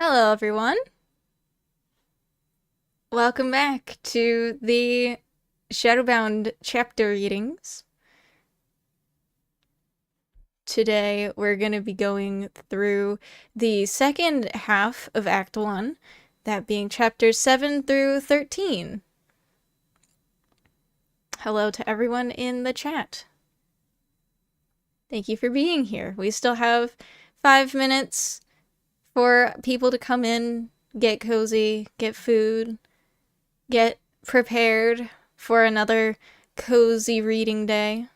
Hello, everyone. Welcome back to the Shadowbound chapter readings. Today, we're going to be going through the second half of Act 1, that being chapters 7 through 13. Hello to everyone in the chat. Thank you for being here. We still have 5 minutes for people to come in, get cozy, get food, get prepared for another cozy reading day.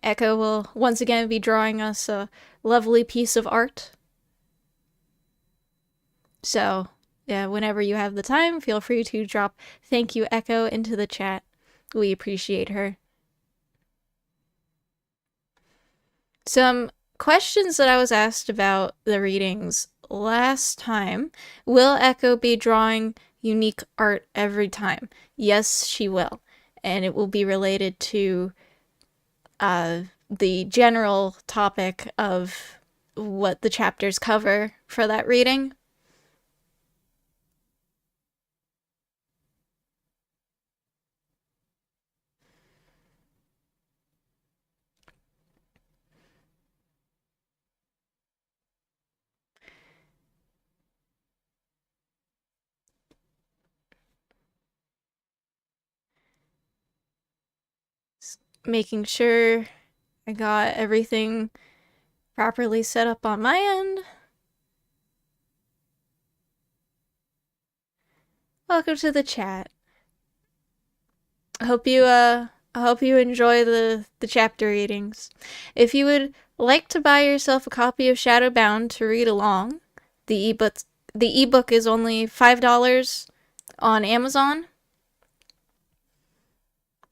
Echo will once again be drawing us a lovely piece of art. So, yeah, whenever you have the time, feel free to drop "Thank you, Echo" into the chat. We appreciate her. Some questions that I was asked about the readings last time. Will Echo be drawing unique art every time? Yes, she will. And it will be related to the general topic of what the chapters cover for that reading. Making sure I got everything properly set up on my end. Welcome to the chat. I hope you enjoy the chapter readings. If you would like to buy yourself a copy of Shadowbound to read along, the ebook is only $5 on Amazon.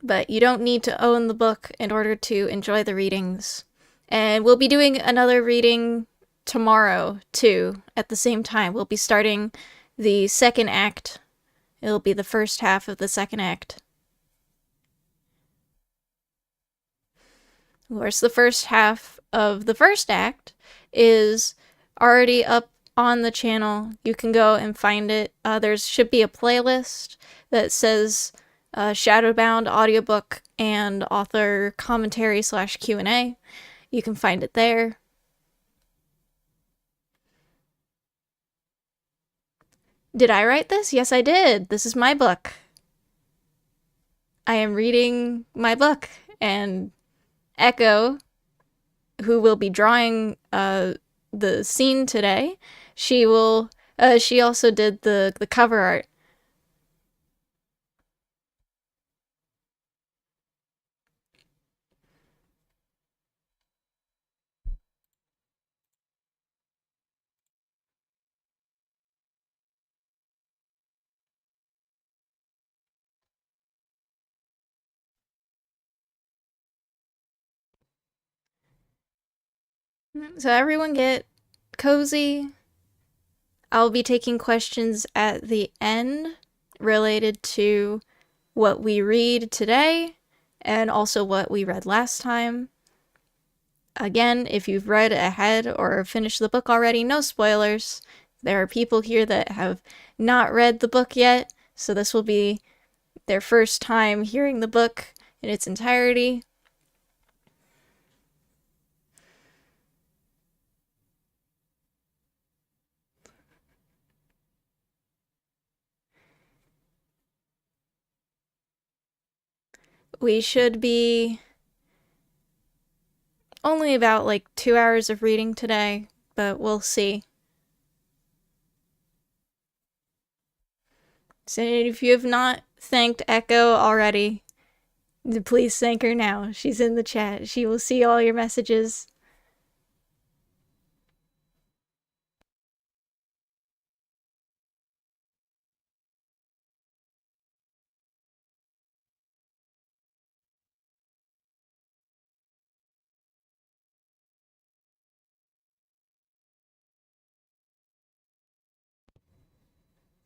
But you don't need to own the book in order to enjoy the readings. And we'll be doing another reading tomorrow, too, at the same time. We'll be starting the second act. It'll be the first half of the second act. Of course, the first half of the first act is already up on the channel. You can go and find it. There should be a playlist that says Shadowbound audiobook and author commentary / Q&A. You can find it there. Did I write this? Yes, I did. This is my book. I am reading my book, and Echo, who will be drawing the scene today, she also did the cover art. So everyone get cozy. I'll be taking questions at the end related to what we read today and also what we read last time. Again, if you've read ahead or finished the book already, no spoilers. There are people here that have not read the book yet, so this will be their first time hearing the book in its entirety. We should be only about like 2 hours of reading today, but we'll see. So if you have not thanked Echo already, please thank her now. She's in the chat. She will see all your messages.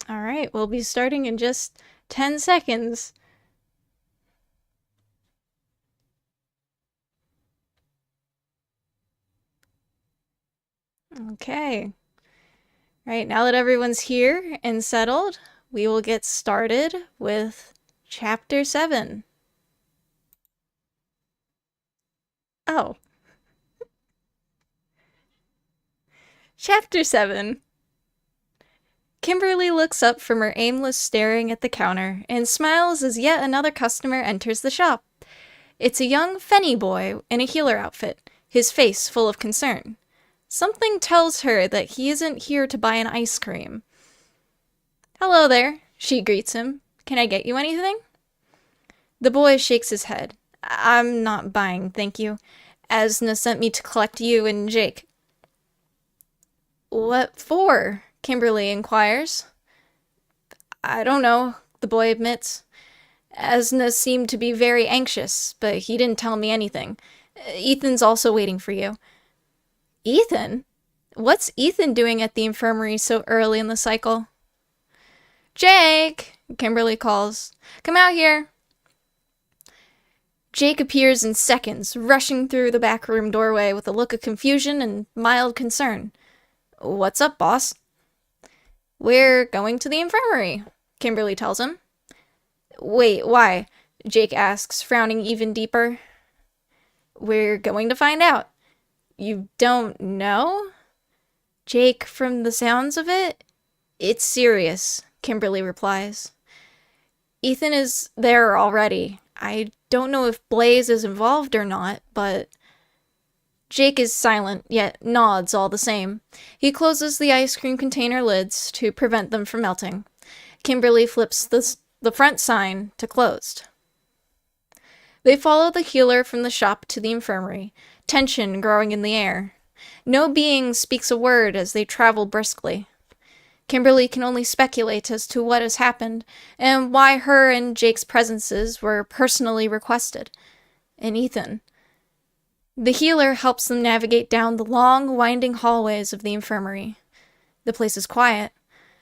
All right, we'll be starting in just 10 seconds. Okay. Right, now that everyone's here and settled, we will get started with Chapter 7. Oh. Chapter 7. Kimberly looks up from her aimless staring at the counter and smiles as yet another customer enters the shop. It's a young Fenny boy in a healer outfit, his face full of concern. Something tells her that he isn't here to buy an ice cream. Hello there, she greets him. Can I get you anything? The boy shakes his head. I'm not buying, thank you. Asna sent me to collect you and Jake. What for? Kimberly inquires. I don't know, the boy admits. Asna seemed to be very anxious, but he didn't tell me anything. Ethan's also waiting for you. Ethan? What's Ethan doing at the infirmary so early in the cycle? Jake! Kimberly calls. Come out here. Jake appears in seconds, rushing through the back room doorway with a look of confusion and mild concern. What's up, boss? We're going to the infirmary, Kimberly tells him. Wait, why? Jake asks, frowning even deeper. We're going to find out. You don't know? Jake, from the sounds of it, it's serious, Kimberly replies. Ethan is there already. I don't know if Blaze is involved or not, but... Jake is silent, yet nods all the same. He closes the ice cream container lids to prevent them from melting. Kimberly flips the front sign to closed. They follow the healer from the shop to the infirmary, tension growing in the air. No being speaks a word as they travel briskly. Kimberly can only speculate as to what has happened and why her and Jake's presences were personally requested. And Ethan. The healer helps them navigate down the long, winding hallways of the infirmary. The place is quiet.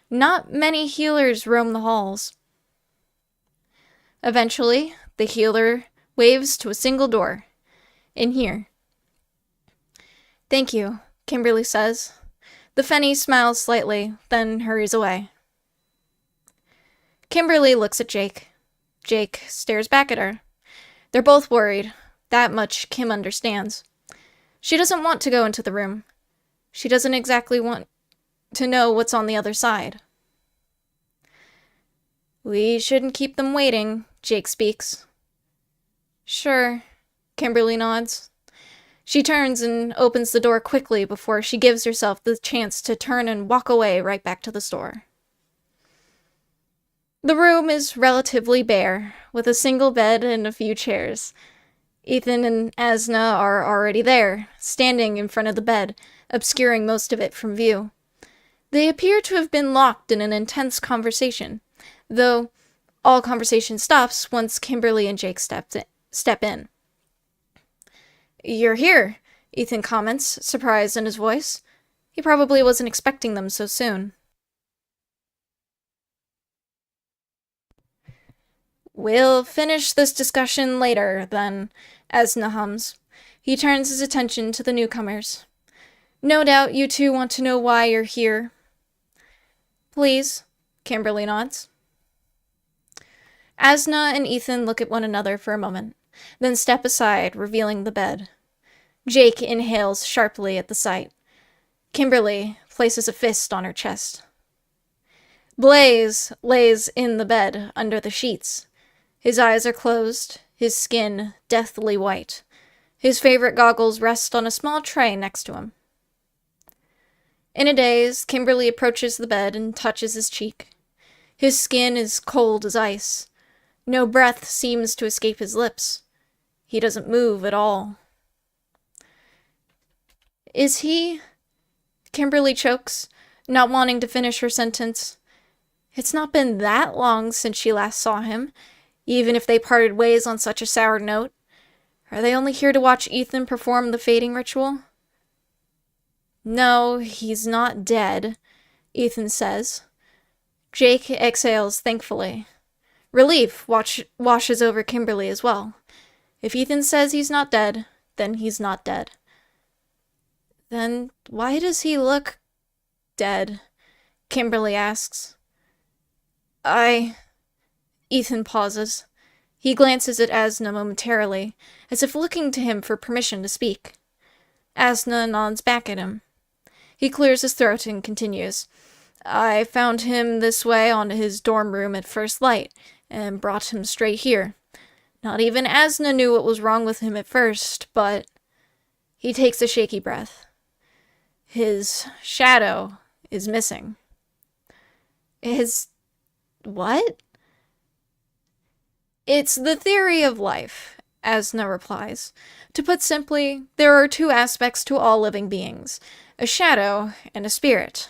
Not many healers roam the halls. Eventually, the healer waves to a single door. In here. Thank you, Kimberly says. The Fenny smiles slightly, then hurries away. Kimberly looks at Jake. Jake stares back at her. They're both worried. That much Kim understands. She doesn't want to go into the room. She doesn't exactly want to know what's on the other side. We shouldn't keep them waiting, Jake speaks. Sure, Kimberly nods. She turns and opens the door quickly before she gives herself the chance to turn and walk away right back to the store. The room is relatively bare, with a single bed and a few chairs. Ethan and Asna are already there, standing in front of the bed, obscuring most of it from view. They appear to have been locked in an intense conversation, though all conversation stops once Kimberly and Jake step in. You're here, Ethan comments, surprise in his voice. He probably wasn't expecting them so soon. We'll finish this discussion later, then, Asna hums. He turns his attention to the newcomers. No doubt you two want to know why you're here. Please, Kimberly nods. Asna and Ethan look at one another for a moment, then step aside, revealing the bed. Jake inhales sharply at the sight. Kimberly places a fist on her chest. Blaze lays in the bed under the sheets. His eyes are closed, his skin deathly white. His favorite goggles rest on a small tray next to him. In a daze, Kimberly approaches the bed and touches his cheek. His skin is cold as ice. No breath seems to escape his lips. He doesn't move at all. Is he... Kimberly chokes, not wanting to finish her sentence. It's not been that long since she last saw him, even if they parted ways on such a sour note. Are they only here to watch Ethan perform the fading ritual? No, he's not dead, Ethan says. Jake exhales thankfully. Relief washes over Kimberly as well. If Ethan says he's not dead, then he's not dead. Then why does he look dead? Kimberly asks. Ethan pauses. He glances at Asna momentarily, as if looking to him for permission to speak. Asna nods back at him. He clears his throat and continues. I found him this way on his dorm room at first light, and brought him straight here. Not even Asna knew what was wrong with him at first, but... He takes a shaky breath. His shadow is missing. His... what? It's the theory of life, Asna replies. To put simply, there are two aspects to all living beings, a shadow and a spirit.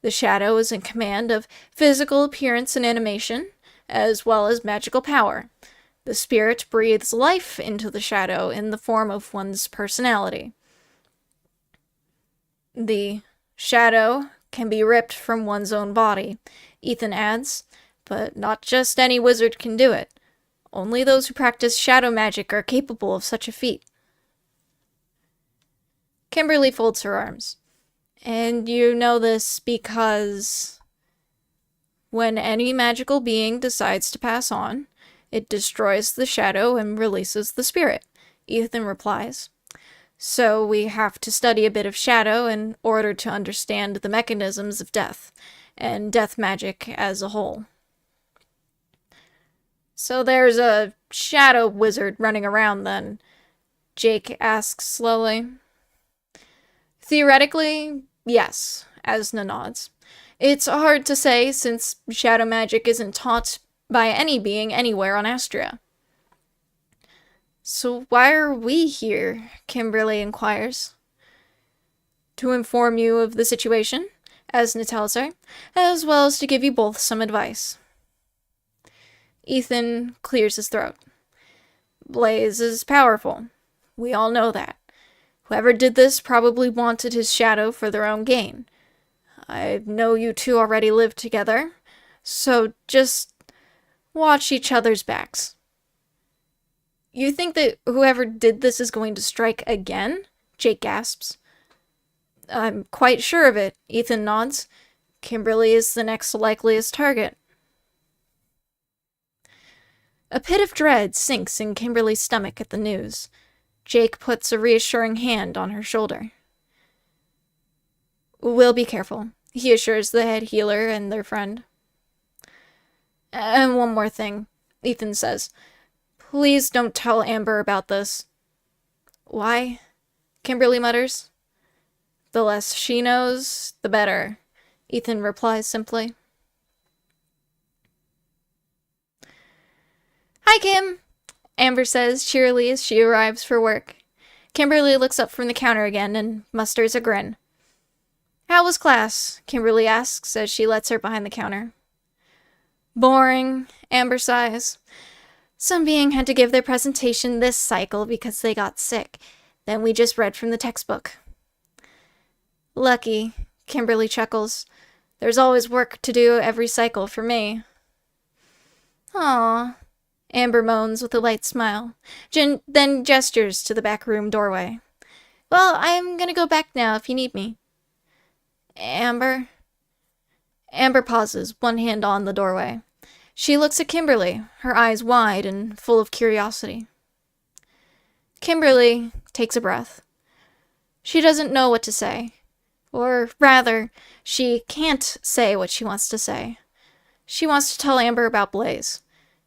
The shadow is in command of physical appearance and animation, as well as magical power. The spirit breathes life into the shadow in the form of one's personality. The shadow can be ripped from one's own body, Ethan adds, but not just any wizard can do it. Only those who practice shadow magic are capable of such a feat. Kimberly folds her arms. And you know this because when any magical being decides to pass on, it destroys the shadow and releases the spirit, Ethan replies. So we have to study a bit of shadow in order to understand the mechanisms of death, and death magic as a whole. So there's a shadow wizard running around then, Jake asks slowly. Theoretically, yes, Asna nods. It's hard to say since shadow magic isn't taught by any being anywhere on Astria. So why are we here? Kimberly inquires. To inform you of the situation, Asna tells her, as well as to give you both some advice. Ethan clears his throat. Blaze is powerful. We all know that. Whoever did this probably wanted his shadow for their own gain. I know you two already live together, so just watch each other's backs. You think that whoever did this is going to strike again? Jake gasps. I'm quite sure of it, Ethan nods. Kimberly is the next likeliest target. A pit of dread sinks in Kimberly's stomach at the news. Jake puts a reassuring hand on her shoulder. We'll be careful, he assures the head healer and their friend. And one more thing, Ethan says. Please don't tell Amber about this. Why? Kimberly mutters. The less she knows, the better, Ethan replies simply. Hi, Kim, Amber says cheerily as she arrives for work. Kimberly looks up from the counter again and musters a grin. How was class? Kimberly asks as she lets her behind the counter. Boring, Amber sighs. Some being had to give their presentation this cycle because they got sick. Then we just read from the textbook. Lucky, Kimberly chuckles. There's always work to do every cycle for me. Aw, Amber moans with a light smile, then gestures to the back room doorway. Well, I'm gonna go back now if you need me. Amber? Amber pauses, one hand on the doorway. She looks at Kimberly, her eyes wide and full of curiosity. Kimberly takes a breath. She doesn't know what to say. Or rather, she can't say what she wants to say. She wants to tell Amber about Blaze.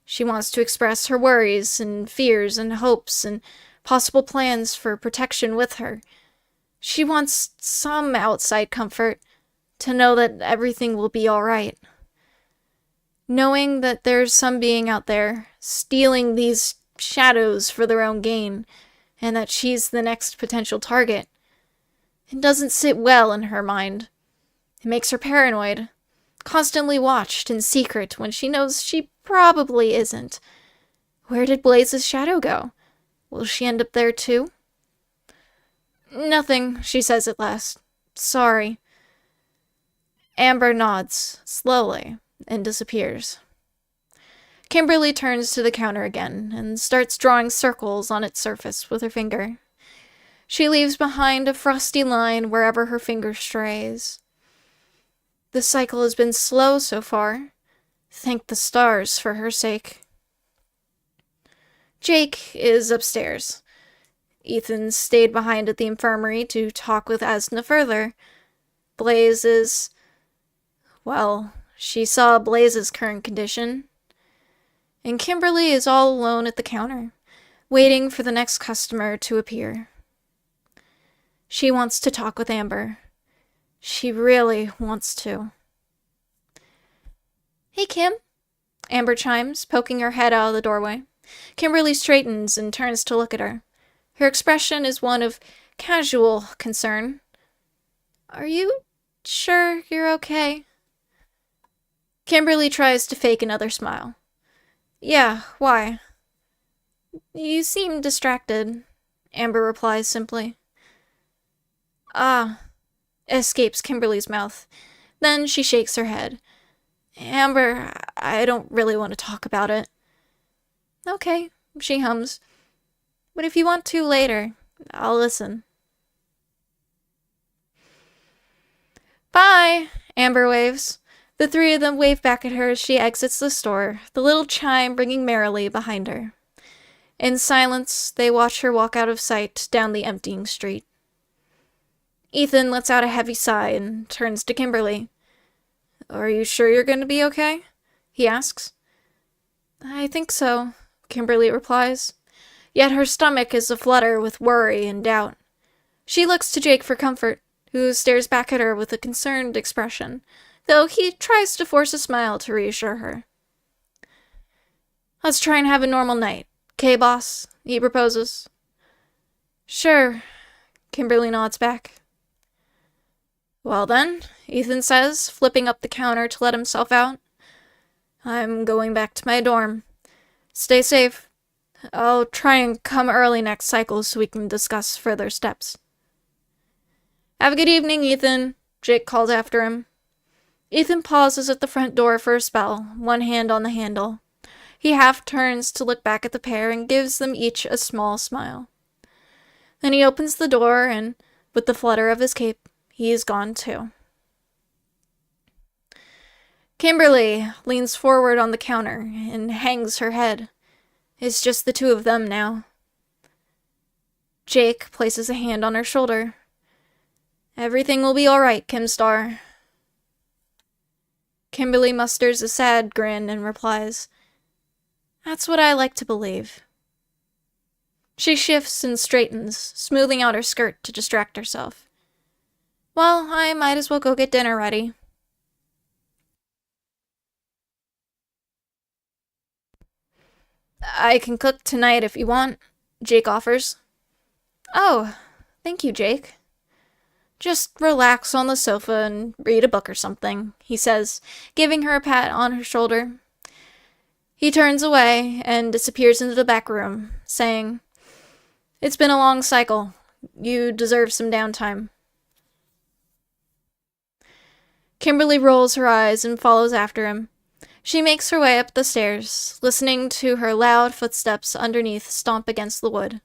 She wants to express her worries and fears and hopes and possible plans for protection with her. She wants some outside comfort, to know that everything will be all right. Knowing that there's some being out there stealing these shadows for their own gain, and that she's the next potential target. It doesn't sit well in her mind. It makes her paranoid, constantly watched in secret when she knows she probably isn't. Where did Blaze's shadow go? Will she end up there too? Nothing, she says at last. Sorry. Amber nods, slowly, and disappears. Kimberly turns to the counter again and starts drawing circles on its surface with her finger. She leaves behind a frosty line wherever her finger strays. The cycle has been slow so far. Thank the stars for her sake. Jake is upstairs. Ethan stayed behind at the infirmary to talk with Asna further. Blaze is... Well, she saw Blaze's current condition. And Kimberly is all alone at the counter, waiting for the next customer to appear. She wants to talk with Amber. She really wants to. Hey, Kim, Amber chimes, poking her head out of the doorway. Kimberly straightens and turns to look at her. Her expression is one of casual concern. Are you sure you're okay? Kimberly tries to fake another smile. Yeah, why? You seem distracted, Amber replies simply. Ah, escapes Kimberly's mouth. Then she shakes her head. Amber, I don't really want to talk about it. Okay, she hums. But if you want to later, I'll listen. Bye, Amber waves. The three of them wave back at her as she exits the store, the little chime ringing merrily behind her. In silence, they watch her walk out of sight down the emptying street. Ethan lets out a heavy sigh and turns to Kimberly. Are you sure you're going to be okay? He asks. I think so, Kimberly replies. Yet her stomach is aflutter with worry and doubt. She looks to Jake for comfort, who stares back at her with a concerned expression, though he tries to force a smile to reassure her. Let's try and have a normal night, 'kay, boss? He proposes. Sure, Kimberly nods back. Well then, Ethan says, flipping up the counter to let himself out. I'm going back to my dorm. Stay safe. I'll try and come early next cycle so we can discuss further steps. Have a good evening, Ethan, Jake calls after him. Ethan pauses at the front door for a spell, one hand on the handle. He half turns to look back at the pair and gives them each a small smile. Then he opens the door and, with the flutter of his cape, he is gone too. Kimberly leans forward on the counter and hangs her head. It's just the two of them now. Jake places a hand on her shoulder. Everything will be all right, Kimstar. Kimberly musters a sad grin and replies, That's what I like to believe. She shifts and straightens, smoothing out her skirt to distract herself. Well, I might as well go get dinner ready. I can cook tonight if you want, Jake offers. Oh, thank you, Jake. Just relax on the sofa and read a book or something, he says, giving her a pat on her shoulder. He turns away and disappears into the back room, saying, It's been a long cycle. You deserve some downtime. Kimberly rolls her eyes and follows after him. She makes her way up the stairs, listening to her loud footsteps underneath stomp against the wood.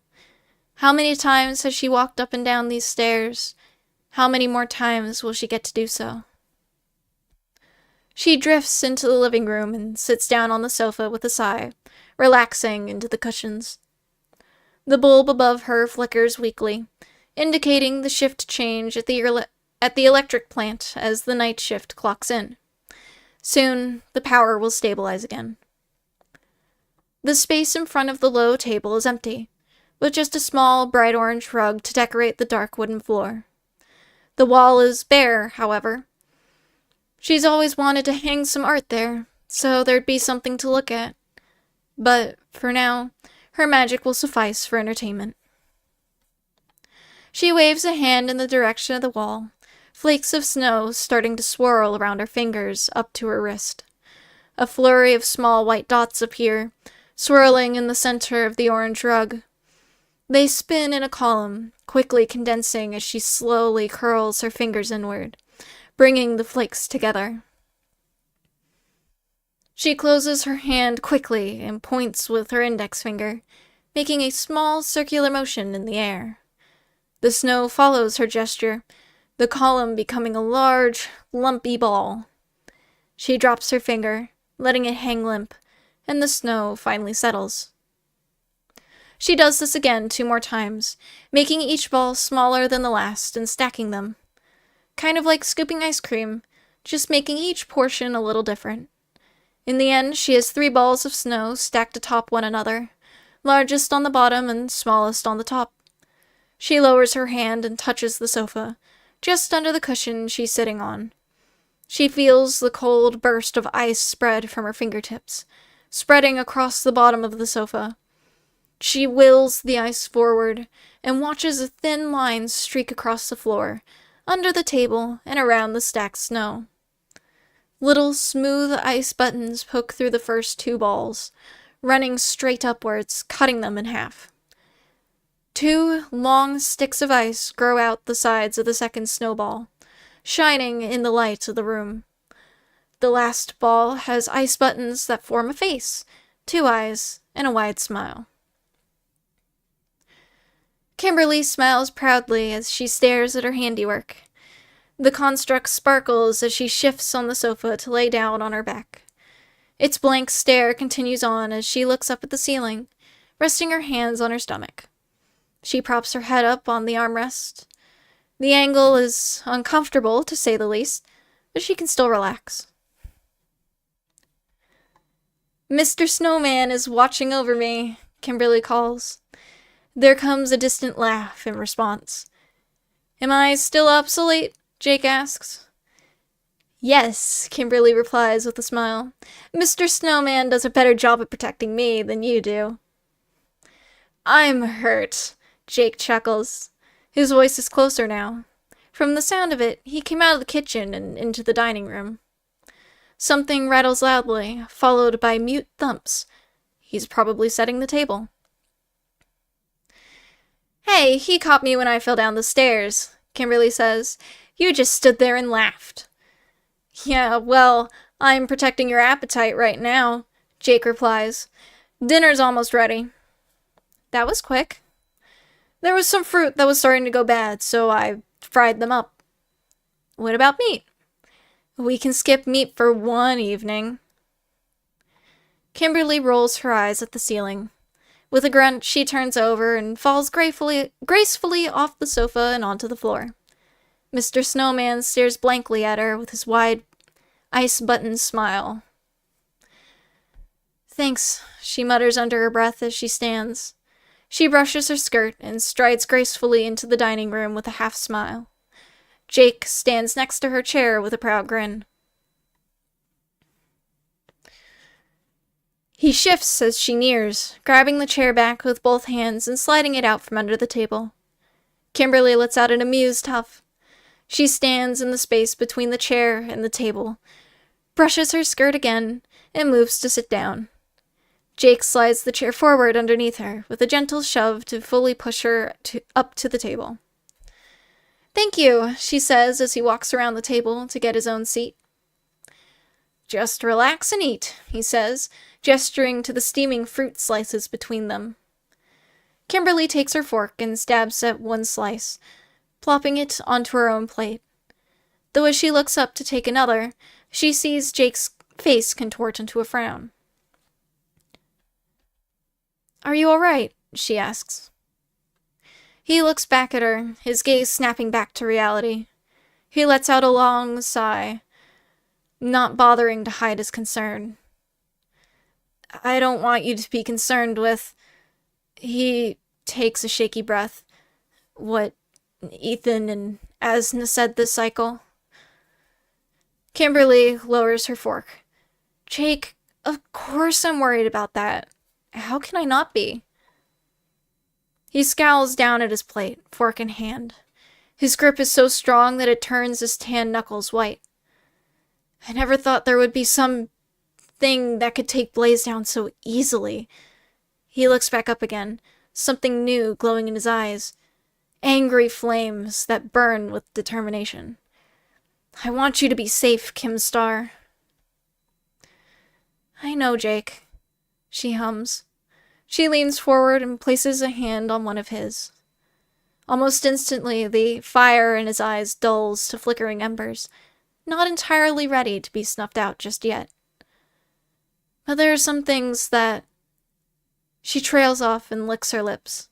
How many times has she walked up and down these stairs? How many more times will she get to do so? She drifts into the living room and sits down on the sofa with a sigh, relaxing into the cushions. The bulb above her flickers weakly, indicating the shift change at the electric plant as the night shift clocks in. Soon, the power will stabilize again. The space in front of the low table is empty, with just a small, bright orange rug to decorate the dark wooden floor. The wall is bare, however. She's always wanted to hang some art there, so there'd be something to look at. But, for now, her magic will suffice for entertainment. She waves a hand in the direction of the wall, flakes of snow starting to swirl around her fingers up to her wrist. A flurry of small white dots appear, swirling in the center of the orange rug. They spin in a column, quickly condensing as she slowly curls her fingers inward, bringing the flakes together. She closes her hand quickly and points with her index finger, making a small circular motion in the air. The snow follows her gesture, the column becoming a large, lumpy ball. She drops her finger, letting it hang limp, and the snow finally settles. She does this again 2 more times, making each ball smaller than the last and stacking them. Kind of like scooping ice cream, just making each portion a little different. In the end, she has 3 balls of snow stacked atop one another, largest on the bottom and smallest on the top. She lowers her hand and touches the sofa, just under the cushion she's sitting on. She feels the cold burst of ice spread from her fingertips, spreading across the bottom of the sofa. She wills the ice forward and watches a thin line streak across the floor, under the table and around the stacked snow. Little smooth ice buttons poke through the first 2 balls, running straight upwards, cutting them in half. 2 long sticks of ice grow out the sides of the second snowball, shining in the light of the room. The last ball has ice buttons that form a face, 2 eyes, and a wide smile. Kimberly smiles proudly as she stares at her handiwork. The construct sparkles as she shifts on the sofa to lay down on her back. Its blank stare continues on as she looks up at the ceiling, resting her hands on her stomach. She props her head up on the armrest. The angle is uncomfortable, to say the least, but she can still relax. "Mr. Snowman is watching over me," Kimberly calls. There comes a distant laugh in response. "Am I still obsolete?" Jake asks. "Yes," Kimberly replies with a smile. "Mr. Snowman does a better job at protecting me than you do." "I'm hurt," Jake chuckles. His voice is closer now. From the sound of it, he came out of the kitchen and into the dining room. Something rattles loudly, followed by mute thumps. He's probably setting the table. "Hey, he caught me when I fell down the stairs," Kimberly says. "You just stood there and laughed." "Yeah, well, I'm protecting your appetite right now," Jake replies. "Dinner's almost ready." That was quick. "There was some fruit that was starting to go bad, so I fried them up." "What about meat?" "We can skip meat for one evening." Kimberly rolls her eyes at the ceiling. With a grunt, she turns over and falls gracefully off the sofa and onto the floor. Mr. Snowman stares blankly at her with his wide, ice-buttoned smile. "Thanks," she mutters under her breath as she stands. She brushes her skirt and strides gracefully into the dining room with a half smile. Jake stands next to her chair with a proud grin. He shifts as she nears, grabbing the chair back with both hands and sliding it out from under the table. Kimberly lets out an amused huff. She stands in the space between the chair and the table, brushes her skirt again, and moves to sit down. Jake slides the chair forward underneath her with a gentle shove to fully push her up to the table. "Thank you," she says as he walks around the table to get his own seat. "Just relax and eat," he says, gesturing to the steaming fruit slices between them. Kimberly takes her fork and stabs at one slice, plopping it onto her own plate. Though as she looks up to take another, she sees Jake's face contort into a frown. "Are you all right?" she asks. He looks back at her, his gaze snapping back to reality. He lets out a long sigh, not bothering to hide his concern. "I don't want you to be concerned with..." He takes a shaky breath. "What Ethan and Asna said this cycle." Kimberly lowers her fork. "Jake, of course I'm worried about that. How can I not be?" He scowls down at his plate, fork in hand. His grip is so strong that it turns his tan knuckles white. "I never thought there would be some thing that could take Blaze down so easily." He looks back up again, something new glowing in his eyes. Angry flames that burn with determination. "I want you to be safe, Kim Star." "I know, Jake," she hums. She leans forward and places a hand on one of his. Almost instantly, the fire in his eyes dulls to flickering embers, not entirely ready to be snuffed out just yet. But there are some things that she trails off and licks her lips.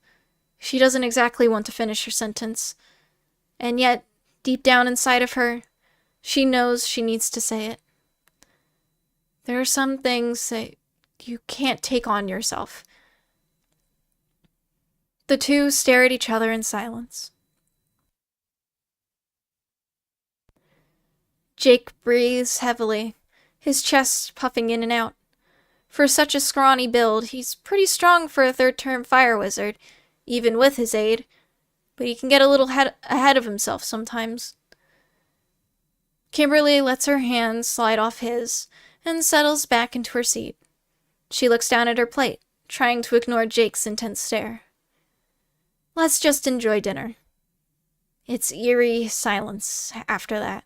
She doesn't exactly want to finish her sentence, and yet, deep down inside of her, she knows she needs to say it. There are some things that you can't take on yourself. The two stare at each other in silence. Jake breathes heavily, his chest puffing in and out. For such a scrawny build, he's pretty strong for a third-term fire wizard, even with his aid, but he can get a little ahead of himself sometimes. Kimberly lets her hand slide off his and settles back into her seat. She looks down at her plate, trying to ignore Jake's intense stare. Let's just enjoy dinner. It's eerie silence after that.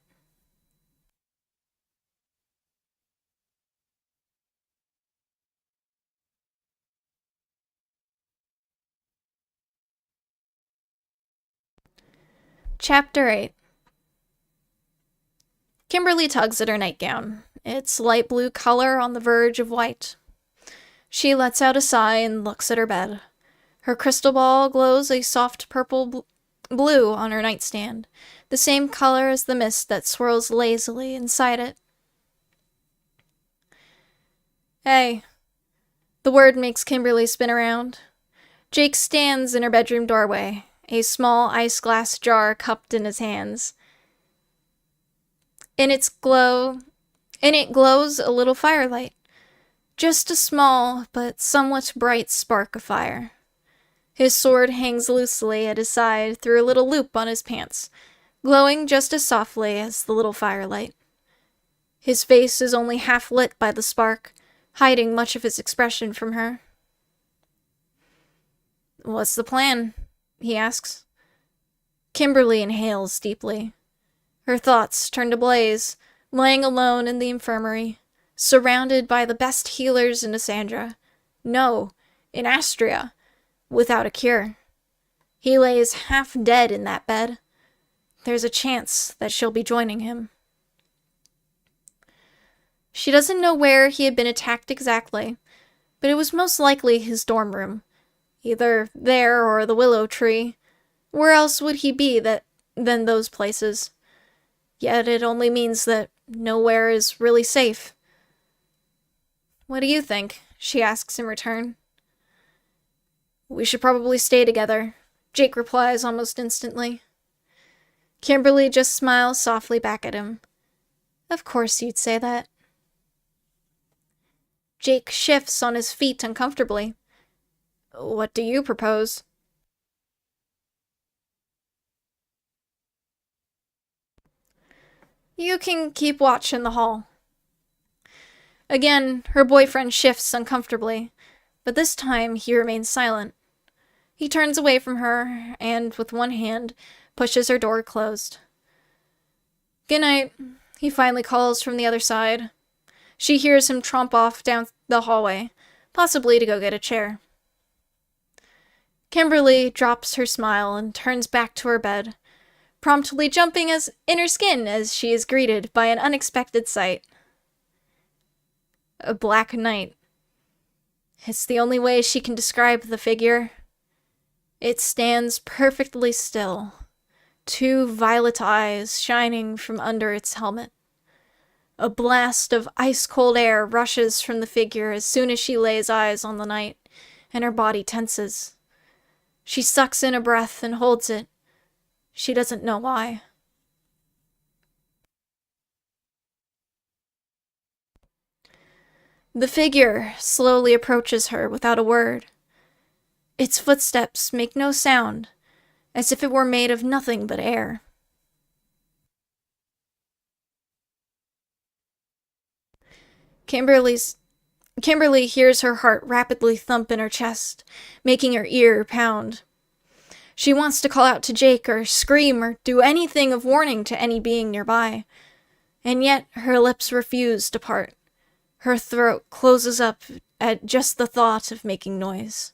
Chapter 8. Kimberly tugs at her nightgown, its light blue color on the verge of white. She lets out a sigh and looks at her bed. Her crystal ball glows a soft purple blue on her nightstand, the same color as the mist that swirls lazily inside it. Hey. The word makes Kimberly spin around. Jake stands in her bedroom doorway, a small ice glass jar cupped in his hands. In it glows a little firelight, just a small but somewhat bright spark of fire. His sword hangs loosely at his side through a little loop on his pants, glowing just as softly as the little firelight. His face is only half lit by the spark, hiding much of his expression from her. What's the plan? He asks. Kimberly inhales deeply. Her thoughts turn to Blaze, laying alone in the infirmary, surrounded by the best healers in Asandra. No, in Astria, without a cure. He lays half dead in that bed. There's a chance that she'll be joining him. She doesn't know where he had been attacked exactly, but it was most likely his dorm room. Either there or the willow tree. Where else would he be than those places? Yet it only means that nowhere is really safe. What do you think? She asks in return. We should probably stay together, Jake replies almost instantly. Kimberly just smiles softly back at him. Of course you'd say that. Jake shifts on his feet uncomfortably. What do you propose? You can keep watch in the hall. Again, her boyfriend shifts uncomfortably, but this time he remains silent. He turns away from her and, with one hand, pushes her door closed. Good night, he finally calls from the other side. She hears him tromp off down the hallway, possibly to go get a chair. Kimberly drops her smile and turns back to her bed, promptly jumping in her skin as she is greeted by an unexpected sight. A black night. It's the only way she can describe the figure. It stands perfectly still, two violet eyes shining from under its helmet. A blast of ice-cold air rushes from the figure as soon as she lays eyes on the night, and her body tenses. She sucks in a breath and holds it. She doesn't know why. The figure slowly approaches her without a word. Its footsteps make no sound, as if it were made of nothing but air. Kimberly hears her heart rapidly thump in her chest, making her ear pound. She wants to call out to Jake or scream or do anything of warning to any being nearby, and yet her lips refuse to part. Her throat closes up at just the thought of making noise.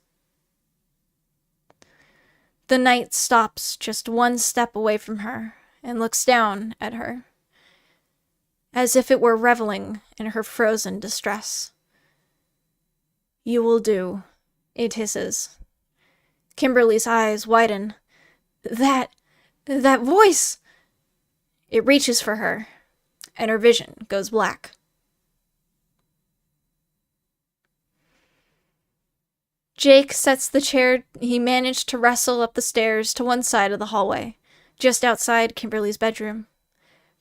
The knight stops just one step away from her and looks down at her, as if it were reveling in her frozen distress. "You will do," it hisses. Kimberly's eyes widen. That voice! It reaches for her, and her vision goes black. Jake sets the chair he managed to wrestle up the stairs to one side of the hallway, just outside Kimberly's bedroom.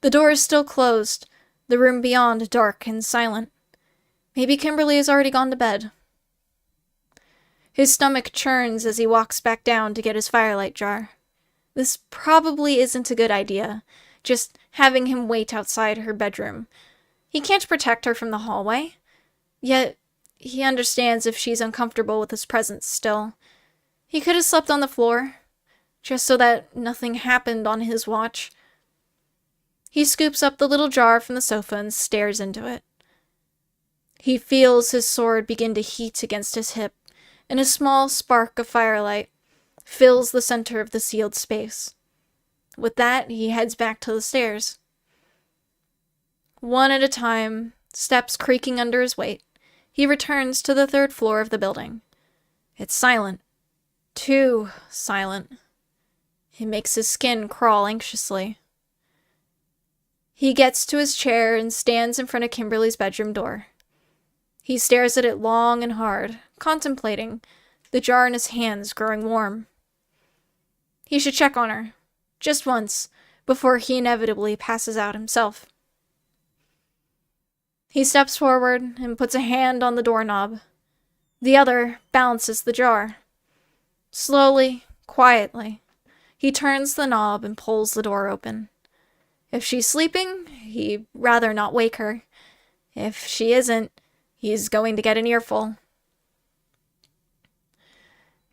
The door is still closed, the room beyond dark and silent. Maybe Kimberly has already gone to bed. His stomach churns as he walks back down to get his firelight jar. This probably isn't a good idea, just having him wait outside her bedroom. He can't protect her from the hallway, yet he understands if she's uncomfortable with his presence still. He could have slept on the floor, just so that nothing happened on his watch. He scoops up the little jar from the sofa and stares into it. He feels his sword begin to heat against his hip, and a small spark of firelight fills the center of the sealed space. With that, he heads back to the stairs. One at a time, steps creaking under his weight, he returns to the 3rd floor of the building. It's silent. Too silent. It makes his skin crawl anxiously. He gets to his chair and stands in front of Kimberly's bedroom door. He stares at it long and hard, contemplating, the jar in his hands growing warm. He should check on her, just once, before he inevitably passes out himself. He steps forward and puts a hand on the doorknob. The other balances the jar. Slowly, quietly, he turns the knob and pulls the door open. If she's sleeping, he'd rather not wake her. If she isn't, he's going to get an earful.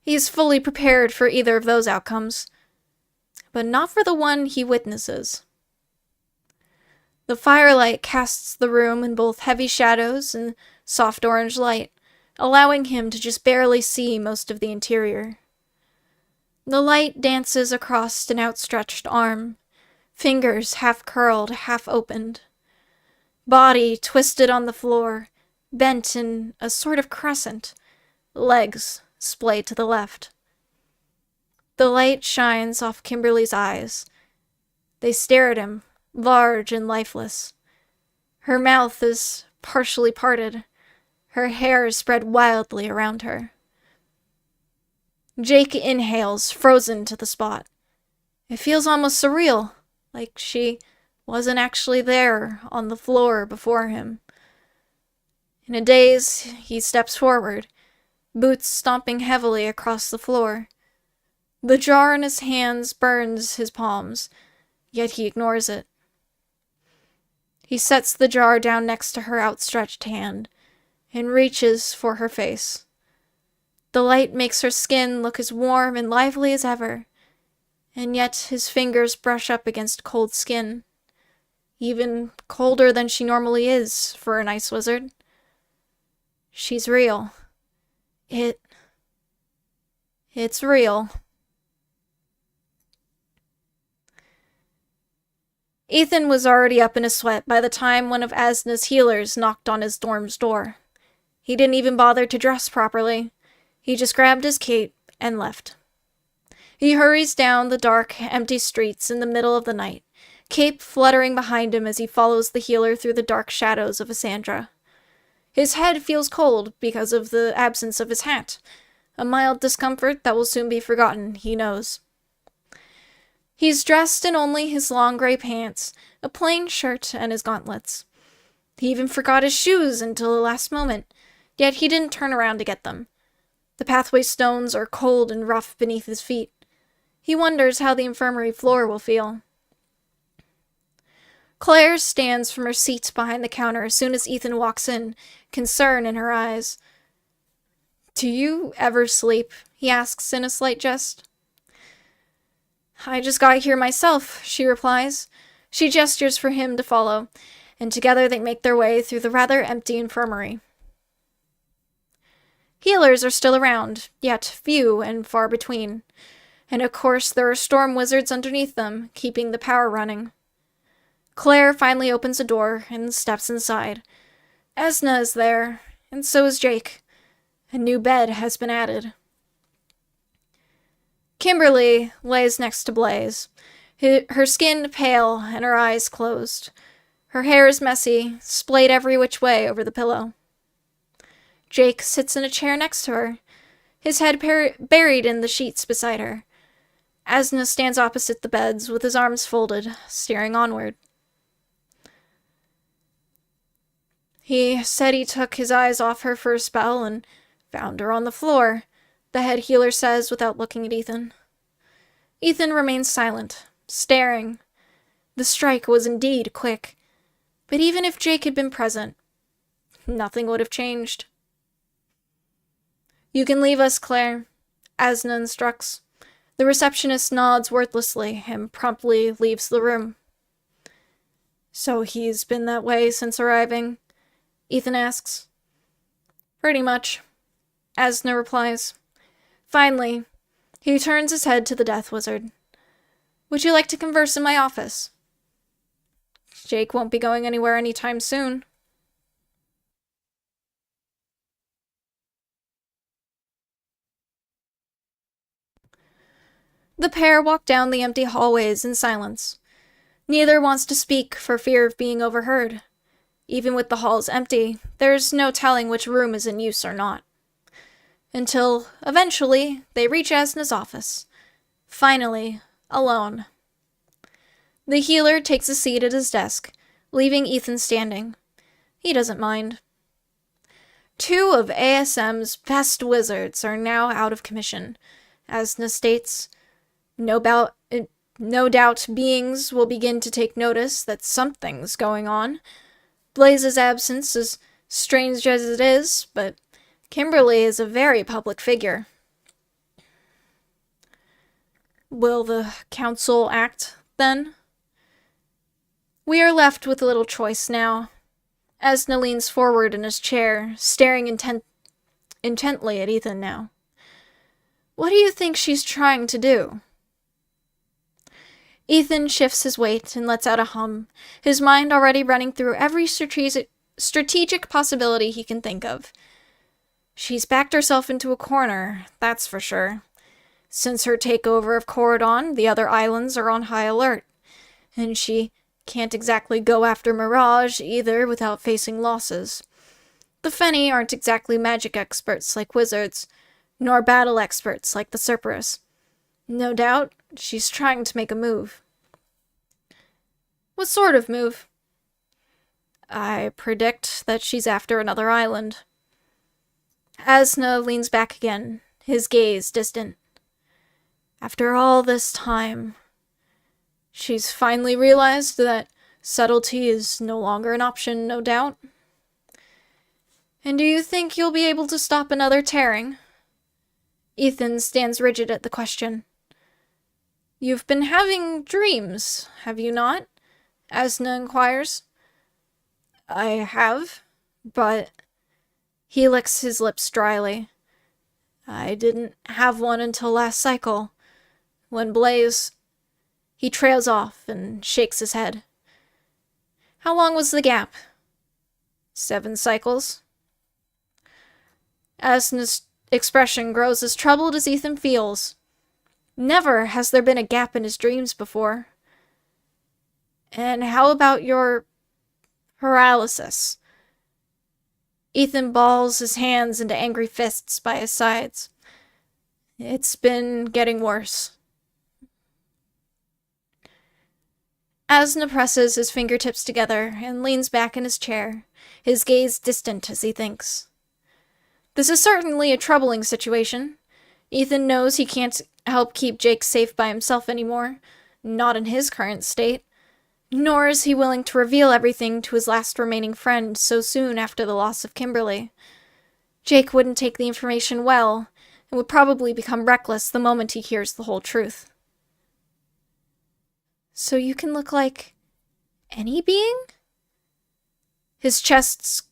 He's fully prepared for either of those outcomes, but not for the one he witnesses. The firelight casts the room in both heavy shadows and soft orange light, allowing him to just barely see most of the interior. The light dances across an outstretched arm, fingers half curled, half opened. Body twisted on the floor, bent in a sort of crescent, legs splayed to the left. The light shines off Kimberly's eyes. They stare at him, large and lifeless. Her mouth is partially parted. Her hair is spread wildly around her. Jake inhales, frozen to the spot. It feels almost surreal, like she wasn't actually there on the floor before him. In a daze, he steps forward, boots stomping heavily across the floor. The jar in his hands burns his palms, yet he ignores it. He sets the jar down next to her outstretched hand and reaches for her face. The light makes her skin look as warm and lively as ever, and yet his fingers brush up against cold skin, even colder than she normally is for an ice wizard. She's real. It's real. Ethan was already up in a sweat by the time one of Asna's healers knocked on his dorm's door. He didn't even bother to dress properly. He just grabbed his cape and left. He hurries down the dark, empty streets in the middle of the night, cape fluttering behind him as he follows the healer through the dark shadows of Asandra. His head feels cold because of the absence of his hat, a mild discomfort that will soon be forgotten, he knows. He's dressed in only his long gray pants, a plain shirt, and his gauntlets. He even forgot his shoes until the last moment, yet he didn't turn around to get them. The pathway stones are cold and rough beneath his feet. He wonders how the infirmary floor will feel. Claire stands from her seat behind the counter as soon as Ethan walks in, concern in her eyes. "Do you ever sleep?" he asks in a slight jest. "I just got here myself," she replies. She gestures for him to follow, and together they make their way through the rather empty infirmary. Healers are still around, yet few and far between. And of course there are storm wizards underneath them, keeping the power running. Claire finally opens a door and steps inside. Esna is there, and so is Jake. A new bed has been added. Kimberly lays next to Blaze, her skin pale and her eyes closed. Her hair is messy, splayed every which way over the pillow. Jake sits in a chair next to her, his head buried in the sheets beside her. Asna stands opposite the beds with his arms folded, staring onward. He said he took his eyes off her for a spell and found her on the floor, the head healer says without looking at Ethan. Ethan remains silent, staring. The strike was indeed quick, but even if Jake had been present, nothing would have changed. You can leave us, Claire, Asna instructs. The receptionist nods wordlessly and promptly leaves the room. So he's been that way since arriving? Ethan asks. Pretty much, Asna replies. Finally, he turns his head to the Death Wizard. Would you like to converse in my office? Jake won't be going anywhere anytime soon. The pair walk down the empty hallways in silence. Neither wants to speak for fear of being overheard. Even with the halls empty, there's no telling which room is in use or not. Until, eventually, they reach Asna's office. Finally, alone. The healer takes a seat at his desk, leaving Ethan standing. He doesn't mind. 2 of ASM's best wizards are now out of commission, Asna states. No doubt beings will begin to take notice that something's going on. Blaze's absence is strange as it is, but Kimberly is a very public figure. Will the council act, then? We are left with little choice now. Asna leans forward in his chair, staring intently at Ethan now. What do you think she's trying to do? Ethan shifts his weight and lets out a hum, his mind already running through every strategic possibility he can think of. She's backed herself into a corner, that's for sure. Since her takeover of Corridon, the other islands are on high alert, and she can't exactly go after Mirage either without facing losses. The Feni aren't exactly magic experts like wizards, nor battle experts like the Cerberus. No doubt, she's trying to make a move. What sort of move? I predict that she's after another island. Asna leans back again, his gaze distant. After all this time, she's finally realized that subtlety is no longer an option, no doubt. And do you think you'll be able to stop another tearing? Ethan stands rigid at the question. You've been having dreams, have you not? Asna inquires. I have, but... He licks his lips dryly. I didn't have one until last cycle. When Blaze... He trails off and shakes his head. How long was the gap? 7 cycles. Asna's expression grows as troubled as Ethan feels. Never has there been a gap in his dreams before. And how about your paralysis? Ethan balls his hands into angry fists by his sides. It's been getting worse. Asna presses his fingertips together and leans back in his chair, his gaze distant as he thinks. This is certainly a troubling situation. Ethan knows he can't help keep Jake safe by himself anymore, not in his current state, nor is he willing to reveal everything to his last remaining friend so soon after the loss of Kimberly. Jake wouldn't take the information well, and would probably become reckless the moment he hears the whole truth. So you can look like any being? His chest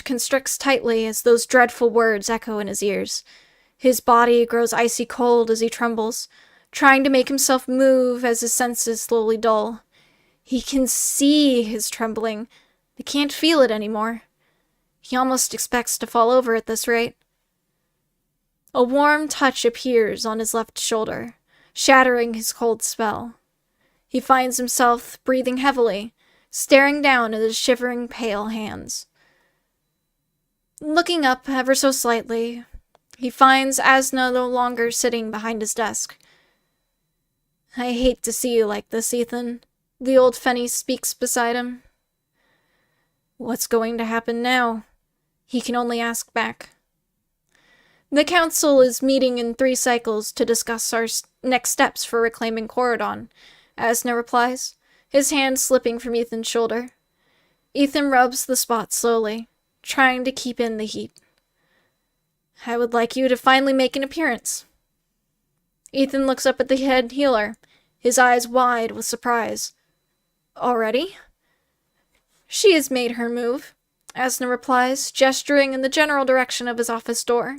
constricts tightly as those dreadful words echo in his ears. His body grows icy cold as he trembles, trying to make himself move as his senses slowly dull. He can see his trembling, but can't feel it anymore. He almost expects to fall over at this rate. A warm touch appears on his left shoulder, shattering his cold spell. He finds himself breathing heavily, staring down at his shivering, pale hands. Looking up ever so slightly, he finds Asna no longer sitting behind his desk. "I hate to see you like this, Ethan," the old Fenny speaks beside him. "What's going to happen now?" he can only ask back. "The council is meeting in 3 cycles to discuss our next steps for reclaiming Corridon," Asna replies, his hand slipping from Ethan's shoulder. Ethan rubs the spot slowly, trying to keep in the heat. "I would like you to finally make an appearance." Ethan looks up at the head healer, his eyes wide with surprise. "Already?" "She has made her move," Asna replies, gesturing in the general direction of his office door.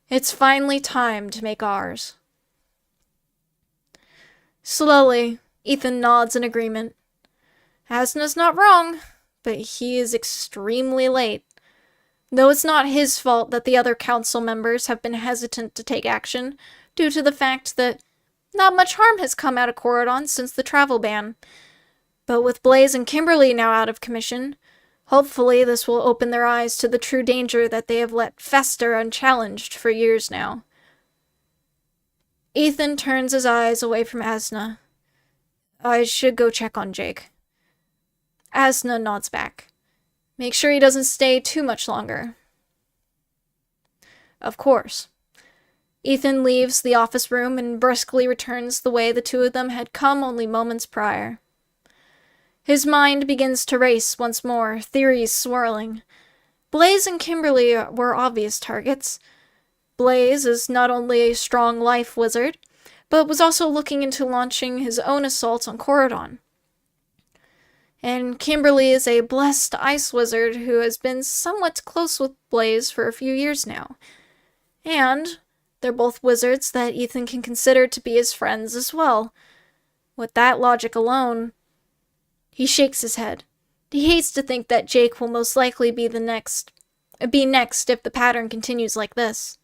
"It's finally time to make ours." Slowly, Ethan nods in agreement. Asna's not wrong, but he is extremely late. Though it's not his fault that the other council members have been hesitant to take action, due to the fact that not much harm has come out of Corridon since the travel ban. But with Blaze and Kimberly now out of commission, hopefully this will open their eyes to the true danger that they have let fester unchallenged for years now. Ethan turns his eyes away from Asna. "I should go check on Jake." Asna nods back. "Make sure he doesn't stay too much longer." Of course. Ethan leaves the office room and briskly returns the way the two of them had come only moments prior. His mind begins to race once more, theories swirling. Blaze and Kimberly were obvious targets. Blaze is not only a strong life wizard, but was also looking into launching his own assault on Corridon. And Kimberly is a blessed ice wizard who has been somewhat close with Blaze for a few years now. And they're both wizards that Ethan can consider to be his friends as well. With that logic alone, he shakes his head. He hates to think that Jake will most likely be next if the pattern continues like this.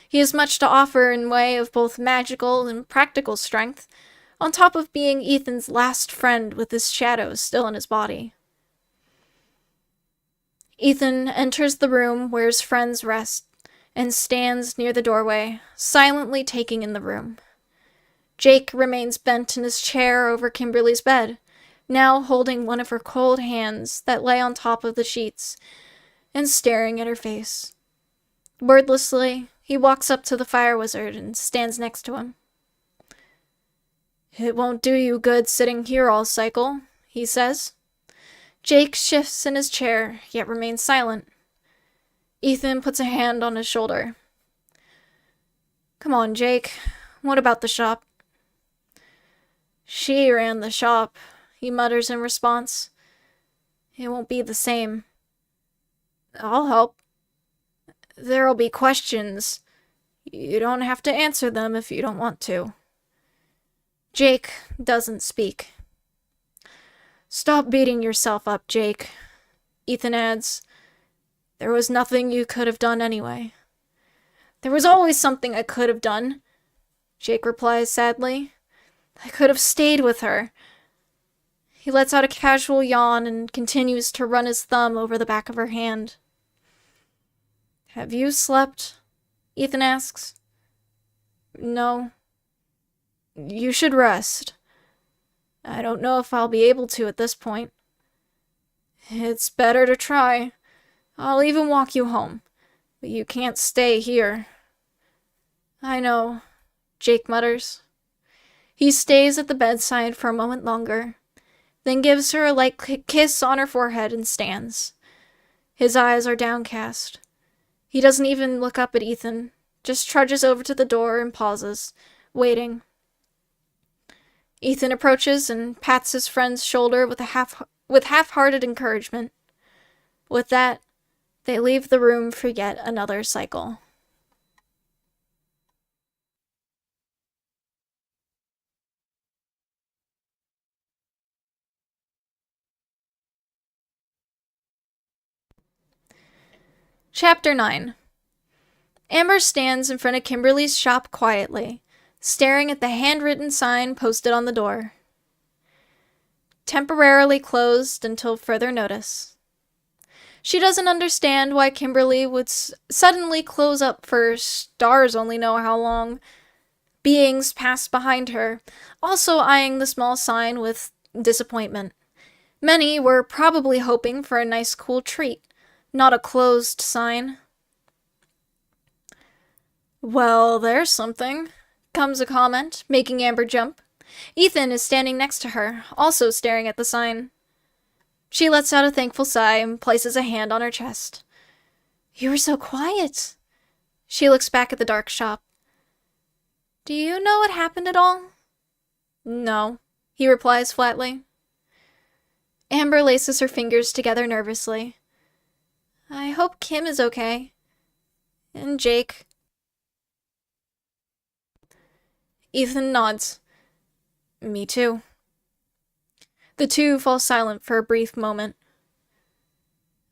He has much to offer in way of both magical and practical strength, on top of being Ethan's last friend with his shadows still in his body. Ethan enters the room where his friends rest, and stands near the doorway, silently taking in the room. Jake remains bent in his chair over Kimberly's bed, now holding one of her cold hands that lay on top of the sheets, and staring at her face. Wordlessly, he walks up to the fire wizard and stands next to him. "It won't do you good sitting here all cycle," he says. Jake shifts in his chair, yet remains silent. Ethan puts a hand on his shoulder. "Come on, Jake. What about the shop?" "She ran the shop," he mutters in response. "It won't be the same." "I'll help." "There'll be questions. You don't have to answer them if you don't want to." Jake doesn't speak. "Stop beating yourself up, Jake," Ethan adds. "There was nothing you could have done anyway." "There was always something I could have done," Jake replies sadly. "I could have stayed with her." He lets out a casual yawn and continues to run his thumb over the back of her hand. "Have you slept?" Ethan asks. "No." "You should rest." "I don't know if I'll be able to at this point." "It's better to try. I'll even walk you home, but you can't stay here." "I know," Jake mutters. He stays at the bedside for a moment longer, then gives her a light kiss on her forehead and stands. His eyes are downcast. He doesn't even look up at Ethan, just trudges over to the door and pauses, waiting. Ethan approaches and pats his friend's shoulder with half-hearted encouragement. With that, they leave the room for yet another cycle. Chapter 9. Amber stands in front of Kimberly's shop quietly, staring at the handwritten sign posted on the door. Temporarily closed until further notice. She doesn't understand why Kimberly would suddenly close up for stars only know how long. Beings passed behind her, also eyeing the small sign with disappointment. Many were probably hoping for a nice cool treat, not a closed sign. "Well, there's something," comes a comment, making Amber jump. Ethan is standing next to her, also staring at the sign. She lets out a thankful sigh and places a hand on her chest. "You were so quiet." She looks back at the dark shop. "Do you know what happened at all?" "No," he replies flatly. Amber laces her fingers together nervously. "I hope Kim is okay. And Jake." Ethan nods. "Me too." The two fall silent for a brief moment.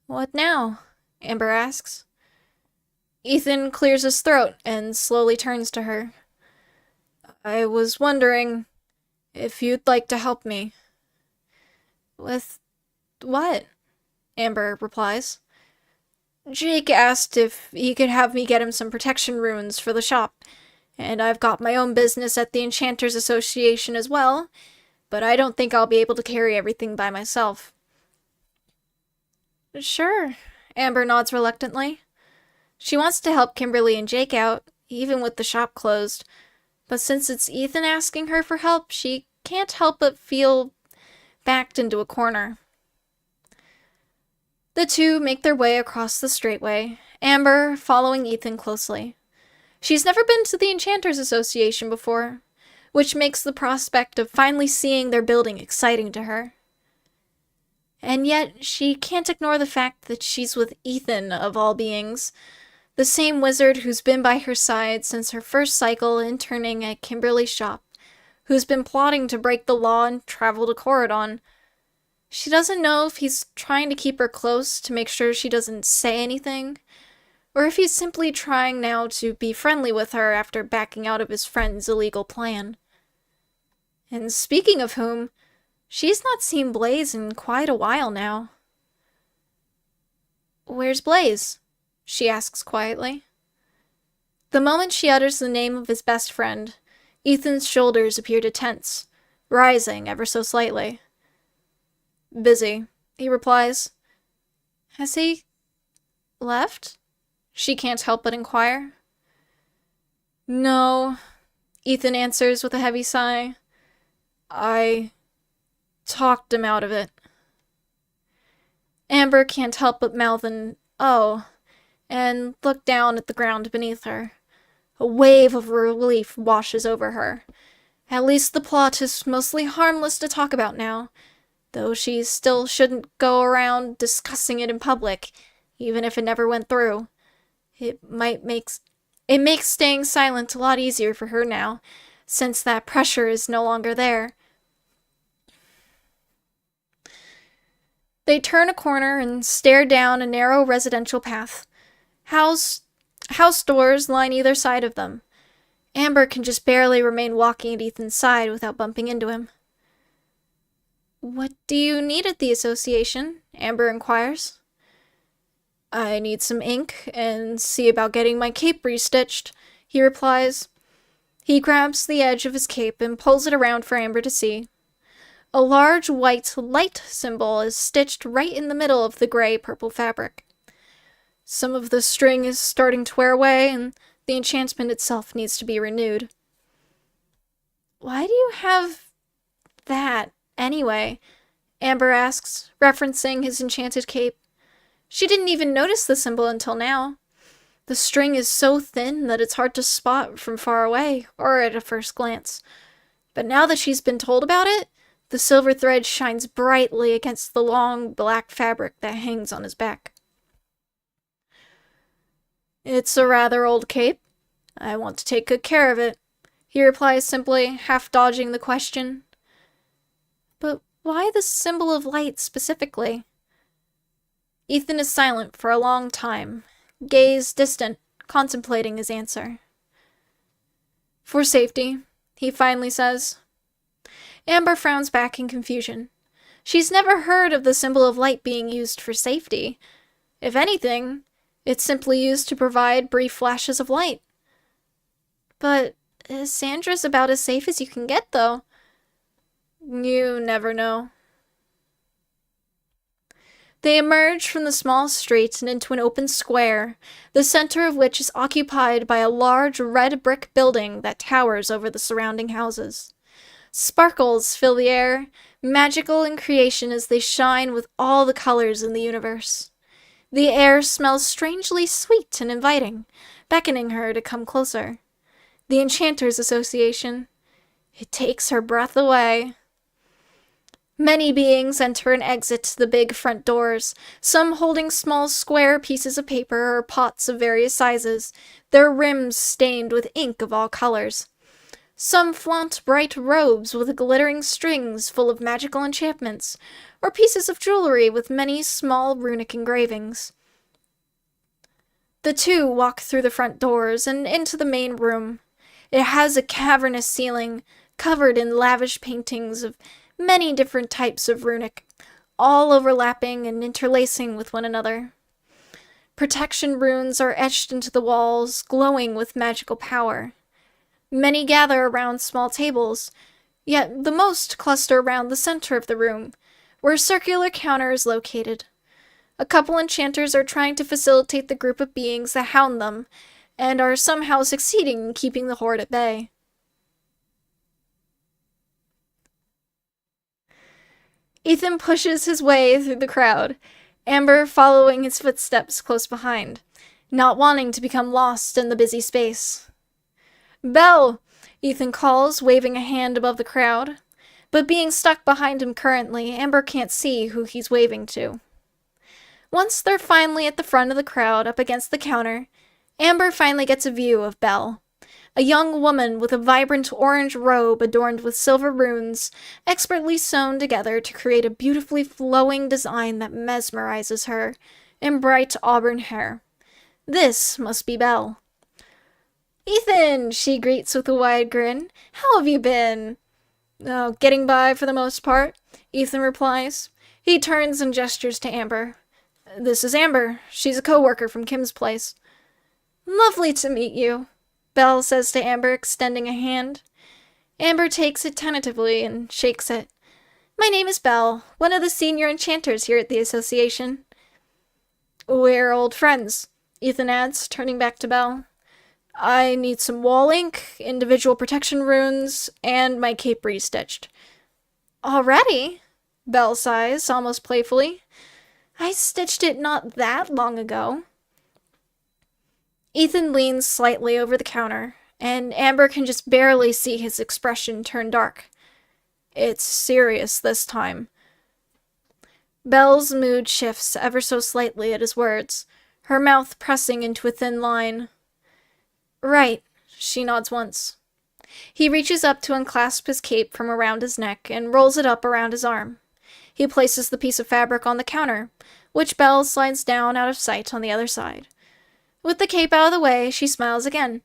"What now?" Amber asks. Ethan clears his throat and slowly turns to her. "I was wondering if you'd like to help me." "With what?" Amber replies. "Jake asked if he could have me get him some protection runes for the shop, and I've got my own business at the Enchanters Association as well, but I don't think I'll be able to carry everything by myself." "Sure," Amber nods reluctantly. She wants to help Kimberly and Jake out, even with the shop closed, but since it's Ethan asking her for help, she can't help but feel backed into a corner. The two make their way across the straightway, Amber following Ethan closely. She's never been to the Enchanters Association before, which makes the prospect of finally seeing their building exciting to her. And yet, she can't ignore the fact that she's with Ethan, of all beings, the same wizard who's been by her side since her first cycle interning at Kimberly's shop, who's been plotting to break the law and travel to Corridon. She doesn't know if he's trying to keep her close to make sure she doesn't say anything, or if he's simply trying now to be friendly with her after backing out of his friend's illegal plan. And speaking of whom, she's not seen Blaze in quite a while now. "Where's Blaze?" she asks quietly. The moment she utters the name of his best friend, Ethan's shoulders appear to tense, rising ever so slightly. "Busy," he replies. "Has he left?" she can't help but inquire. "No," Ethan answers with a heavy sigh. "I talked him out of it." Amber can't help but mouth an "oh," and look down at the ground beneath her. A wave of relief washes over her. At least the plot is mostly harmless to talk about now, though she still shouldn't go around discussing it in public, even if it never went through. It makes staying silent a lot easier for her now, since that pressure is no longer there. They turn a corner and stare down a narrow residential path. House doors line either side of them. Amber can just barely remain walking at Ethan's side without bumping into him. "What do you need at the association?" Amber inquires. "I need some ink and see about getting my cape restitched," he replies. He grabs the edge of his cape and pulls it around for Amber to see. A large white light symbol is stitched right in the middle of the gray-purple fabric. Some of the string is starting to wear away, and the enchantment itself needs to be renewed. "Why do you have that, anyway?" Amber asks, referencing his enchanted cape. She didn't even notice the symbol until now. The string is so thin that it's hard to spot from far away, or at a first glance. But now that she's been told about it, the silver thread shines brightly against the long black fabric that hangs on his back. "It's a rather old cape. I want to take good care of it," he replies simply, half dodging the question. "But why the symbol of light specifically?" Ethan is silent for a long time, gaze distant, contemplating his answer. For safety, he finally says. Amber frowns back in confusion. She's never heard of the symbol of light being used for safety. If anything, it's simply used to provide brief flashes of light. But Sandra's about as safe as you can get, though. You never know. They emerge from the small street and into an open square, the center of which is occupied by a large red brick building that towers over the surrounding houses. Sparkles fill the air, magical in creation as they shine with all the colors in the universe. The air smells strangely sweet and inviting, beckoning her to come closer. The Enchanters Association. It takes her breath away. Many beings enter and exit the big front doors, some holding small square pieces of paper or pots of various sizes, their rims stained with ink of all colors. Some flaunt bright robes with glittering strings full of magical enchantments, or pieces of jewelry with many small runic engravings. The two walk through the front doors and into the main room. It has a cavernous ceiling, covered in lavish paintings of many different types of runic, all overlapping and interlacing with one another. Protection runes are etched into the walls, glowing with magical power. Many gather around small tables, yet the most cluster around the center of the room, where a circular counter is located. A couple enchanters are trying to facilitate the group of beings that hound them, and are somehow succeeding in keeping the horde at bay. Ethan pushes his way through the crowd, Amber following his footsteps close behind, not wanting to become lost in the busy space. Belle! Ethan calls, waving a hand above the crowd. But being stuck behind him currently, Amber can't see who he's waving to. Once they're finally at the front of the crowd up against the counter, Amber finally gets a view of Belle. A young woman with a vibrant orange robe adorned with silver runes, expertly sewn together to create a beautifully flowing design that mesmerizes her, in bright auburn hair. This must be Belle. Ethan, she greets with a wide grin. How have you been? Oh, getting by for the most part, Ethan replies. He turns and gestures to Amber. This is Amber. She's a co-worker from Kim's place. Lovely to meet you, Belle says to Amber, extending a hand. Amber takes it tentatively and shakes it. My name is Belle, one of the senior enchanters here at the association. We're old friends, Ethan adds, turning back to Belle. I need some wall ink, individual protection runes, and my cape restitched. Already? Belle sighs, almost playfully. I stitched it not that long ago. Ethan leans slightly over the counter, and Amber can just barely see his expression turn dark. It's serious this time. Belle's mood shifts ever so slightly at his words, her mouth pressing into a thin line. Right, she nods once. He reaches up to unclasp his cape from around his neck and rolls it up around his arm. He places the piece of fabric on the counter, which Belle slides down out of sight on the other side. With the cape out of the way, she smiles again.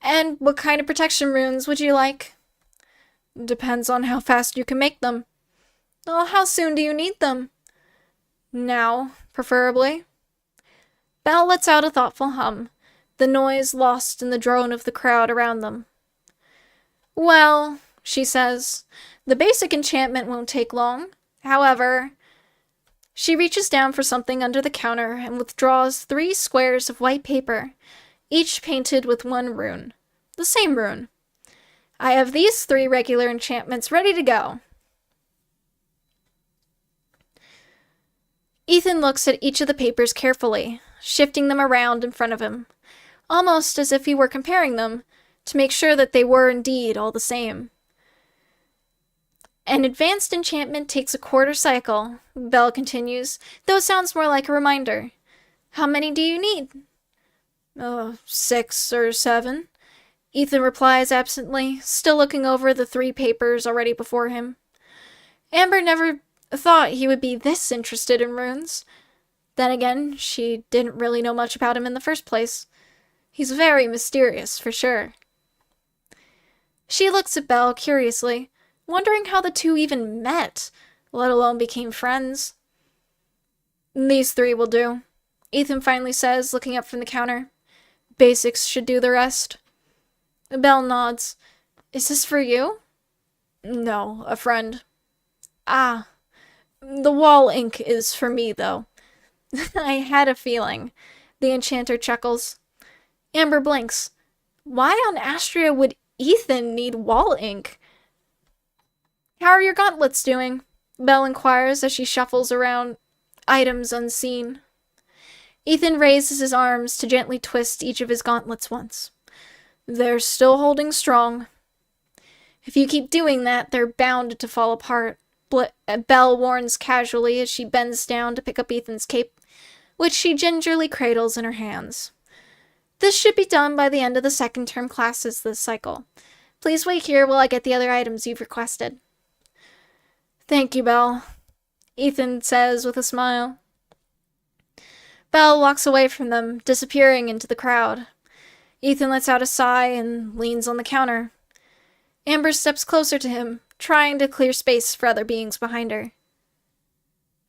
And what kind of protection runes would you like? Depends on how fast you can make them. Well, how soon do you need them? Now, preferably. Belle lets out a thoughtful hum, the noise lost in the drone of the crowd around them. Well, she says, the basic enchantment won't take long. However, she reaches down for something under the counter and withdraws 3 squares of white paper, each painted with one rune. The same rune. I have these 3 regular enchantments ready to go. Ethan looks at each of the papers carefully, shifting them around in front of him, almost as if he were comparing them, to make sure that they were indeed all the same. An advanced enchantment takes a quarter cycle, Belle continues, though it sounds more like a reminder. How many do you need? 6 or 7, Ethan replies absently, still looking over the 3 papers already before him. Amber never thought he would be this interested in runes. Then again, she didn't really know much about him in the first place. He's very mysterious, for sure. She looks at Belle curiously, wondering how the two even met, let alone became friends. These three will do, Ethan finally says, looking up from the counter. Basics should do the rest. Belle nods. Is this for you? No, a friend. Ah, the wall ink is for me, though. I had a feeling. The enchanter chuckles. Amber blinks. Why on Astria would Ethan need wall ink? How are your gauntlets doing? Belle inquires as she shuffles around items unseen. Ethan raises his arms to gently twist each of his gauntlets once. They're still holding strong. If you keep doing that, they're bound to fall apart, Belle warns casually as she bends down to pick up Ethan's cape, which she gingerly cradles in her hands. This should be done by the end of the second term classes this cycle. Please wait here while I get the other items you've requested. Thank you, Belle, Ethan says with a smile. Belle walks away from them, disappearing into the crowd. Ethan lets out a sigh and leans on the counter. Amber steps closer to him, trying to clear space for other beings behind her.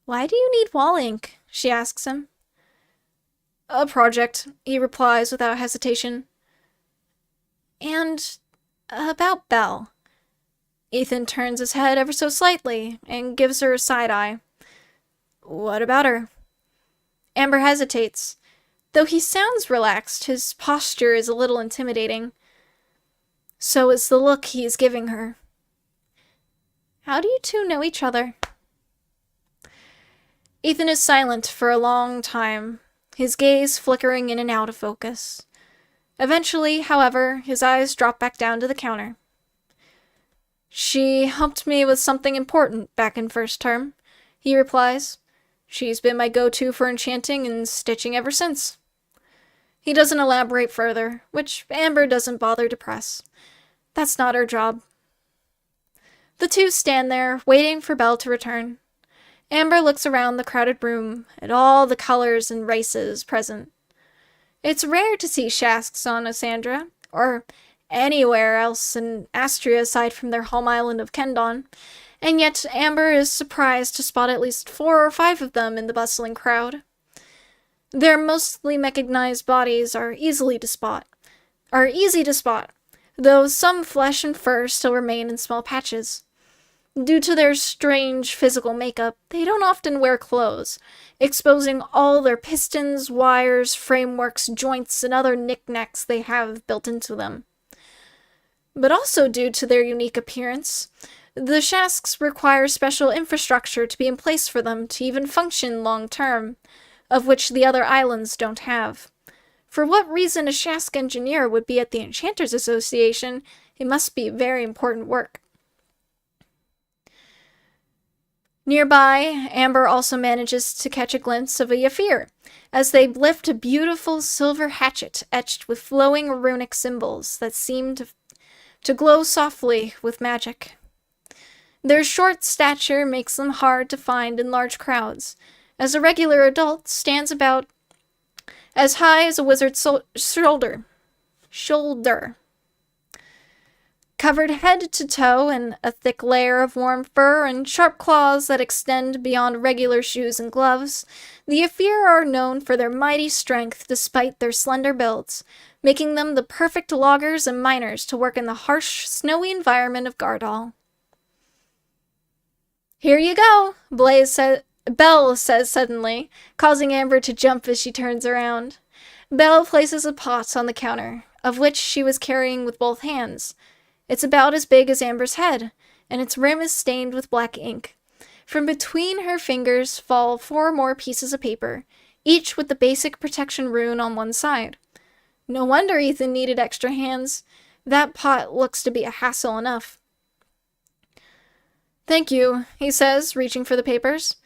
Why do you need wall ink? She asks him. A project, he replies without hesitation. And about Belle. Ethan turns his head ever so slightly and gives her a side eye. What about her? Amber hesitates. Though he sounds relaxed, his posture is a little intimidating. So is the look he is giving her. How do you two know each other? Ethan is silent for a long time, his gaze flickering in and out of focus. Eventually, however, his eyes drop back down to the counter. She helped me with something important back in first term, he replies. She's been my go-to for enchanting and stitching ever since. He doesn't elaborate further, which Amber doesn't bother to press. That's not her job. The two stand there, waiting for Belle to return. Amber looks around the crowded room at all the colors and races present. It's rare to see Shasks on Asandra, or anywhere else in Astria aside from their home island of Kendon, and yet Amber is surprised to spot at least 4 or 5 of them in the bustling crowd. Their mostly mechanized bodies are easy to spot, though some flesh and fur still remain in small patches. Due to their strange physical makeup, they don't often wear clothes, exposing all their pistons, wires, frameworks, joints, and other knickknacks they have built into them. But also due to their unique appearance, the Shasks require special infrastructure to be in place for them to even function long-term, of which the other islands don't have. For what reason a Shask engineer would be at the Enchanters Association, it must be very important work. Nearby, Amber also manages to catch a glimpse of a Yafir, as they lift a beautiful silver hatchet etched with flowing runic symbols that seem to glow softly with magic. Their short stature makes them hard to find in large crowds, as a regular adult stands about as high as a wizard's shoulder. Covered head to toe in a thick layer of warm fur and sharp claws that extend beyond regular shoes and gloves, the Yafir are known for their mighty strength despite their slender builds, making them the perfect loggers and miners to work in the harsh, snowy environment of Gardal. Here you go, Belle says suddenly, causing Amber to jump as she turns around. Belle places a pot on the counter, of which she was carrying with both hands. It's about as big as Amber's head, and its rim is stained with black ink. From between her fingers fall 4 more pieces of paper, each with the basic protection rune on one side. No wonder Ethan needed extra hands. That pot looks to be a hassle enough. Thank you, he says, reaching for the papers.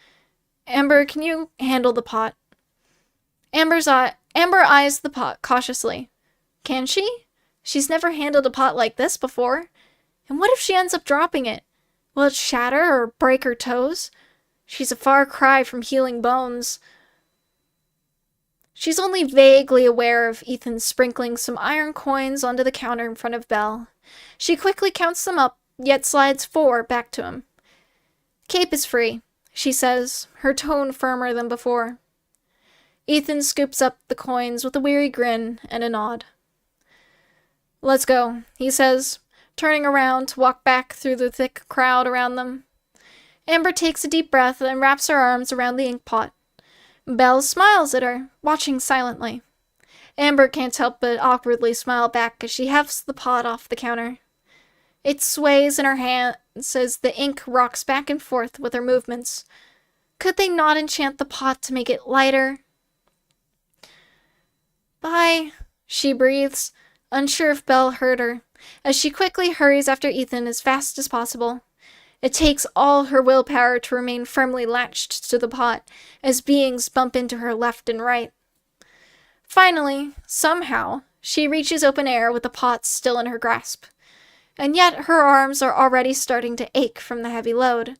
Amber, can you handle the pot? Amber eyes the pot cautiously. Can she? She's never handled a pot like this before. And what if she ends up dropping it? Will it shatter or break her toes? She's a far cry from healing bones. She's only vaguely aware of Ethan sprinkling some iron coins onto the counter in front of Belle. She quickly counts them up, yet slides 4 back to him. "Cape is free," she says, her tone firmer than before. Ethan scoops up the coins with a weary grin and a nod. "Let's go," he says, turning around to walk back through the thick crowd around them. Amber takes a deep breath and wraps her arms around the ink pot. Belle smiles at her, watching silently. Amber can't help but awkwardly smile back as she hefts the pot off the counter. It sways in her hands as the ink rocks back and forth with her movements. Could they not enchant the pot to make it lighter? "Bye," she breathes, unsure if Belle heard her, as she quickly hurries after Ethan as fast as possible. It takes all her willpower to remain firmly latched to the pot, as beings bump into her left and right. Finally, somehow, she reaches open air with the pot still in her grasp. And yet her arms are already starting to ache from the heavy load.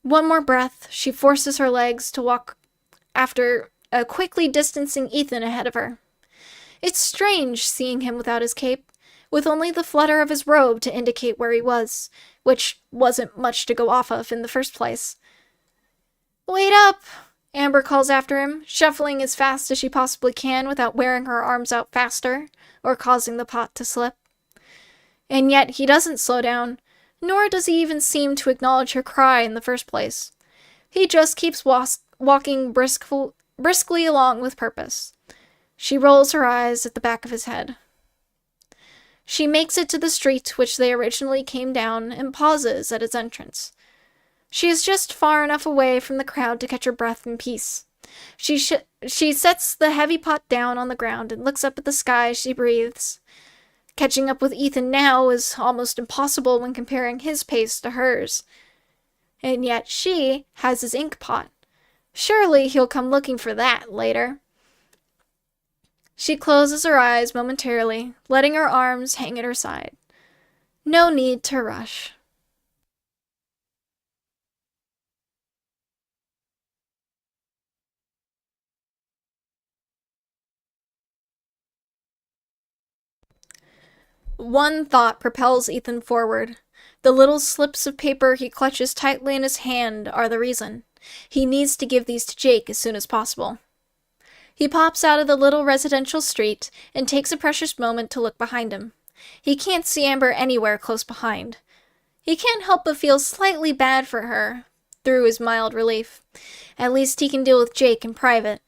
One more breath, she forces her legs to walk after quickly distancing Ethan ahead of her. It's strange seeing him without his cape, with only the flutter of his robe to indicate where he was, which wasn't much to go off of in the first place. "Wait up!" Amber calls after him, shuffling as fast as she possibly can without wearing her arms out faster or causing the pot to slip. And yet he doesn't slow down, nor does he even seem to acknowledge her cry in the first place. He just keeps walking briskly along with purpose. She rolls her eyes at the back of his head. She makes it to the street which they originally came down and pauses at its entrance. She is just far enough away from the crowd to catch her breath in peace. She sets the heavy pot down on the ground and looks up at the sky as she breathes. Catching up with Ethan now is almost impossible when comparing his pace to hers. And yet she has his ink pot. Surely he'll come looking for that later. She closes her eyes momentarily, letting her arms hang at her side. No need to rush. One thought propels Ethan forward. The little slips of paper he clutches tightly in his hand are the reason. He needs to give these to Jake as soon as possible. He pops out of the little residential street and takes a precious moment to look behind him. He can't see Amber anywhere close behind. He can't help but feel slightly bad for her, through his mild relief. At least he can deal with Jake in private.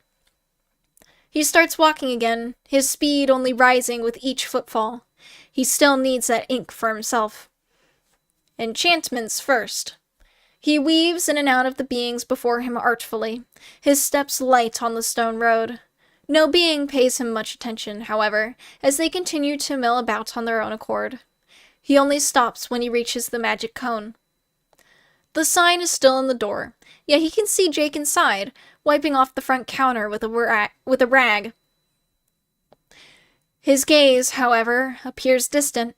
He starts walking again, his speed only rising with each footfall. He still needs that ink for himself. Enchantments first. He weaves in and out of the beings before him artfully, his steps light on the stone road. No being pays him much attention, however, as they continue to mill about on their own accord. He only stops when he reaches the magic cone. The sign is still in the door, yet he can see Jake inside, wiping off the front counter with a rag. His gaze, however, appears distant.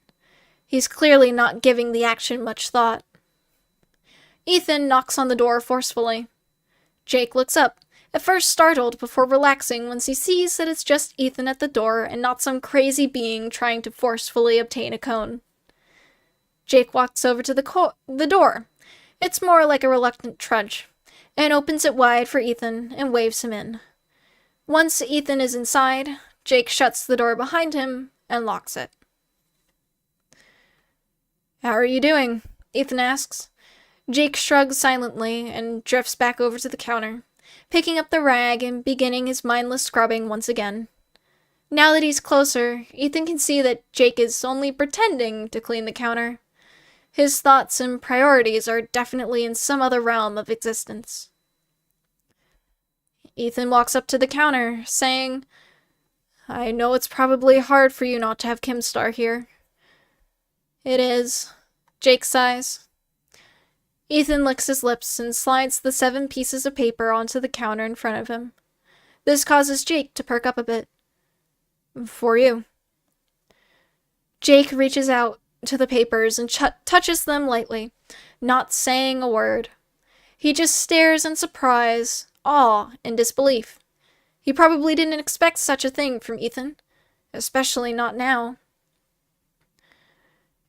He's clearly not giving the action much thought. Ethan knocks on the door forcefully. Jake looks up, at first startled before relaxing once he sees that it's just Ethan at the door and not some crazy being trying to forcefully obtain a cone. Jake walks over to the door. It's more like a reluctant trudge, and opens it wide for Ethan and waves him in. Once Ethan is inside, Jake shuts the door behind him and locks it. "How are you doing?" Ethan asks. Jake shrugs silently and drifts back over to the counter, picking up the rag and beginning his mindless scrubbing once again. Now that he's closer, Ethan can see that Jake is only pretending to clean the counter. His thoughts and priorities are definitely in some other realm of existence. Ethan walks up to the counter, saying, "I know it's probably hard for you not to have Kimstar here." "It is," Jake sighs. Ethan licks his lips and slides the 7 pieces of paper onto the counter in front of him. This causes Jake to perk up a bit. "For you." Jake reaches out to the papers and touches them lightly, not saying a word. He just stares in surprise, awe, and disbelief. He probably didn't expect such a thing from Ethan, especially not now.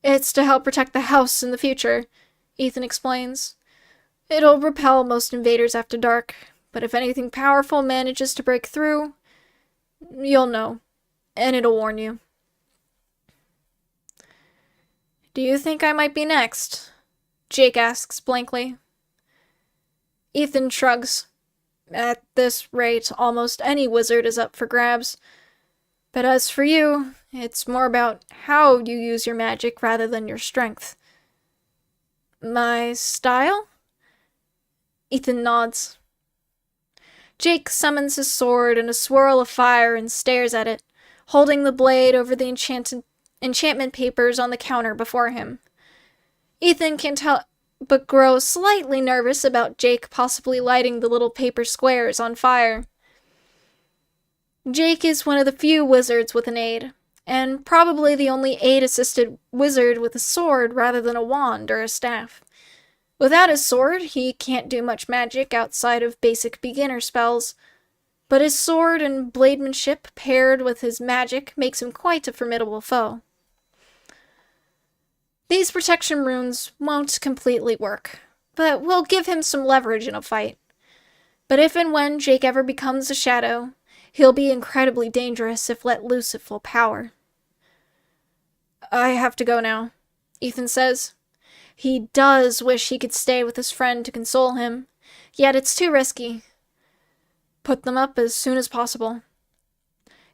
It's to help protect the house in the future, Ethan explains. It'll repel most invaders after dark, but if anything powerful manages to break through, you'll know, and it'll warn you. Do you think I might be next? Jake asks blankly. Ethan shrugs. At this rate, almost any wizard is up for grabs. But as for you, it's more about how you use your magic rather than your strength. My style? Ethan nods. Jake summons his sword in a swirl of fire and stares at it, holding the blade over the enchantment papers on the counter before him. Ethan can't help but grow slightly nervous about Jake possibly lighting the little paper squares on fire. Jake is one of the few wizards with an aid, and probably the only aid-assisted wizard with a sword rather than a wand or a staff. Without his sword, he can't do much magic outside of basic beginner spells, but his sword and blademanship paired with his magic makes him quite a formidable foe. These protection runes won't completely work, but will give him some leverage in a fight. But if and when Jake ever becomes a shadow, he'll be incredibly dangerous if let loose at full power. I have to go now, Ethan says. He does wish he could stay with his friend to console him, yet it's too risky. Put them up as soon as possible.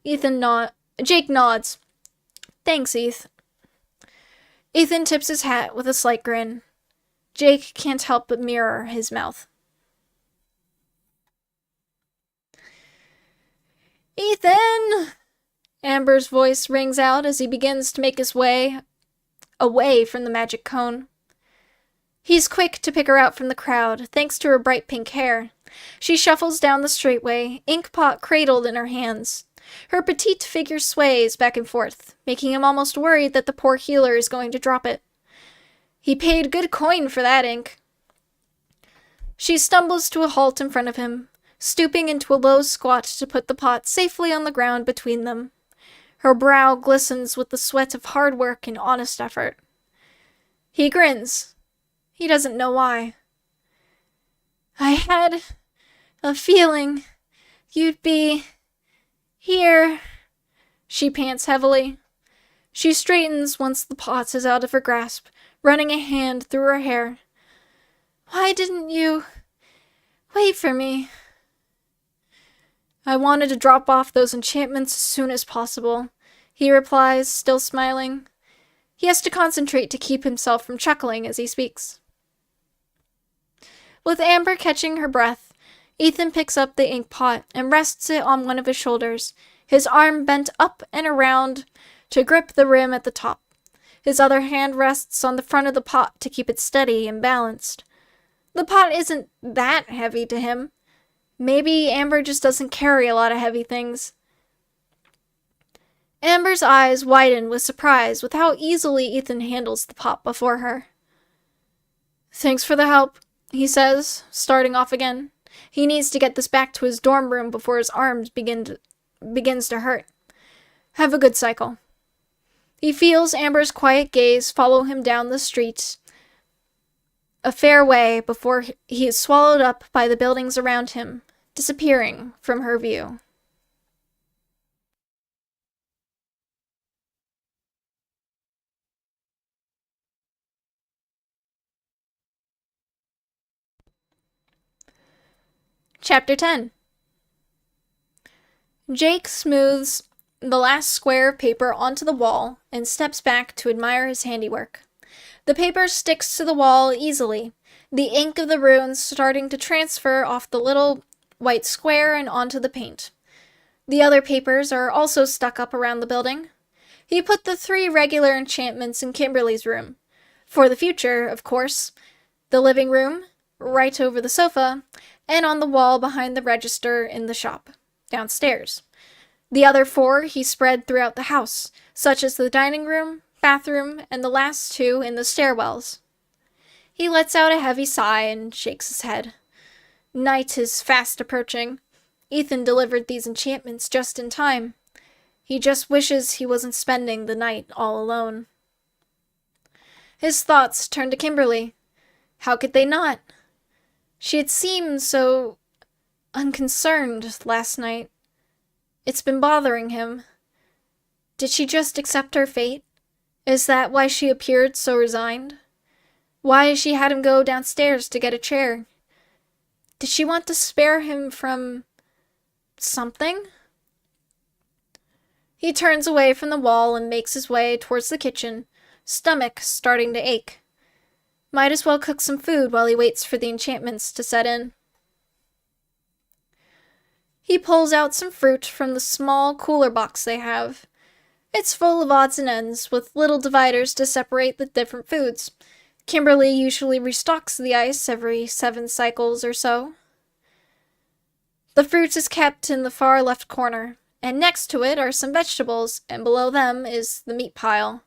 Jake nods. Thanks, Eth. Ethan tips his hat with a slight grin. Jake can't help but mirror his mouth. Ethan! Amber's voice rings out as he begins to make his way away from the magic cone. He's quick to pick her out from the crowd, thanks to her bright pink hair. She shuffles down the straightway, ink pot cradled in her hands. Her petite figure sways back and forth, making him almost worried that the poor healer is going to drop it. He paid good coin for that ink. She stumbles to a halt in front of him, stooping into a low squat to put the pot safely on the ground between them. Her brow glistens with the sweat of hard work and honest effort. He grins. He doesn't know why. I had a feeling you'd be here, she pants heavily. She straightens once the pot is out of her grasp, running a hand through her hair. Why didn't you wait for me? I wanted to drop off those enchantments as soon as possible, he replies, still smiling. He has to concentrate to keep himself from chuckling as he speaks. With Amber catching her breath, Ethan picks up the ink pot and rests it on one of his shoulders, his arm bent up and around to grip the rim at the top. His other hand rests on the front of the pot to keep it steady and balanced. The pot isn't that heavy to him. Maybe Amber just doesn't carry a lot of heavy things. Amber's eyes widen with surprise with how easily Ethan handles the pot before her. Thanks for the help, he says, starting off again. He needs to get this back to his dorm room before his arms begins to hurt. Have a good cycle. He feels Amber's quiet gaze follow him down the street a fair way before he is swallowed up by the buildings around him, disappearing from her view. Chapter 10. Jake smooths the last square of paper onto the wall and steps back to admire his handiwork. The paper sticks to the wall easily, the ink of the runes starting to transfer off the little white square and onto the paint. The other papers are also stuck up around the building. He put the 3 regular enchantments in Kimberly's room. For the future, of course. The living room, right over the sofa, and on the wall behind the register in the shop, downstairs. The other 4 he spread throughout the house, such as the dining room, bathroom, and the last 2 in the stairwells. He lets out a heavy sigh and shakes his head. Night is fast approaching. Ethan delivered these enchantments just in time. He just wishes he wasn't spending the night all alone. His thoughts turned to Kimberly. How could they not? She had seemed so unconcerned last night. It's been bothering him. Did she just accept her fate? Is that why she appeared so resigned? Why she had him go downstairs to get a chair? Did she want to spare him from something? He turns away from the wall and makes his way towards the kitchen, stomach starting to ache. Might as well cook some food while he waits for the enchantments to set in. He pulls out some fruit from the small cooler box they have. It's full of odds and ends, with little dividers to separate the different foods. Kimberly usually restocks the ice every 7 cycles or so. The fruit is kept in the far left corner, and next to it are some vegetables, and below them is the meat pile.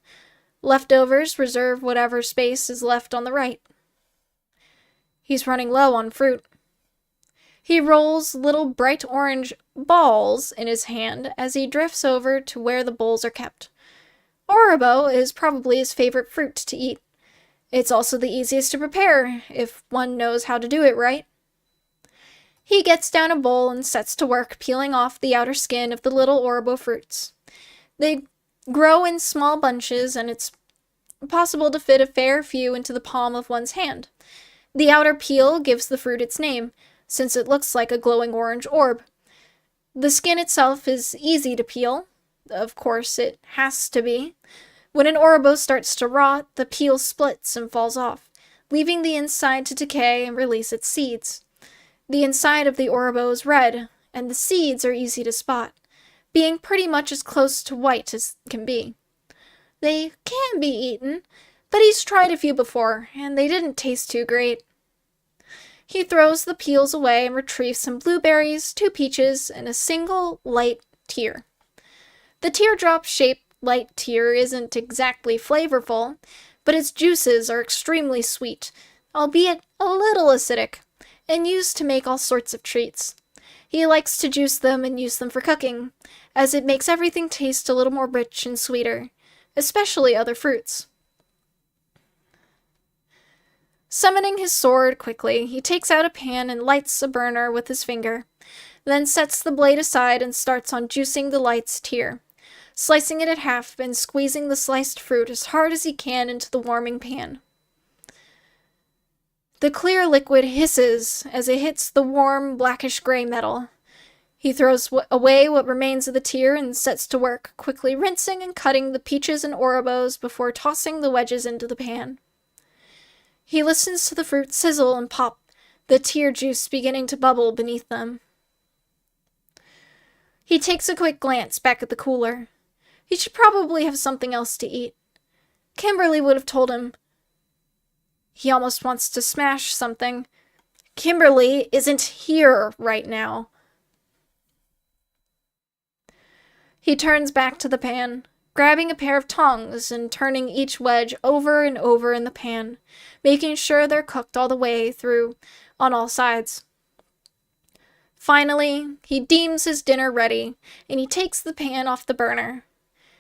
Leftovers reserve whatever space is left on the right. He's running low on fruit. He rolls little bright orange balls in his hand as he drifts over to where the bowls are kept. Orobo is probably his favorite fruit to eat. It's also the easiest to prepare, if one knows how to do it right. He gets down a bowl and sets to work peeling off the outer skin of the little Orobo fruits. They grow in small bunches, and it's possible to fit a fair few into the palm of one's hand. The outer peel gives the fruit its name, since it looks like a glowing orange orb. The skin itself is easy to peel. Of course, it has to be. When an Orobo starts to rot, the peel splits and falls off, leaving the inside to decay and release its seeds. The inside of the Orobo is red, and the seeds are easy to spot, being pretty much as close to white as can be. They can be eaten, but he's tried a few before, and they didn't taste too great. He throws the peels away and retrieves some blueberries, 2 peaches, and a single light tear. The teardrop-shaped light tear isn't exactly flavorful, but its juices are extremely sweet, albeit a little acidic, and used to make all sorts of treats. He likes to juice them and use them for cooking, as it makes everything taste a little more rich and sweeter, especially other fruits. Summoning his sword quickly, he takes out a pan and lights a burner with his finger, then sets the blade aside and starts on juicing the light's tear, slicing it in half and squeezing the sliced fruit as hard as he can into the warming pan. The clear liquid hisses as it hits the warm, blackish-gray metal. He throws away what remains of the tear and sets to work, quickly rinsing and cutting the peaches and Orobos before tossing the wedges into the pan. He listens to the fruit sizzle and pop, the tear juice beginning to bubble beneath them. He takes a quick glance back at the cooler. He should probably have something else to eat. Kimberly would have told him. He almost wants to smash something. Kimberly isn't here right now. He turns back to the pan, grabbing a pair of tongs and turning each wedge over and over in the pan, making sure they're cooked all the way through on all sides. Finally, he deems his dinner ready, and he takes the pan off the burner.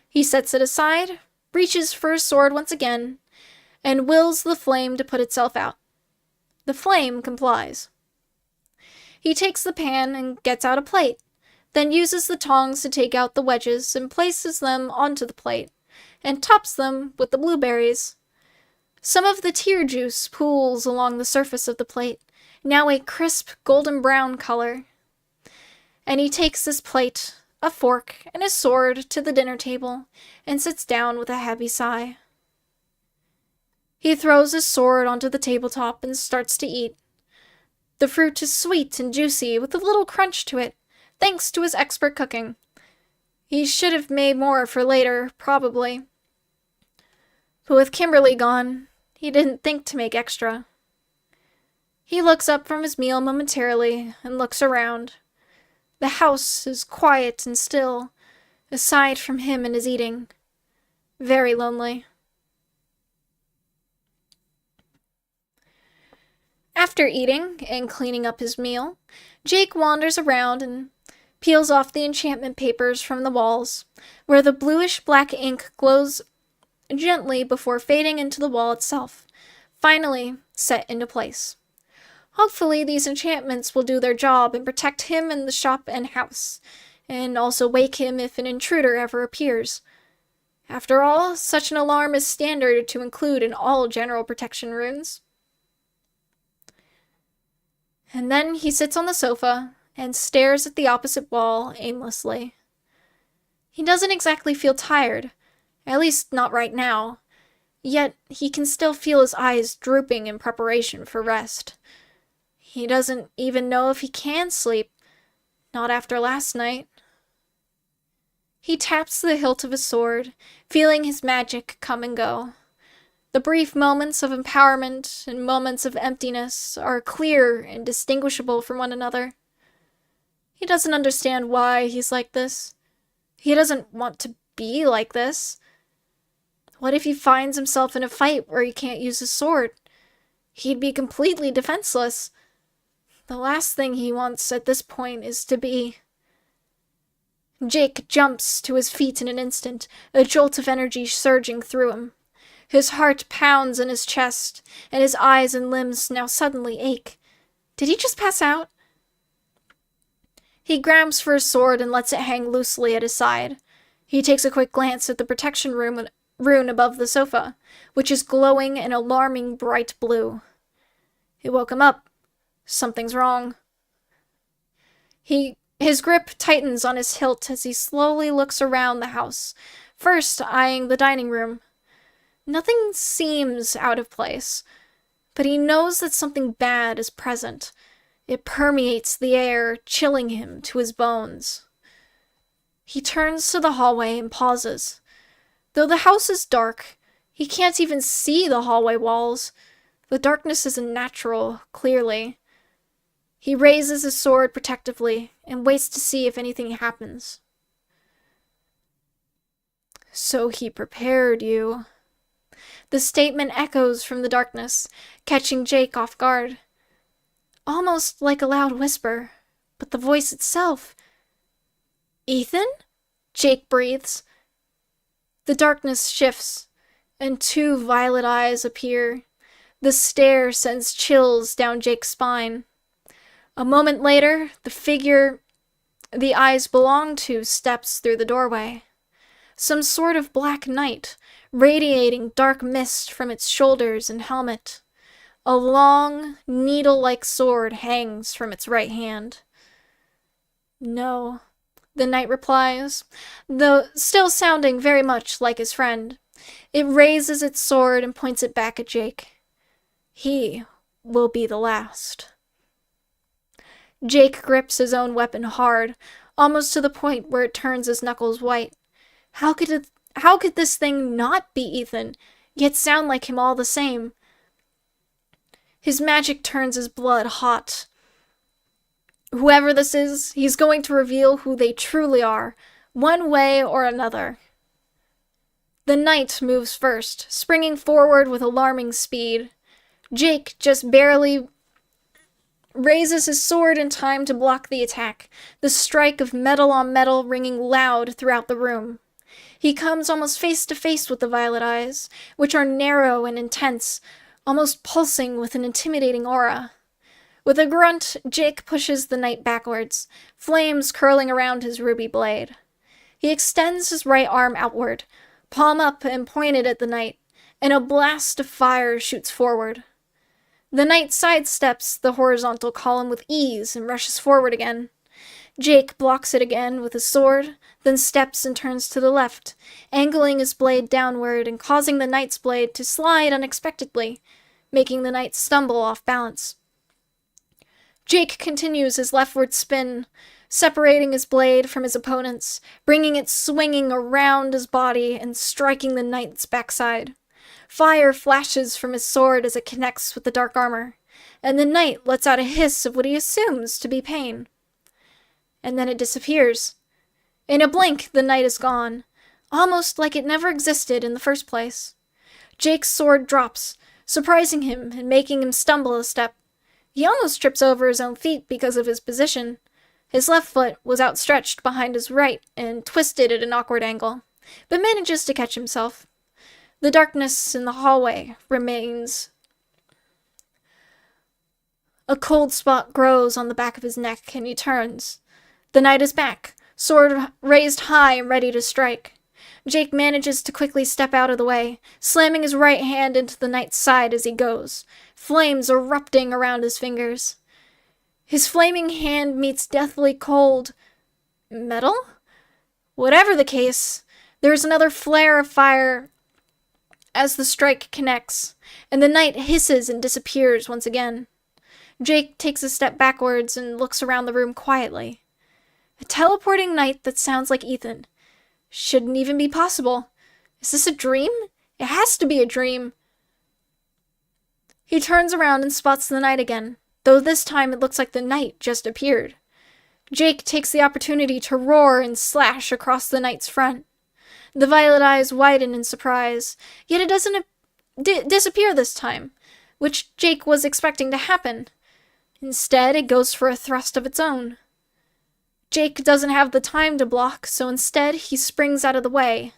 He sets it aside, reaches for his sword once again, and wills the flame to put itself out. The flame complies. He takes the pan and gets out a plate, then uses the tongs to take out the wedges and places them onto the plate, and tops them with the blueberries. Some of the tear juice pools along the surface of the plate, now a crisp golden brown color. And he takes his plate, a fork, and his sword to the dinner table, and sits down with a heavy sigh. He throws his sword onto the tabletop and starts to eat. The fruit is sweet and juicy, with a little crunch to it, thanks to his expert cooking. He should have made more for later, probably. But with Kimberly gone, he didn't think to make extra. He looks up from his meal momentarily and looks around. The house is quiet and still, aside from him and his eating. Very lonely. After eating and cleaning up his meal, Jake wanders around and peels off the enchantment papers from the walls, where the bluish-black ink glows gently before fading into the wall itself, finally set into place. Hopefully, these enchantments will do their job and protect him and the shop and house, and also wake him if an intruder ever appears. After all, such an alarm is standard to include in all general protection runes. And then he sits on the sofa and stares at the opposite wall aimlessly. He doesn't exactly feel tired, at least not right now, yet he can still feel his eyes drooping in preparation for rest. He doesn't even know if he can sleep, not after last night. He taps the hilt of his sword, feeling his magic come and go. The brief moments of empowerment and moments of emptiness are clear and distinguishable from one another. He doesn't understand why he's like this. He doesn't want to be like this. What if he finds himself in a fight where he can't use his sword? He'd be completely defenseless. The last thing he wants at this point is to be. Jake jumps to his feet in an instant, a jolt of energy surging through him. His heart pounds in his chest, and his eyes and limbs now suddenly ache. Did he just pass out? He grabs for his sword and lets it hang loosely at his side. He takes a quick glance at the protection rune above the sofa, which is glowing an alarming bright blue. It woke him up. Something's wrong. His grip tightens on his hilt as he slowly looks around the house, first eyeing the dining room. Nothing seems out of place, but he knows that something bad is present. It permeates the air, chilling him to his bones. He turns to the hallway and pauses. Though the house is dark, he can't even see the hallway walls. The darkness isn't natural, clearly. He raises his sword protectively and waits to see if anything happens. So he prepared you. The statement echoes from the darkness, catching Jake off guard. Almost like a loud whisper, but the voice itself. Ethan? Jake breathes. The darkness shifts, and two violet eyes appear. The stare sends chills down Jake's spine. A moment later, the figure the eyes belong to steps through the doorway. Some sort of black knight, radiating dark mist from its shoulders and helmet. A long, needle-like sword hangs from its right hand. No, the knight replies, though still sounding very much like his friend. It raises its sword and points it back at Jake. He will be the last. Jake grips his own weapon hard, almost to the point where it turns his knuckles white. How could this thing not be Ethan, yet sound like him all the same? His magic turns his blood hot. Whoever this is, he's going to reveal who they truly are, one way or another. The knight moves first, springing forward with alarming speed. Jake just barely raises his sword in time to block the attack, the strike of metal on metal ringing loud throughout the room. He comes almost face to face with the violet eyes, which are narrow and intense, almost pulsing with an intimidating aura. With a grunt, Jake pushes the knight backwards, flames curling around his ruby blade. He extends his right arm outward, palm up and pointed at the knight, and a blast of fire shoots forward. The knight sidesteps the horizontal column with ease and rushes forward again. Jake blocks it again with his sword, then steps and turns to the left, angling his blade downward and causing the knight's blade to slide unexpectedly, making the knight stumble off balance. Jake continues his leftward spin, separating his blade from his opponent's, bringing it swinging around his body and striking the knight's backside. Fire flashes from his sword as it connects with the dark armor, and the knight lets out a hiss of what he assumes to be pain. And then it disappears. In a blink, the knight is gone, almost like it never existed in the first place. Jake's sword drops, surprising him and making him stumble a step. He almost trips over his own feet because of his position. His left foot was outstretched behind his right and twisted at an awkward angle, but manages to catch himself. The darkness in the hallway remains. A cold spot grows on the back of his neck, and he turns. The knight is back, sword raised high and ready to strike. Jake manages to quickly step out of the way, slamming his right hand into the knight's side as he goes, flames erupting around his fingers. His flaming hand meets deathly cold metal? Whatever the case, there is another flare of fire as the strike connects, and the knight hisses and disappears once again. Jake takes a step backwards and looks around the room quietly. A teleporting knight that sounds like Ethan. Shouldn't even be possible. Is this a dream? It has to be a dream. He turns around and spots the knight again, though this time it looks like the knight just appeared. Jake takes the opportunity to roar and slash across the knight's front. The violet eyes widen in surprise, yet it doesn't disappear this time, which Jake was expecting to happen. Instead, it goes for a thrust of its own. Jake doesn't have the time to block, so instead he springs out of the way.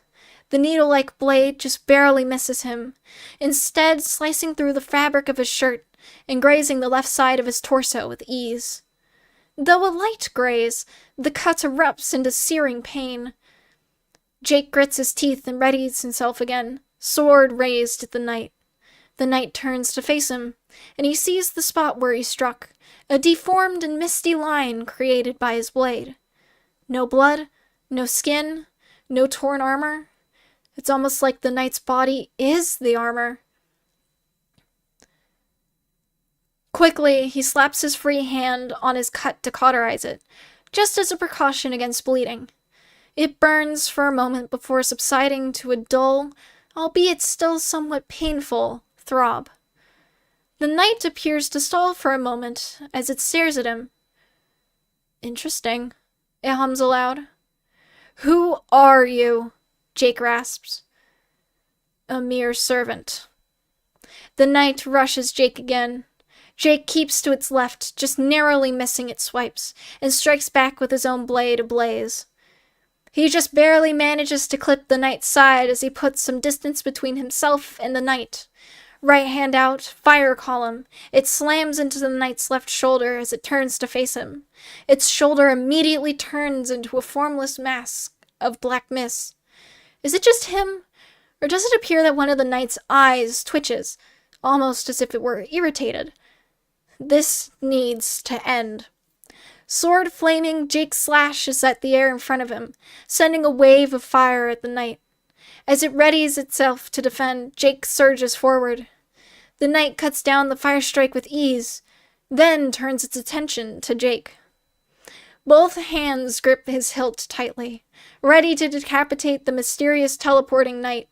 The needle-like blade just barely misses him, instead slicing through the fabric of his shirt and grazing the left side of his torso with ease. Though a light graze, the cut erupts into searing pain. Jake grits his teeth and readies himself again, sword raised at the knight. The knight turns to face him, and he sees the spot where he struck, a deformed and misty line created by his blade. No blood, no skin, no torn armor. It's almost like the knight's body is the armor. Quickly, he slaps his free hand on his cut to cauterize it, just as a precaution against bleeding. It burns for a moment before subsiding to a dull, albeit still somewhat painful, throb. The knight appears to stall for a moment as it stares at him. Interesting, it hums aloud. Who are you? Jake rasps. A mere servant. The knight rushes Jake again. Jake keeps to its left, just narrowly missing its swipes, and strikes back with his own blade ablaze. He just barely manages to clip the knight's side as he puts some distance between himself and the knight. Right hand out, fire column. It slams into the knight's left shoulder as it turns to face him. Its shoulder immediately turns into a formless mass of black mist. Is it just him? Or does it appear that one of the knight's eyes twitches, almost as if it were irritated? This needs to end. Sword flaming, Jake slashes at the air in front of him, sending a wave of fire at the knight. As it readies itself to defend, Jake surges forward. The knight cuts down the fire strike with ease, then turns its attention to Jake. Both hands grip his hilt tightly, ready to decapitate the mysterious teleporting knight.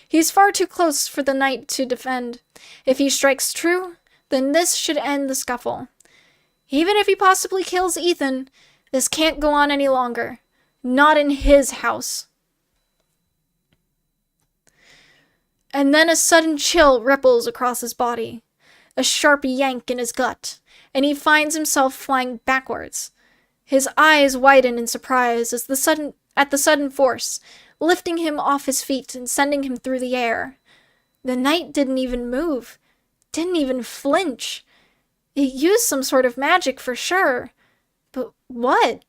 He's far too close for the knight to defend. If he strikes true, then this should end the scuffle. Even if he possibly kills Ethan, this can't go on any longer. Not in his house. And then a sudden chill ripples across his body, a sharp yank in his gut, and he finds himself flying backwards. His eyes widen in surprise at the sudden force, lifting him off his feet and sending him through the air. The knight didn't even move, didn't even flinch. It used some sort of magic for sure, but what?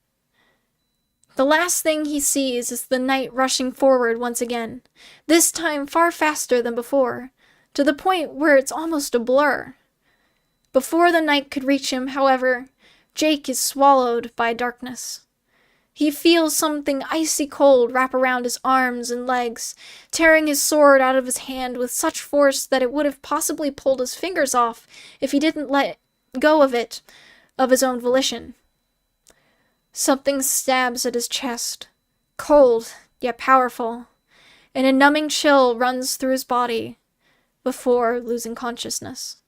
The last thing he sees is the knight rushing forward once again, this time far faster than before, to the point where it's almost a blur. Before the knight could reach him, however, Jake is swallowed by darkness. He feels something icy cold wrap around his arms and legs, tearing his sword out of his hand with such force that it would have possibly pulled his fingers off if he didn't let go of it of his own volition. Something stabs at his chest, cold yet powerful, and a numbing chill runs through his body before losing consciousness.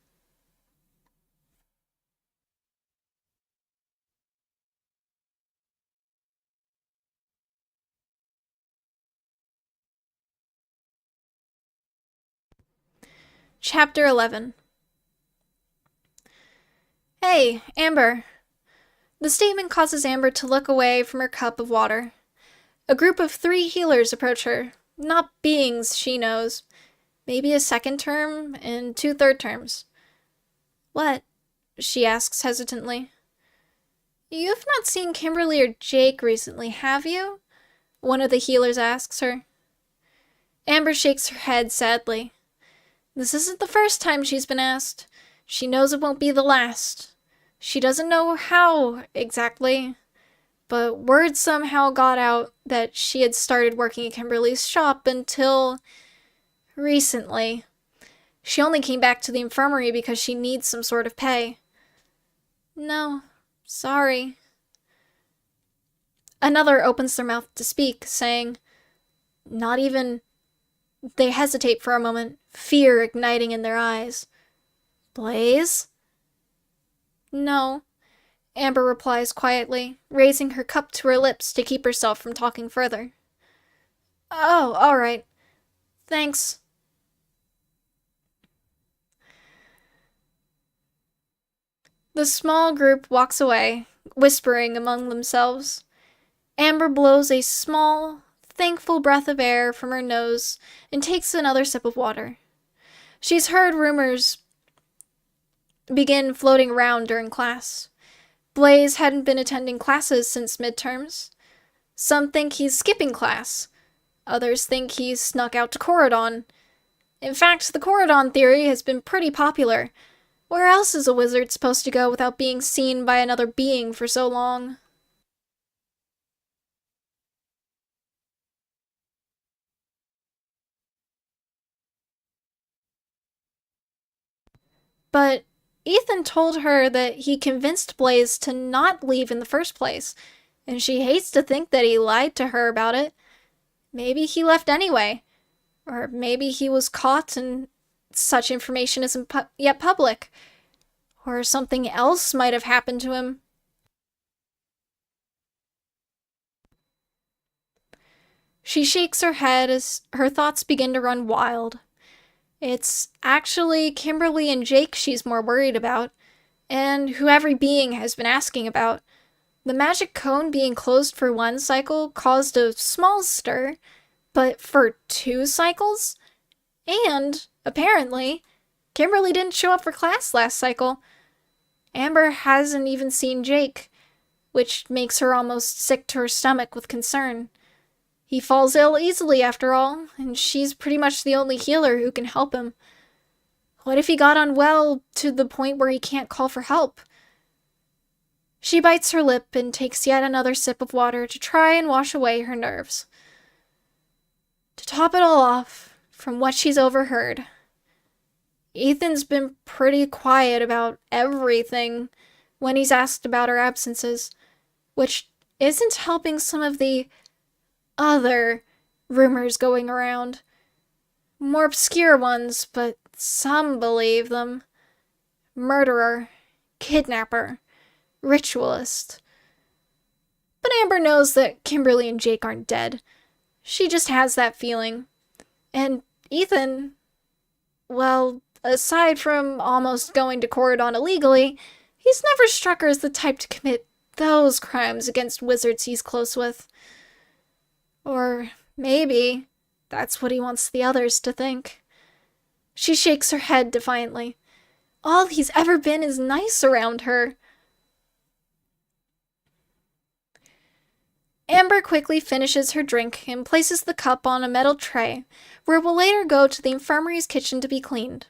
Chapter 11. Hey, Amber. The statement causes Amber to look away from her cup of water. A group of 3 healers approach her, not beings she knows. Maybe a second term and 2 third terms. What? She asks hesitantly. You've not seen Kimberly or Jake recently, have you? One of the healers asks her. Amber shakes her head sadly. This isn't the first time she's been asked. She knows it won't be the last. She doesn't know how exactly, but word somehow got out that she had started working at Kimberly's shop until recently. She only came back to the infirmary because she needs some sort of pay. No, sorry. Another opens their mouth to speak, saying, not even. They hesitate for a moment, fear igniting in their eyes. Blaze? No, Amber replies quietly, raising her cup to her lips to keep herself from talking further. Oh, alright. Thanks. The small group walks away, whispering among themselves. Amber blows a small, thankful breath of air from her nose and takes another sip of water. She's heard rumors begin floating around during class. Blaze hadn't been attending classes since midterms. Some think he's skipping class. Others think he's snuck out to Corridon. In fact, the Corridon theory has been pretty popular. Where else is a wizard supposed to go without being seen by another being for so long? But Ethan told her that he convinced Blaze to not leave in the first place, and she hates to think that he lied to her about it. Maybe he left anyway. Or maybe he was caught and such information isn't yet public. Or something else might have happened to him. She shakes her head as her thoughts begin to run wild. It's actually Kimberly and Jake she's more worried about, and who every being has been asking about. The magic cone being closed for 1 cycle caused a small stir, but for 2 cycles? And, apparently, Kimberly didn't show up for class last cycle. Amber hasn't even seen Jake, which makes her almost sick to her stomach with concern. He falls ill easily after all, and she's pretty much the only healer who can help him. What if he got unwell to the point where he can't call for help? She bites her lip and takes yet another sip of water to try and wash away her nerves. To top it all off, from what she's overheard, Ethan's been pretty quiet about everything when he's asked about her absences, which isn't helping some of the other rumors going around. More obscure ones, but some believe them. Murderer, kidnapper, ritualist. But Amber knows that Kimberly and Jake aren't dead. She just has that feeling. And Ethan, well, aside from almost going to Corridon illegally, he's never struck her as the type to commit those crimes against wizards he's close with. Or maybe that's what he wants the others to think. She shakes her head defiantly. All he's ever been is nice around her. Amber quickly finishes her drink and places the cup on a metal tray, where it will later go to the infirmary's kitchen to be cleaned.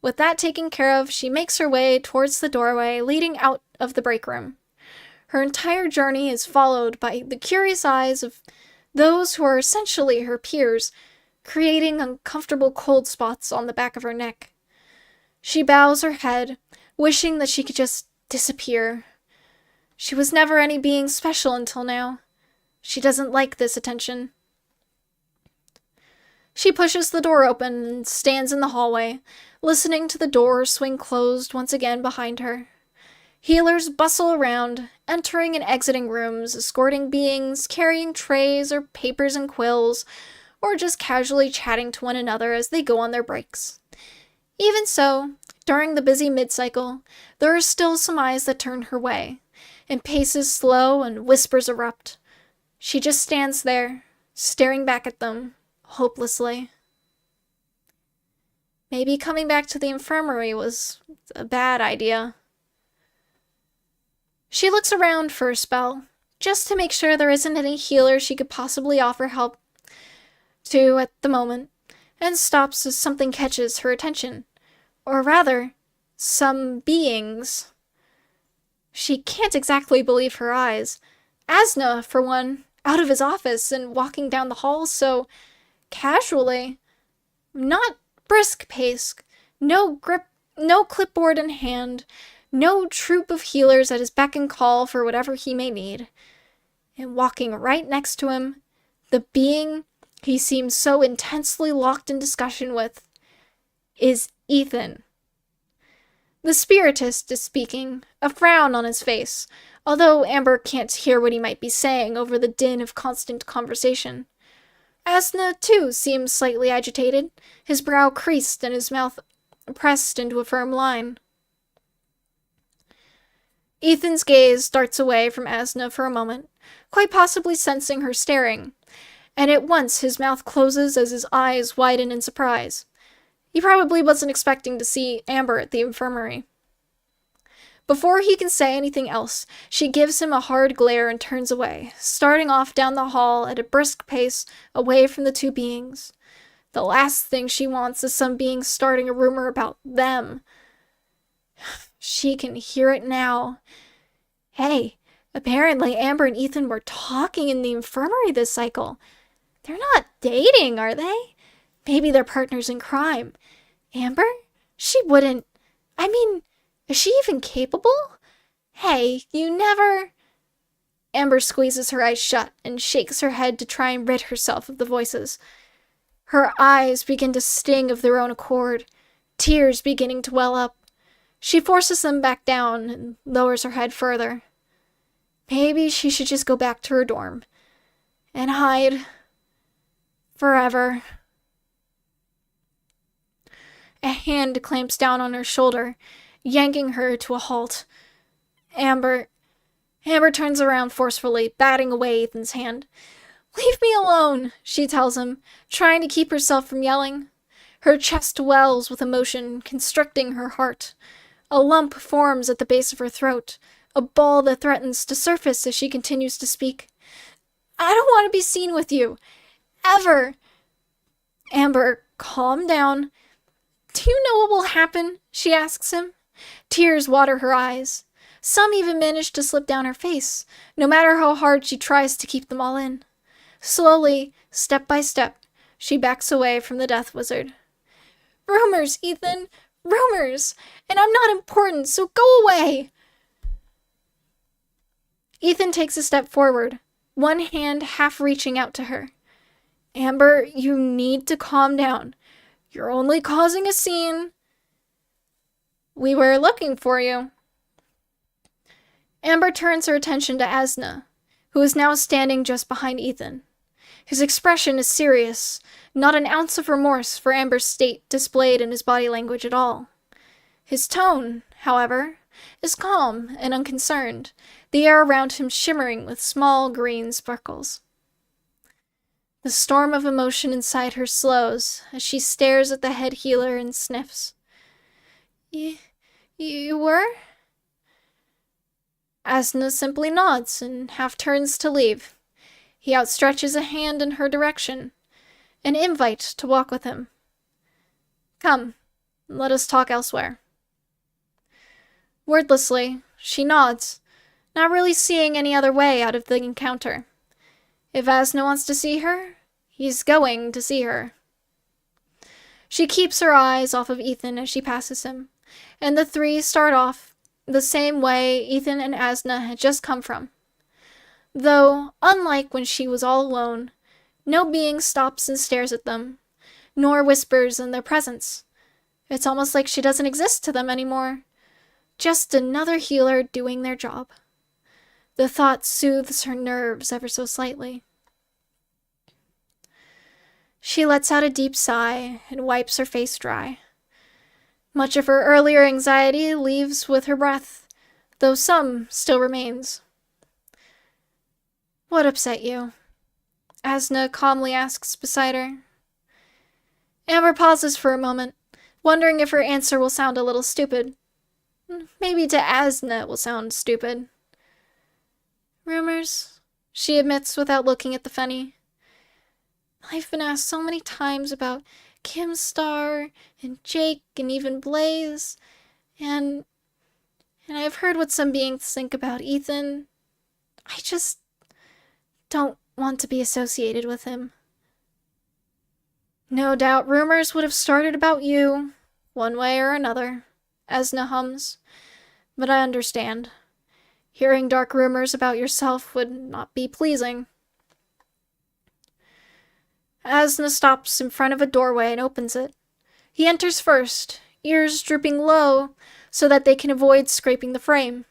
With that taken care of, she makes her way towards the doorway leading out of the break room. Her entire journey is followed by the curious eyes of those who are essentially her peers, creating uncomfortable cold spots on the back of her neck. She bows her head, wishing that she could just disappear. She was never any being special until now. She doesn't like this attention. She pushes the door open and stands in the hallway, listening to the door swing closed once again behind her. Healers bustle around, entering and exiting rooms, escorting beings, carrying trays or papers and quills, or just casually chatting to one another as they go on their breaks. Even so, During the busy mid-cycle, there are still some eyes that turn her way, and paces slow and whispers erupt. She just stands there, staring back at them, hopelessly. Maybe coming back to the infirmary was a bad idea. She looks around for a spell, just to make sure there isn't any healer she could possibly offer help to at the moment, and stops as something catches her attention. Or rather, some beings. She can't exactly believe her eyes. Asna, for one, out of his office and walking down the hall so casually. Not brisk pace, no grip, no clipboard in hand, no troop of healers at his beck and call for whatever he may need. And walking right next to him, the being he seems so intensely locked in discussion with, is Ethan. The spiritist is speaking, a frown on his face, although Amber can't hear what he might be saying over the din of constant conversation. Asna, too, seems slightly agitated, his brow creased and his mouth pressed into a firm line. Ethan's gaze darts away from Asna for a moment, quite possibly sensing her staring, and at once his mouth closes as his eyes widen in surprise. He probably wasn't expecting to see Amber at the infirmary. Before he can say anything else, she gives him a hard glare and turns away, starting off down the hall at a brisk pace away from the two beings. The last thing she wants is some being starting a rumor about them. She can hear it now. Hey, apparently Amber and Ethan were talking in the infirmary this cycle. They're not dating, are they? Maybe they're partners in crime. Amber? She wouldn't... I mean, is she even capable? Hey, you never... Amber squeezes her eyes shut and shakes her head to try and rid herself of the voices. Her eyes begin to sting of their own accord, tears beginning to well up. She forces them back down and lowers her head further. Maybe she should just go back to her dorm and hide forever. A hand clamps down on her shoulder, yanking her to a halt. Amber turns around forcefully, batting away Ethan's hand. "Leave me alone," she tells him, trying to keep herself from yelling. Her chest wells with emotion, constricting her heart. A lump forms at the base of her throat, a ball that threatens to surface as she continues to speak. "I don't want to be seen with you. Ever." Amber, calm down. "Do you know what will happen?" she asks him. Tears water her eyes. Some even manage to slip down her face, no matter how hard she tries to keep them all in. Slowly, step by step, she backs away from the Death Wizard. "Rumors, Ethan! Rumors! And I'm not important, so go away!" Ethan takes a step forward, one hand half reaching out to her. "Amber, you need to calm down. You're only causing a scene. We were looking for you." Amber turns her attention to Asna, who is now standing just behind Ethan. His expression is serious, not an ounce of remorse for Amber's state displayed in his body language at all. His tone, however, is calm and unconcerned, the air around him shimmering with small green sparkles. The storm of emotion inside her slows as she stares at the head healer and sniffs. You were?" Asna simply nods and half turns to leave. He outstretches a hand in her direction, an invite to walk with him. "Come, let us talk elsewhere." Wordlessly, she nods, not really seeing any other way out of the encounter. If Asna wants to see her, he's going to see her. She keeps her eyes off of Ethan as she passes him, and the three start off the same way Ethan and Asna had just come from. Though, unlike when she was all alone, no being stops and stares at them, nor whispers in their presence. It's almost like she doesn't exist to them anymore. Just another healer doing their job. The thought soothes her nerves ever so slightly. She lets out a deep sigh and wipes her face dry. Much of her earlier anxiety leaves with her breath, though some still remains. What upset you? Asna calmly asks beside her. Amber pauses for a moment, wondering if her answer will sound a little stupid. Maybe to Asna it will sound stupid. Rumors, she admits without looking at the Fenny. I've been asked so many times about Kim Star and Jake and even Blaze, and I've heard what some beings think about Ethan. I just don't want to be associated with him. No doubt rumors would have started about you, one way or another, Asna hums. But I understand. Hearing dark rumors about yourself would not be pleasing. Asna stops in front of a doorway and opens it. He enters first, ears drooping low so that they can avoid scraping the frame.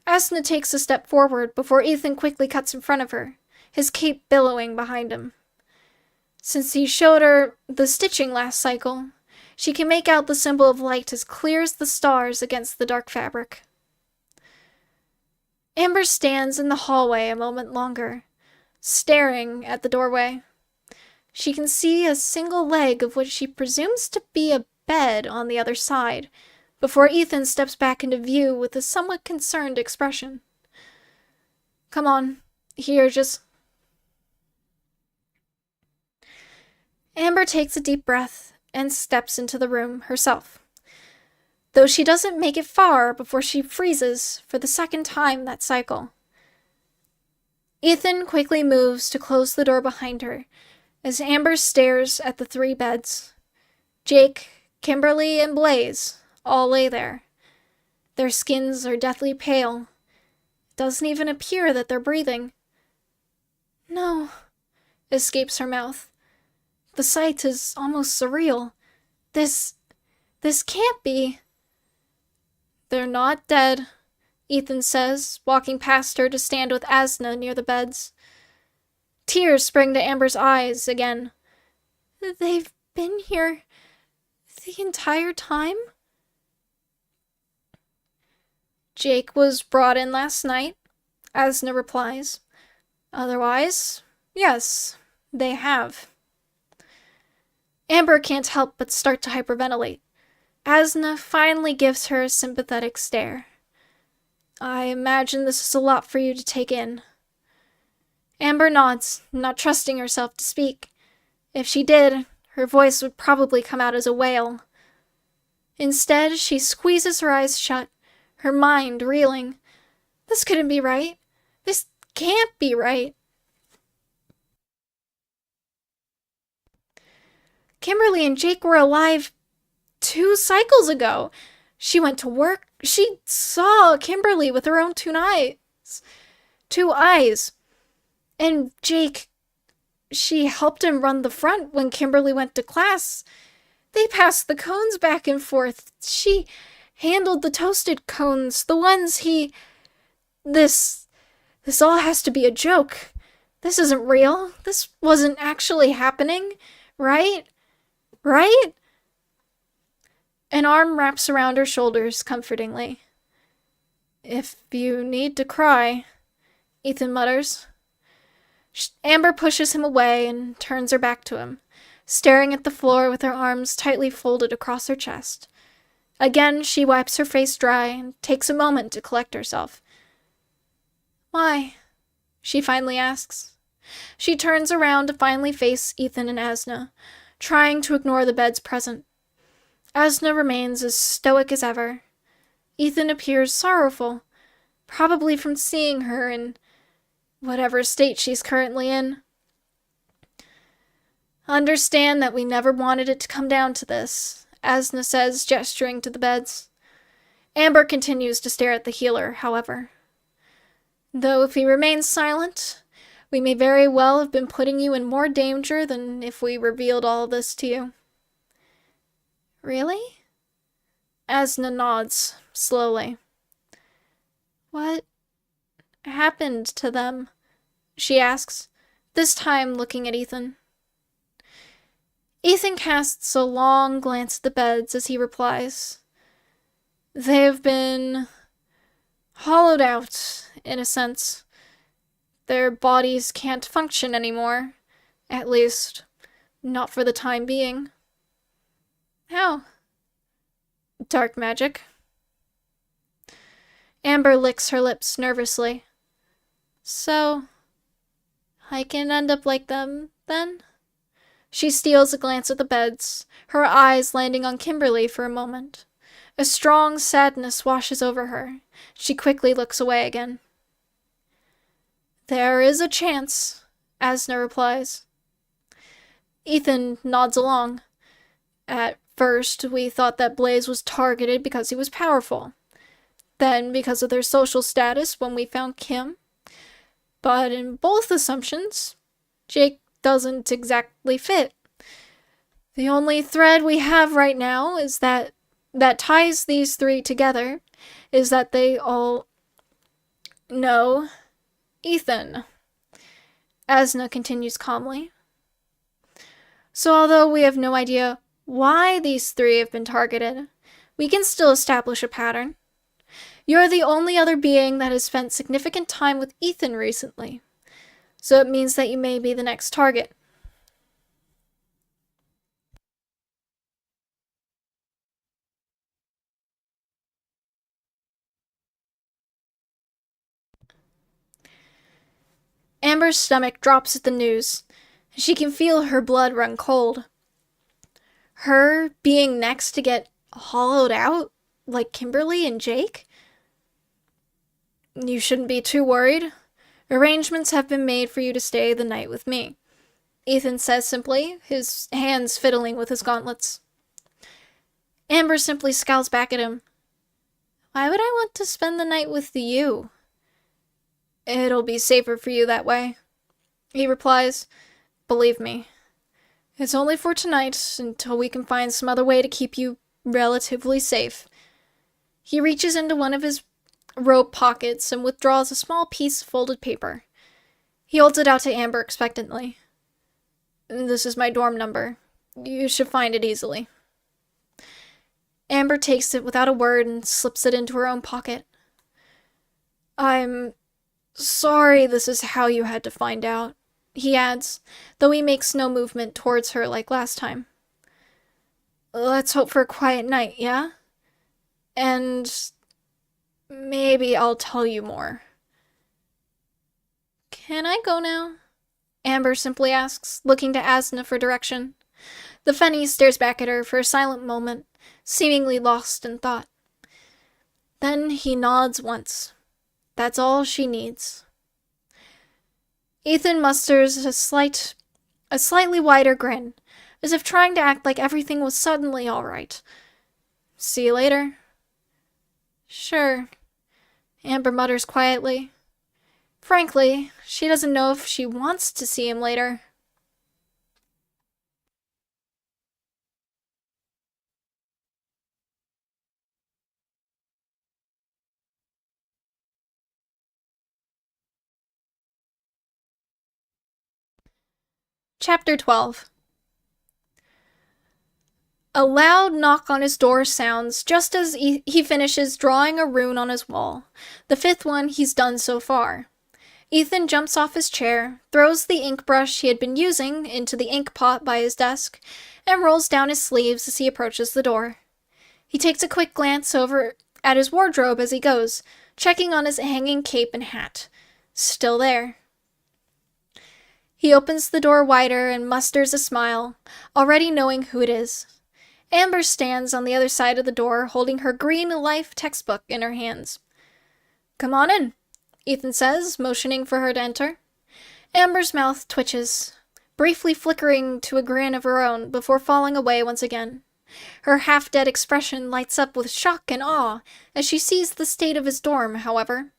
Asna takes a step forward before Ethan quickly cuts in front of her, his cape billowing behind him. Since he showed her the stitching last cycle, she can make out the symbol of light as clear as the stars against the dark fabric. Amber stands in the hallway a moment longer, staring at the doorway. She can see a single leg of what she presumes to be a bed on the other side, before Ethan steps back into view with a somewhat concerned expression. Come on, here, just... Amber takes a deep breath and steps into the room herself, though she doesn't make it far before she freezes for the second time that cycle. Ethan quickly moves to close the door behind her as Amber stares at the three beds. Jake, Kimberly, and Blaze all lay there. Their skins are deathly pale. It doesn't even appear that they're breathing. No, escapes her mouth. The sight is almost surreal. This can't be. They're not dead, Ethan says, walking past her to stand with Asna near the beds. Tears spring to Amber's eyes again. They've been here the entire time? Jake was brought in last night, Asna replies. Otherwise, yes, they have. Amber can't help but start to hyperventilate. Asna finally gives her a sympathetic stare. I imagine this is a lot for you to take in. Amber nods, not trusting herself to speak. If she did, her voice would probably come out as a wail. Instead, she squeezes her eyes shut, her mind reeling. This couldn't be right. This can't be right. Kimberly and Jake were alive 2 cycles ago. She went to work. She saw Kimberly with her own 2 eyes. 2 eyes. And Jake, she helped him run the front when Kimberly went to class. They passed the cones back and forth. She handled the toasted cones, the ones he... This all has to be a joke. This isn't real. This wasn't actually happening, right? Right? An arm wraps around her shoulders comfortingly. If you need to cry, Ethan mutters. Amber pushes him away and turns her back to him, staring at the floor with her arms tightly folded across her chest. Again, she wipes her face dry and takes a moment to collect herself. Why? She finally asks. She turns around to finally face Ethan and Asna, trying to ignore the bed's presence. Asna remains as stoic as ever. Ethan appears sorrowful, probably from seeing her in whatever state she's currently in. Understand that we never wanted it to come down to this, Asna says, gesturing to the beds. Amber continues to stare at the healer, however. Though if he remains silent, we may very well have been putting you in more danger than if we revealed all this to you. Really? Asna nods, slowly. What happened to them? She asks, this time looking at Ethan. Ethan casts a long glance at the beds as he replies, "They have been hollowed out, in a sense. Their bodies can't function anymore. At least, not for the time being." "How?" "Dark magic." Amber licks her lips nervously. "So, I can end up like them, then?" She steals a glance at the beds, her eyes landing on Kimberly for a moment. A strong sadness washes over her. She quickly looks away again. "There is a chance," Asna replies. Ethan nods along. "At first, we thought that Blaze was targeted because he was powerful. Then because of their social status when we found Kim. But in both assumptions, Jake doesn't exactly fit. The only thread we have right now is that ties these three together is that they all know Ethan." Asna continues calmly. "So although we have no idea why these three have been targeted, we can still establish a pattern. You're the only other being that has spent significant time with Ethan recently, so it means that you may be the next target." Amber's stomach drops at the news. She can feel her blood run cold. Her being next to get hollowed out like Kimberly and Jake? "You shouldn't be too worried. Arrangements have been made for you to stay the night with me," Ethan says simply, his hands fiddling with his gauntlets. Amber simply scowls back at him. "Why would I want to spend the night with you?" "It'll be safer for you that way," he replies. "Believe me. It's only for tonight, until we can find some other way to keep you relatively safe." He reaches into one of his robe pockets and withdraws a small piece of folded paper. He holds it out to Amber expectantly. "This is my dorm number. You should find it easily." Amber takes it without a word and slips it into her own pocket. "I'm sorry this is how you had to find out," he adds, though he makes no movement towards her like last time. "Let's hope for a quiet night, yeah? And maybe I'll tell you more." "Can I go now?" Amber simply asks, looking to Asna for direction. The Fenny stares back at her for a silent moment, seemingly lost in thought. Then he nods once. That's all she needs. Ethan musters a slightly wider grin, as if trying to act like everything was suddenly all right. "See you later." "Sure," Amber mutters quietly. Frankly, she doesn't know if she wants to see him later. Chapter 12. A loud knock on his door sounds just as he finishes drawing a rune on his wall, the 5th one he's done so far. Ethan jumps off his chair, throws the ink brush he had been using into the ink pot by his desk, and rolls down his sleeves as he approaches the door. He takes a quick glance over at his wardrobe as he goes, checking on his hanging cape and hat. Still there. He opens the door wider and musters a smile, already knowing who it is. Amber stands on the other side of the door, holding her green life textbook in her hands. "Come on in," Ethan says, motioning for her to enter. Amber's mouth twitches, briefly flickering to a grin of her own before falling away once again. Her half-dead expression lights up with shock and awe as she sees the state of his dorm, however.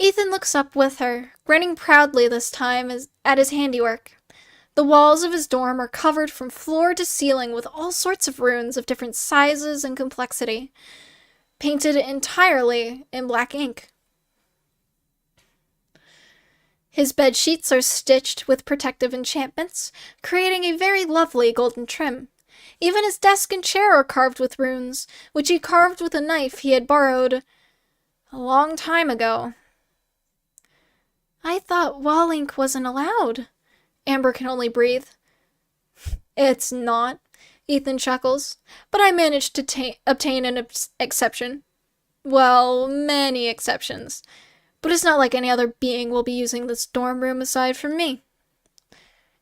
Ethan looks up with her, grinning proudly this time at his handiwork. The walls of his dorm are covered from floor to ceiling with all sorts of runes of different sizes and complexity, painted entirely in black ink. His bed sheets are stitched with protective enchantments, creating a very lovely golden trim. Even his desk and chair are carved with runes, which he carved with a knife he had borrowed a long time ago. I thought wall ink wasn't allowed. Amber can only breathe. It's not, Ethan chuckles, but I managed to obtain an exception. Well, many exceptions. But it's not like any other being will be using this dorm room aside from me.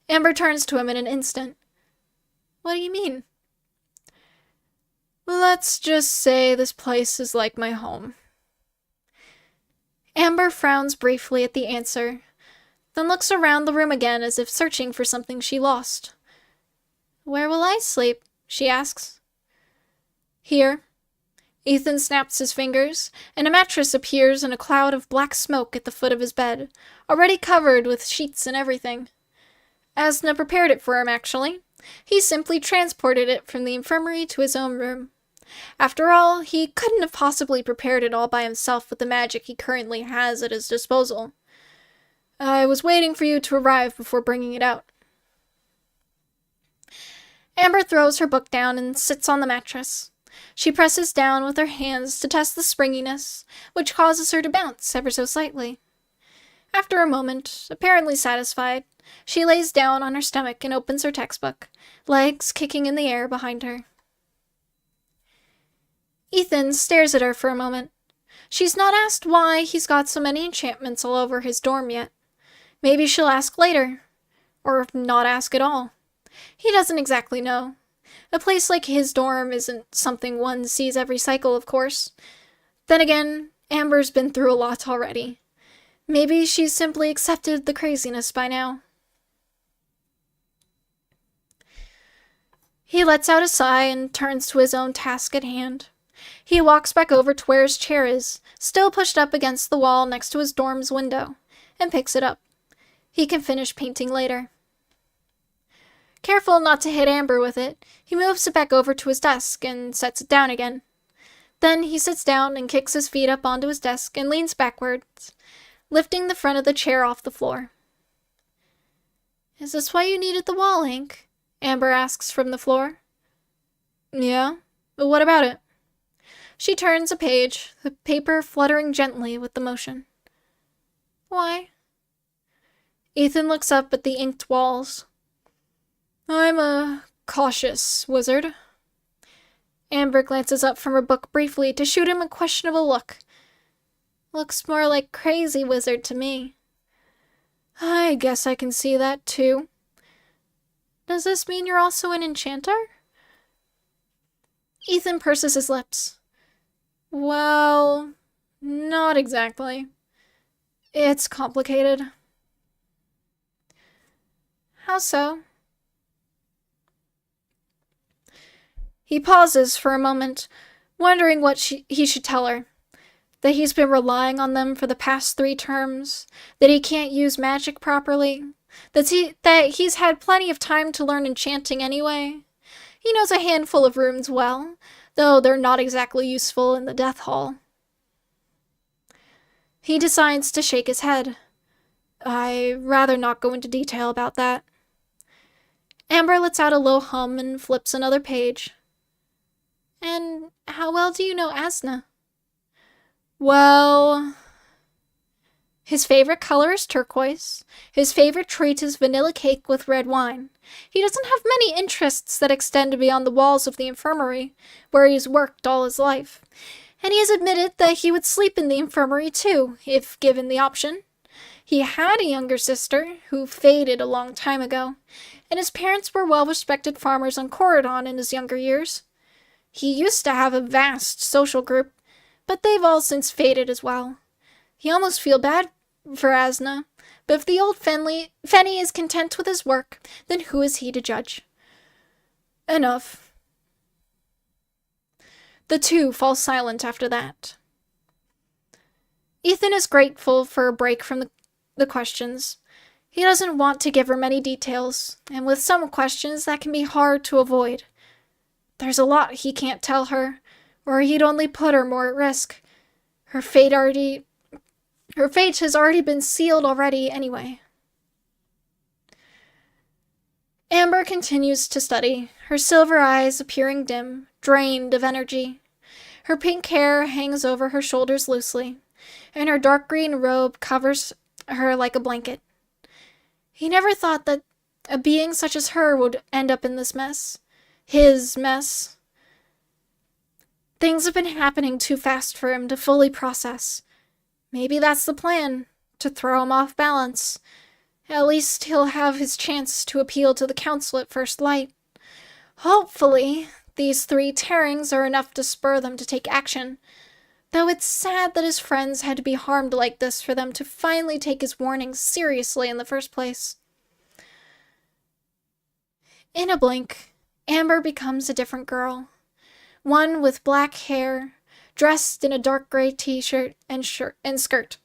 Amber turns to him in an instant. What do you mean? Let's just say this place is like my home. Amber frowns briefly at the answer, then looks around the room again as if searching for something she lost. Where will I sleep? She asks. Here. Ethan snaps his fingers, and a mattress appears in a cloud of black smoke at the foot of his bed, already covered with sheets and everything. Asna prepared it for him, actually. He simply transported it from the infirmary to his own room. After all, he couldn't have possibly prepared it all by himself with the magic he currently has at his disposal. I was waiting for you to arrive before bringing it out. Amber throws her book down and sits on the mattress. She presses down with her hands to test the springiness, which causes her to bounce ever so slightly. After a moment, apparently satisfied, she lays down on her stomach and opens her textbook, legs kicking in the air behind her. Ethan stares at her for a moment. She's not asked why he's got so many enchantments all over his dorm yet. Maybe she'll ask later, or not ask at all. He doesn't exactly know. A place like his dorm isn't something one sees every cycle, of course. Then again, Amber's been through a lot already. Maybe she's simply accepted the craziness by now. He lets out a sigh and turns to his own task at hand. He walks back over to where his chair is, still pushed up against the wall next to his dorm's window, and picks it up. He can finish painting later. Careful not to hit Amber with it, he moves it back over to his desk and sets it down again. Then he sits down and kicks his feet up onto his desk and leans backwards, lifting the front of the chair off the floor. Is this why you needed the wall ink? Amber asks from the floor. Yeah, but what about it? She turns a page, the paper fluttering gently with the motion. Why? Ethan looks up at the inked walls. I'm a cautious wizard. Amber glances up from her book briefly to shoot him a questionable look. Looks more like crazy wizard to me. I guess I can see that too. Does this mean you're also an enchanter? Ethan purses his lips. Well, not exactly. It's complicated. How so? He pauses for a moment, wondering what he should tell her. That he's been relying on them for the past 3 terms, that he can't use magic properly, that he's had plenty of time to learn enchanting anyway. He knows a handful of runes well, though they're not exactly useful in the Death Hall. He decides to shake his head. I'd rather not go into detail about that. Amber lets out a low hum and flips another page. And how well do you know Asna? Well, his favorite color is turquoise. His favorite treat is vanilla cake with red wine. He doesn't have many interests that extend beyond the walls of the infirmary, where he's worked all his life. And he has admitted that he would sleep in the infirmary too, if given the option. He had a younger sister, who faded a long time ago, and his parents were well-respected farmers on Corridon in his younger years. He used to have a vast social group, but they've all since faded as well. He almost feels bad for Asna, but if the old Fenny is content with his work, then who is he to judge? Enough. The two fall silent after that. Ethan is grateful for a break from the questions. He doesn't want to give her many details, and with some questions that can be hard to avoid. There's a lot he can't tell her, or he'd only put her more at risk. Her fate Her fate has already been sealed already anyway. Amber continues to study, her silver eyes appearing dim, drained of energy. Her pink hair hangs over her shoulders loosely, and her dark green robe covers her like a blanket. He never thought that a being such as her would end up in this mess. His mess. Things have been happening too fast for him to fully process. Maybe that's the plan, to throw him off balance. At least he'll have his chance to appeal to the council at first light. Hopefully, these 3 tearings are enough to spur them to take action, though it's sad that his friends had to be harmed like this for them to finally take his warnings seriously in the first place. In a blink, Amber becomes a different girl. One with black hair, dressed in a dark gray t-shirt and skirt.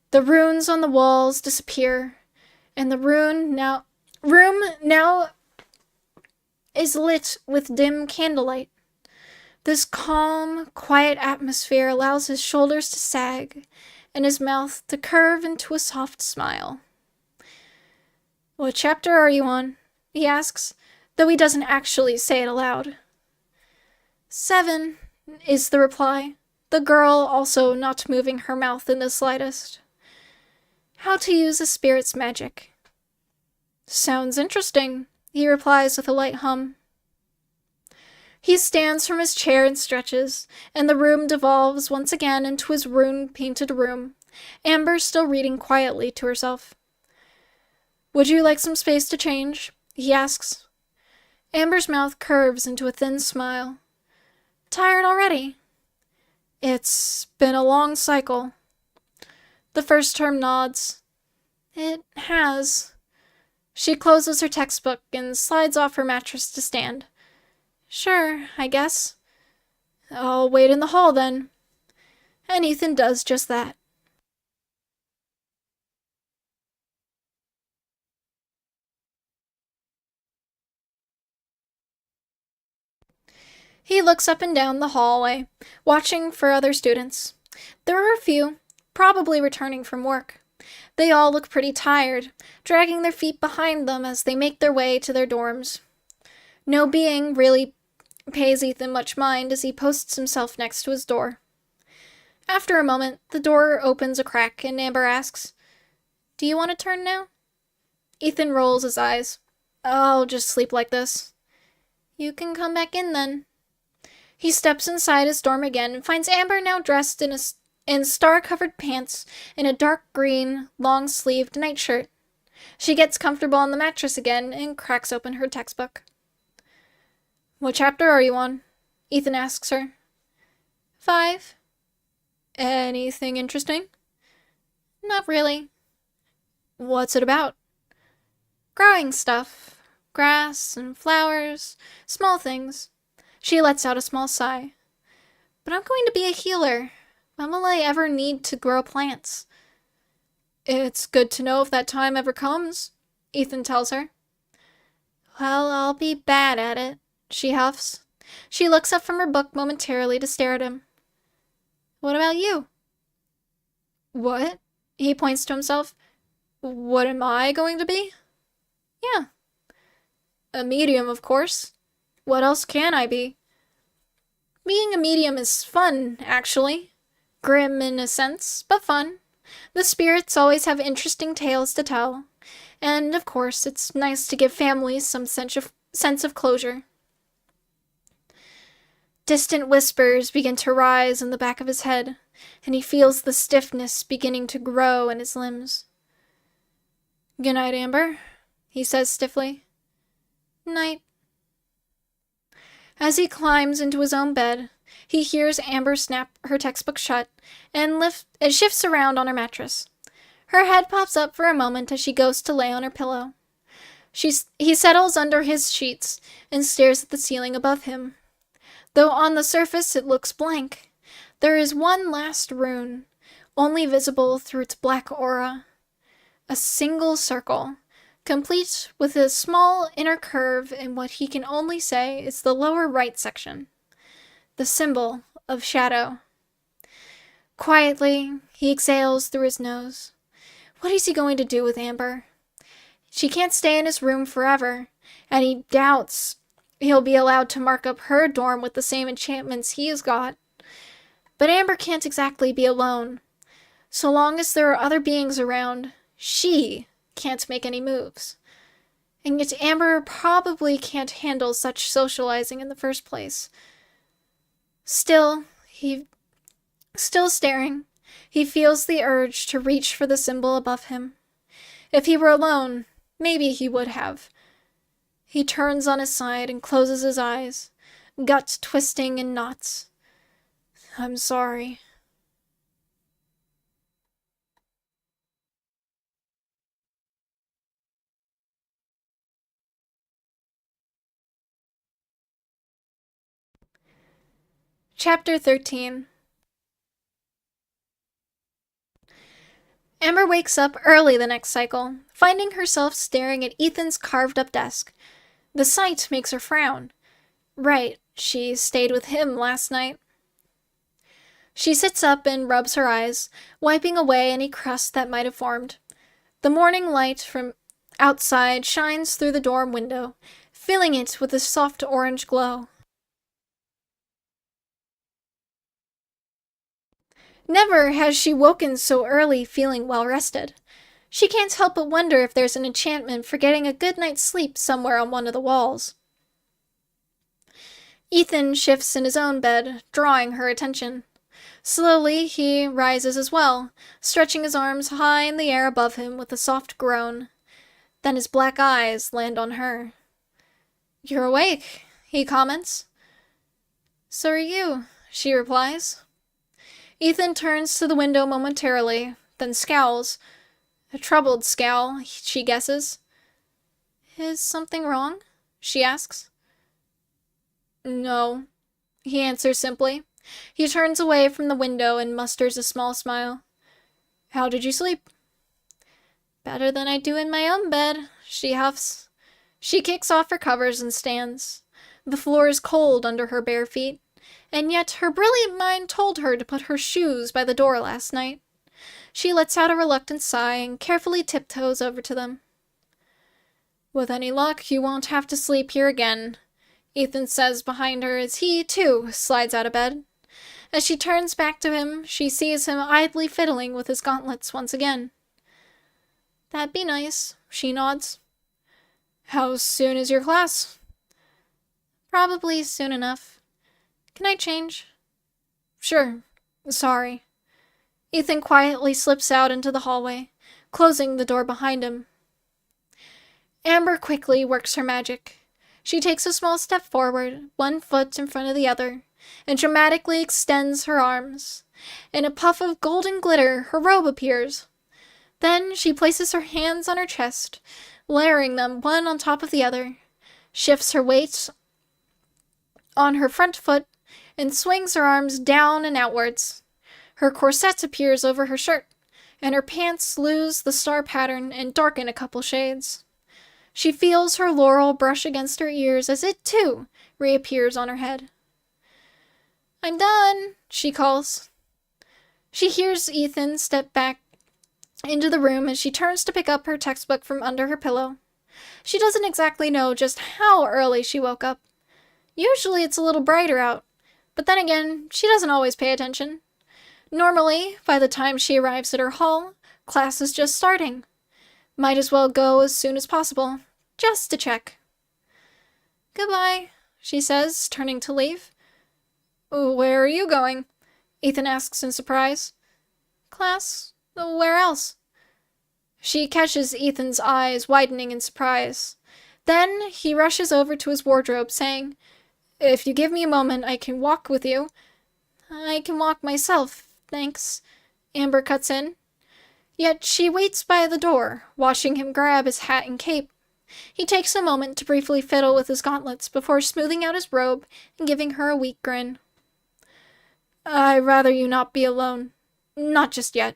The runes on the walls disappear, and the room now is lit with dim candlelight. This calm, quiet atmosphere allows his shoulders to sag and his mouth to curve into a soft smile. "What chapter are you on?" he asks, though he doesn't actually say it aloud. 7, is the reply, the girl also not moving her mouth in the slightest. How to use a spirit's magic. "Sounds interesting," he replies with a light hum. He stands from his chair and stretches, and the room devolves once again into his rune-painted room, Amber still reading quietly to herself. "Would you like some space to change?" he asks. Amber's mouth curves into a thin smile. "Tired already?" "It's been a long cycle." The first term nods. "It has." She closes her textbook and slides off her mattress to stand. "Sure, I guess." "I'll wait in the hall then." And Ethan does just that. He looks up and down the hallway, watching for other students. There are a few, probably returning from work. They all look pretty tired, dragging their feet behind them as they make their way to their dorms. No being really pays Ethan much mind as he posts himself next to his door. After a moment, the door opens a crack and Amber asks, "Do you want to turn now?" Ethan rolls his eyes. "I'll just sleep like this." "You can come back in then." He steps inside his dorm again and finds Amber now dressed in star-covered pants and a dark green, long-sleeved nightshirt. She gets comfortable on the mattress again and cracks open her textbook. "What chapter are you on?" Ethan asks her. 5. "Anything interesting?" "Not really." "What's it about?" "Growing stuff. Grass and flowers. Small things." She lets out a small sigh. "But I'm going to be a healer. When will I ever need to grow plants?" "It's good to know if that time ever comes," Ethan tells her. "Well, I'll be bad at it," she huffs. She looks up from her book momentarily to stare at him. "What about you?" "What?" He points to himself. "What am I going to be?" "Yeah." "A medium, of course. What else can I be?" "Being a medium is fun, actually. Grim in a sense, but fun. The spirits always have interesting tales to tell. And, of course, it's nice to give families some sense of closure." Distant whispers begin to rise in the back of his head, and he feels the stiffness beginning to grow in his limbs. "Good night, Amber," he says stiffly. "Night." As he climbs into his own bed, he hears Amber snap her textbook shut and shifts around on her mattress. Her head pops up for a moment as she goes to lay on her pillow. He settles under his sheets and stares at the ceiling above him. Though on the surface it looks blank, there is one last rune, only visible through its black aura. A single circle, complete with a small inner curve in what he can only say is the lower right section. The symbol of shadow. Quietly, He exhales through his nose. What is he going to do with Amber? She can't stay in his room forever, and he doubts he'll be allowed to mark up her dorm with the same enchantments he's got. But Amber can't exactly be alone. So long as there are other beings around, she can't make any moves. And yet Amber probably can't handle such socializing in the first place. Still staring, he feels the urge to reach for the symbol above him. If he were alone, maybe he would have. He turns on his side and closes his eyes, gut twisting in knots. I'm sorry. Chapter 13. Amber wakes up early the next cycle, finding herself staring at Ethan's carved-up desk. The sight makes her frown. Right, she stayed with him last night. She sits up and rubs her eyes, wiping away any crust that might have formed. The morning light from outside shines through the dorm window, filling it with a soft orange glow. Never has she woken so early feeling well rested. She can't help but wonder if there's an enchantment for getting a good night's sleep somewhere on one of the walls. Ethan shifts in his own bed, drawing her attention. Slowly, he rises as well, stretching his arms high in the air above him with a soft groan. Then his black eyes land on her. "You're awake," he comments. "So are you," she replies. Ethan turns to the window momentarily, then scowls. A troubled scowl, she guesses. "Is something wrong?" she asks. "No," he answers simply. He turns away from the window and musters a small smile. "How did you sleep?" "Better than I do in my own bed," she huffs. She kicks off her covers and stands. The floor is cold under her bare feet, and yet her brilliant mind told her to put her shoes by the door last night. She lets out a reluctant sigh and carefully tiptoes over to them. "With any luck, you won't have to sleep here again," Ethan says behind her as he, too, slides out of bed. As she turns back to him, she sees him idly fiddling with his gauntlets once again. "That'd be nice," she nods. "How soon is your class?" "Probably soon enough. Can I change?" "Sure. Sorry." Ethan quietly slips out into the hallway, closing the door behind him. Amber quickly works her magic. She takes a small step forward, one foot in front of the other, and dramatically extends her arms. In a puff of golden glitter, her robe appears. Then she places her hands on her chest, layering them one on top of the other, shifts her weight on her front foot, and swings her arms down and outwards. Her corset appears over her shirt, and her pants lose the star pattern and darken a couple shades. She feels her laurel brush against her ears as it, too, reappears on her head. "I'm done," she calls. She hears Ethan step back into the room as she turns to pick up her textbook from under her pillow. She doesn't exactly know just how early she woke up. Usually it's a little brighter out, but then again, she doesn't always pay attention. Normally, by the time she arrives at her hall, class is just starting. Might as well go as soon as possible, just to check. "Goodbye," she says, turning to leave. "Where are you going?" Ethan asks in surprise. "Class. Where else?" She catches Ethan's eyes widening in surprise. Then he rushes over to his wardrobe, saying, "If you give me a moment, I can walk with you." "I can walk myself, thanks," Amber cuts in. Yet she waits by the door, watching him grab his hat and cape. He takes a moment to briefly fiddle with his gauntlets before smoothing out his robe and giving her a weak grin. "I'd rather you not be alone. Not just yet."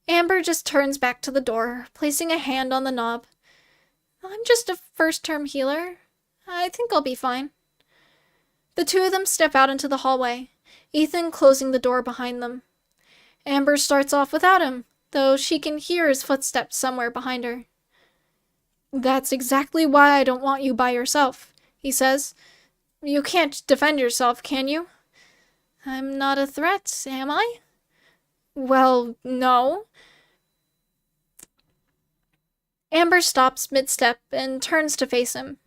Amber just turns back to the door, placing a hand on the knob. "I'm just a first-term healer. I think I'll be fine." The two of them step out into the hallway, Ethan closing the door behind them. Amber starts off without him, though she can hear his footsteps somewhere behind her. "That's exactly why I don't want you by yourself," he says. "You can't defend yourself, can you?" "I'm not a threat, am I?" "Well, no." Amber stops mid-step and turns to face him.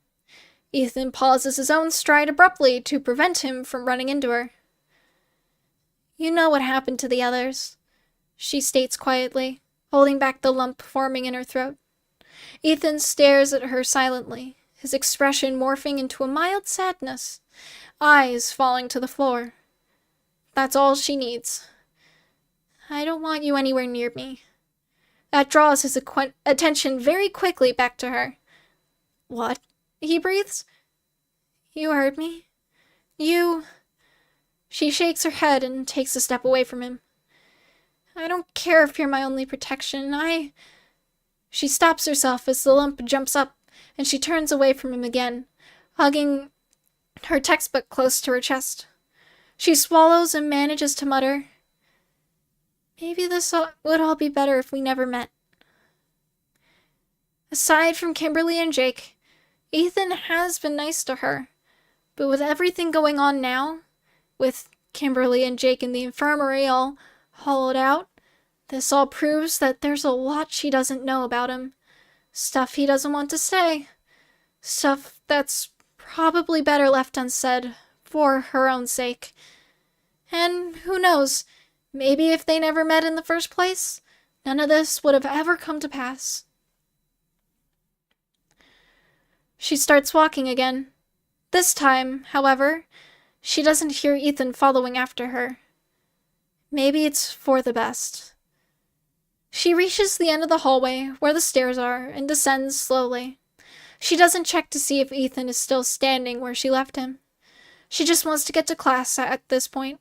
Ethan pauses his own stride abruptly to prevent him from running into her. "You know what happened to the others," she states quietly, holding back the lump forming in her throat. Ethan stares at her silently, his expression morphing into a mild sadness, eyes falling to the floor. That's all she needs. "I don't want you anywhere near me." That draws his attention very quickly back to her. "What?" he breathes. "You heard me. You..." She shakes her head and takes a step away from him. "I don't care if you're my only protection. She stops herself as the lump jumps up, and she turns away from him again, hugging her textbook close to her chest. She swallows and manages to mutter, "Maybe this would all be better if we never met." Aside from Kimberly and Jake, Ethan has been nice to her, but with everything going on now, with Kimberly and Jake in the infirmary all hollowed out, this all proves that there's a lot she doesn't know about him. Stuff he doesn't want to say. Stuff that's probably better left unsaid, for her own sake. And who knows, maybe if they never met in the first place, none of this would have ever come to pass. She starts walking again. This time, however, she doesn't hear Ethan following after her. Maybe it's for the best. She reaches the end of the hallway where the stairs are and descends slowly. She doesn't check to see if Ethan is still standing where she left him. She just wants to get to class at this point.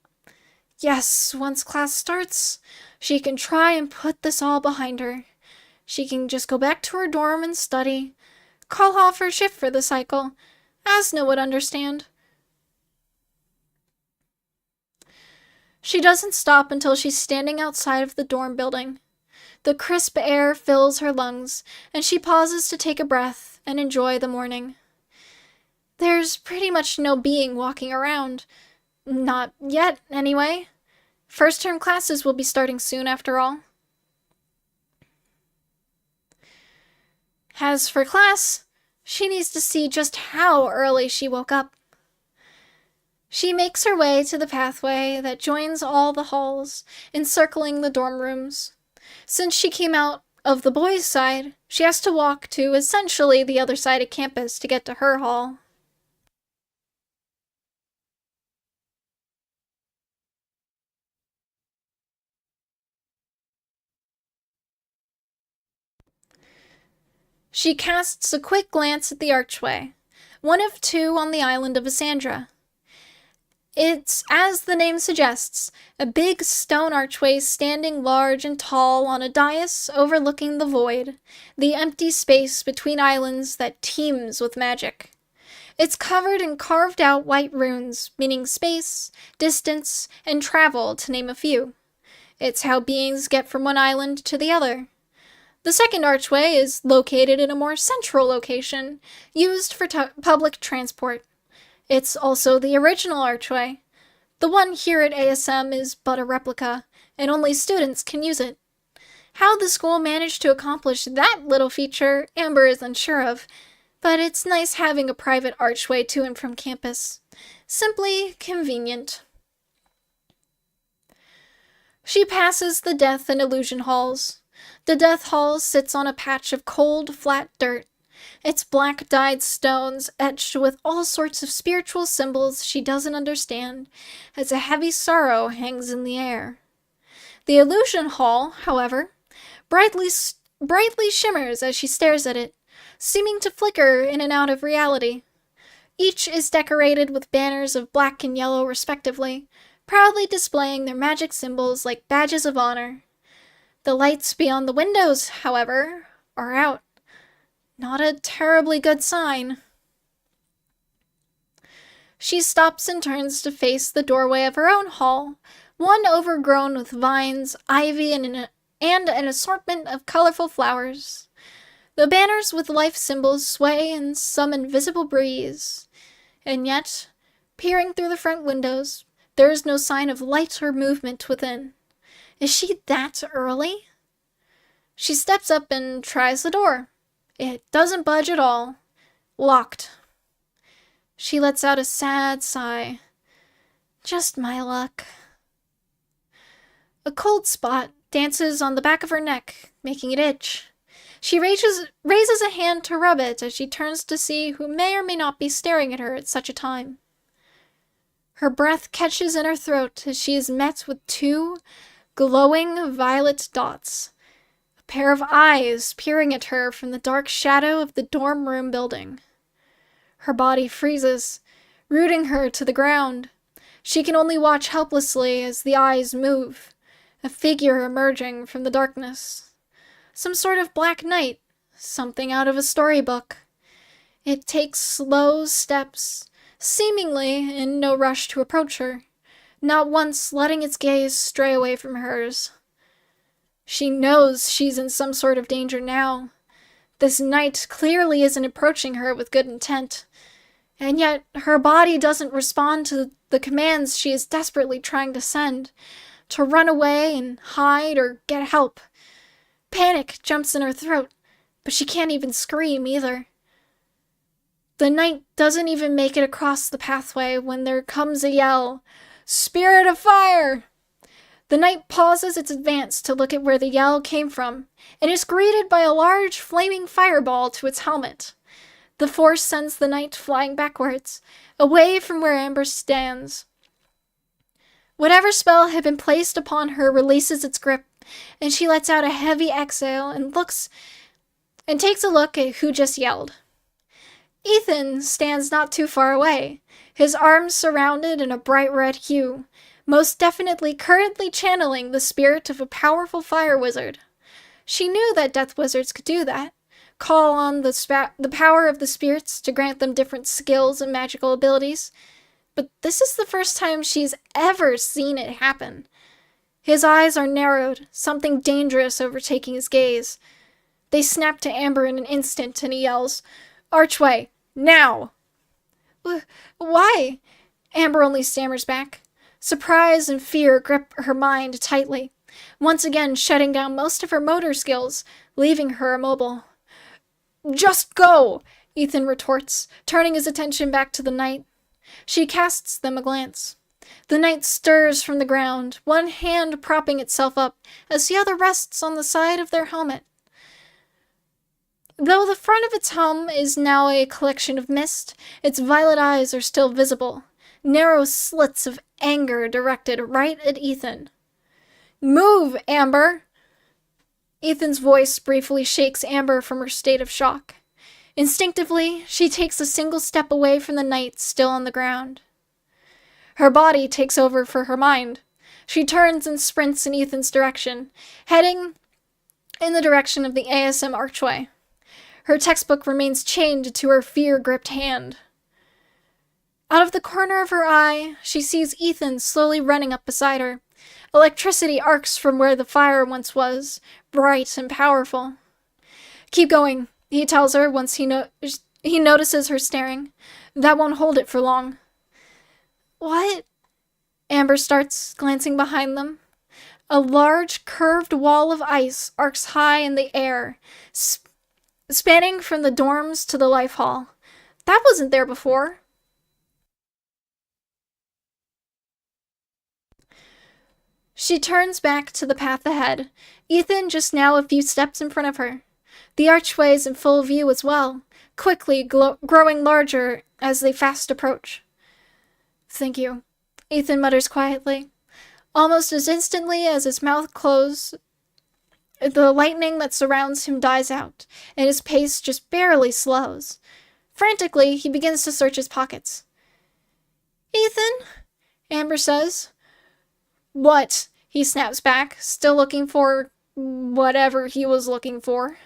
Yes, once class starts, she can try and put this all behind her. She can just go back to her dorm and study, call off her shift for the cycle. Asna would understand. She doesn't stop until she's standing outside of the dorm building. The crisp air fills her lungs, and she pauses to take a breath and enjoy the morning. There's pretty much no being walking around. Not yet, anyway. First-term classes will be starting soon, after all. As for class, she needs to see just how early she woke up. She makes her way to the pathway that joins all the halls, encircling the dorm rooms. Since she came out of the boys' side, she has to walk to essentially the other side of campus to get to her hall. She casts a quick glance at the archway, one of two on the island of Asandra. It's, as the name suggests, a big stone archway standing large and tall on a dais overlooking the void, the empty space between islands that teems with magic. It's covered in carved-out white runes, meaning space, distance, and travel, to name a few. It's how beings get from one island to the other. The second archway is located in a more central location, used for public transport. It's also the original archway. The one here at ASM is but a replica, and only students can use it. How the school managed to accomplish that little feature, Amber is unsure of, but it's nice having a private archway to and from campus. Simply convenient. She passes the Death and Illusion halls. The Death Hall sits on a patch of cold, flat dirt. Its black-dyed stones etched with all sorts of spiritual symbols she doesn't understand, as a heavy sorrow hangs in the air. The Illusion Hall, however, brightly shimmers as she stares at it, seeming to flicker in and out of reality. Each is decorated with banners of black and yellow respectively, proudly displaying their magic symbols like badges of honor. The lights beyond the windows, however, are out. Not a terribly good sign. She stops and turns to face the doorway of her own hall, one overgrown with vines, ivy, and an assortment of colorful flowers. The banners with life symbols sway in some invisible breeze, and yet, peering through the front windows, there is no sign of light or movement within. Is she that early? She steps up and tries the door. It doesn't budge at all. Locked. She lets out a sad sigh. Just my luck. A cold spot dances on the back of her neck, making it itch. She raises a hand to rub it as she turns to see who may or may not be staring at her at such a time. Her breath catches in her throat as she is met with two glowing violet dots, a pair of eyes peering at her from the dark shadow of the dorm room building. Her body freezes, rooting her to the ground. She can only watch helplessly as the eyes move, a figure emerging from the darkness. Some sort of black knight, something out of a storybook. It takes slow steps, seemingly in no rush to approach her, not once letting its gaze stray away from hers. She knows she's in some sort of danger now. This knight clearly isn't approaching her with good intent, and yet her body doesn't respond to the commands she is desperately trying to send, to run away and hide or get help. Panic jumps in her throat, but she can't even scream either. The knight doesn't even make it across the pathway when there comes a yell, "Spirit of fire!" The knight pauses its advance to look at where the yell came from, and is greeted by a large flaming fireball to its helmet. The force sends the knight flying backwards, away from where Amber stands. Whatever spell had been placed upon her releases its grip, and she lets out a heavy exhale and takes a look at who just yelled. Ethan stands not too far away, his arms surrounded in a bright red hue, most definitely currently channeling the spirit of a powerful fire wizard. She knew that death wizards could do that, call on the power of the spirits to grant them different skills and magical abilities, but this is the first time she's ever seen it happen. His eyes are narrowed, something dangerous overtaking his gaze. They snap to Amber in an instant, and he yells, "Archway, now!" Why? Amber only stammers back. Surprise and fear grip her mind tightly, once again shutting down most of her motor skills, leaving her immobile. "Just go!" Ethan retorts, turning his attention back to the knight. She casts them a glance. The knight stirs from the ground, one hand propping itself up, as the other rests on the side of their helmet. Though the front of its helm is now a collection of mist, its violet eyes are still visible, narrow slits of anger directed right at Ethan. "Move, Amber!" Ethan's voice briefly shakes Amber from her state of shock. Instinctively, she takes a single step away from the knight still on the ground. Her body takes over for her mind. She turns and sprints in Ethan's direction, heading in the direction of the ASM archway. Her textbook remains chained to her fear-gripped hand. Out of the corner of her eye, she sees Ethan slowly running up beside her. Electricity arcs from where the fire once was, bright and powerful. "Keep going," he tells her once he notices her staring. "That won't hold it for long." "What?" Amber starts, glancing behind them. A large, curved wall of ice arcs high in the air, spanning from the dorms to the life hall. That wasn't there before. She turns back to the path ahead, Ethan just now a few steps in front of her. The archway is in full view as well, quickly growing larger as they fast approach. "Thank you," Ethan mutters quietly. Almost as instantly as his mouth closes, the lightning that surrounds him dies out, and his pace just barely slows. Frantically, he begins to search his pockets. "Ethan?" Amber says. "What?" he snaps back, still looking for whatever he was looking for.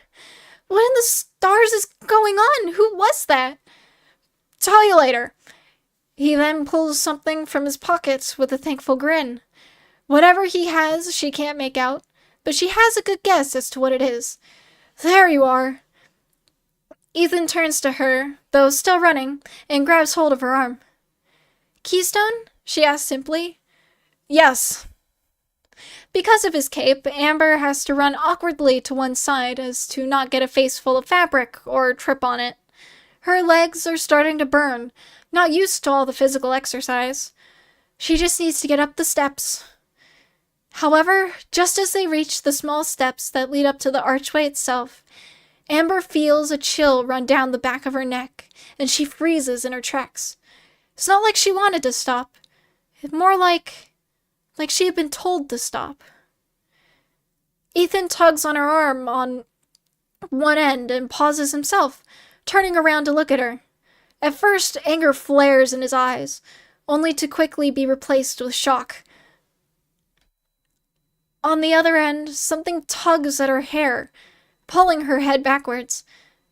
"What in the stars is going on? Who was that?" "Tell you later." He then pulls something from his pocket with a thankful grin. Whatever he has, she can't make out, but she has a good guess as to what it is. There you are. Ethan turns to her, though still running, and grabs hold of her arm. Keystone? She asks simply. Yes. Because of his cape, Amber has to run awkwardly to one side as to not get a face full of fabric or trip on it. Her legs are starting to burn, not used to all the physical exercise. She just needs to get up the steps. However, just as they reach the small steps that lead up to the archway itself, Amber feels a chill run down the back of her neck, and she freezes in her tracks. It's not like she wanted to stop. It's more like she had been told to stop. Ethan tugs on her arm on one end and pauses himself, turning around to look at her. At first, anger flares in his eyes, only to quickly be replaced with shock. On the other end, something tugs at her hair, pulling her head backwards.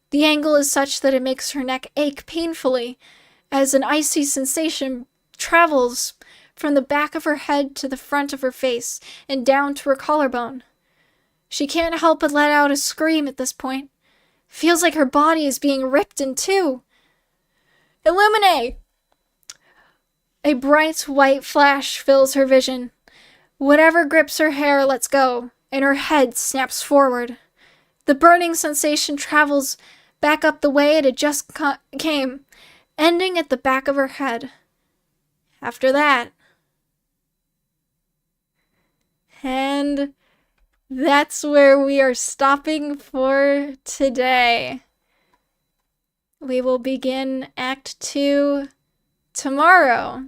The angle is such that it makes her neck ache painfully, as an icy sensation travels from the back of her head to the front of her face and down to her collarbone. She can't help but let out a scream at this point. Feels like her body is being ripped in two. Illuminate! A bright white flash fills her vision. Whatever grips her hair lets go, and her head snaps forward. The burning sensation travels back up the way it had just came, ending at the back of her head. After that. And that's where we are stopping for today. We will begin Act 2 tomorrow.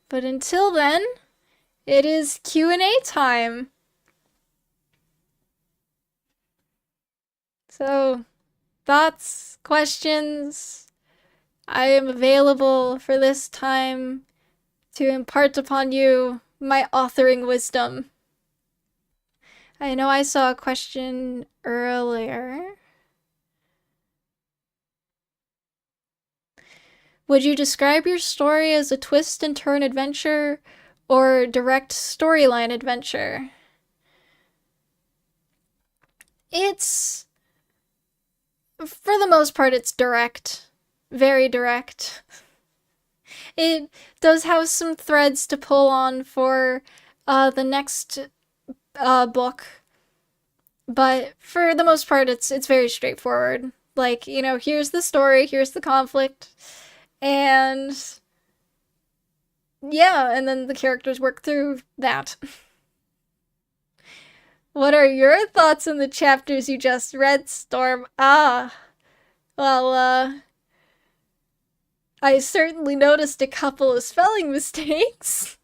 But until then, it is Q&A time. So, thoughts, questions, I am available for this time to impart upon you my authoring wisdom. I know I saw a question earlier. Would you describe your story as a twist and turn adventure or direct storyline adventure? It's, for the most part, it's direct. Very direct. It does have some threads to pull on for the next book, but for the most part, it's very straightforward. Like, you know, here's the story, here's the conflict, and yeah, and then the characters work through that. What are your thoughts on the chapters you just read, Storm? Well, I certainly noticed a couple of spelling mistakes.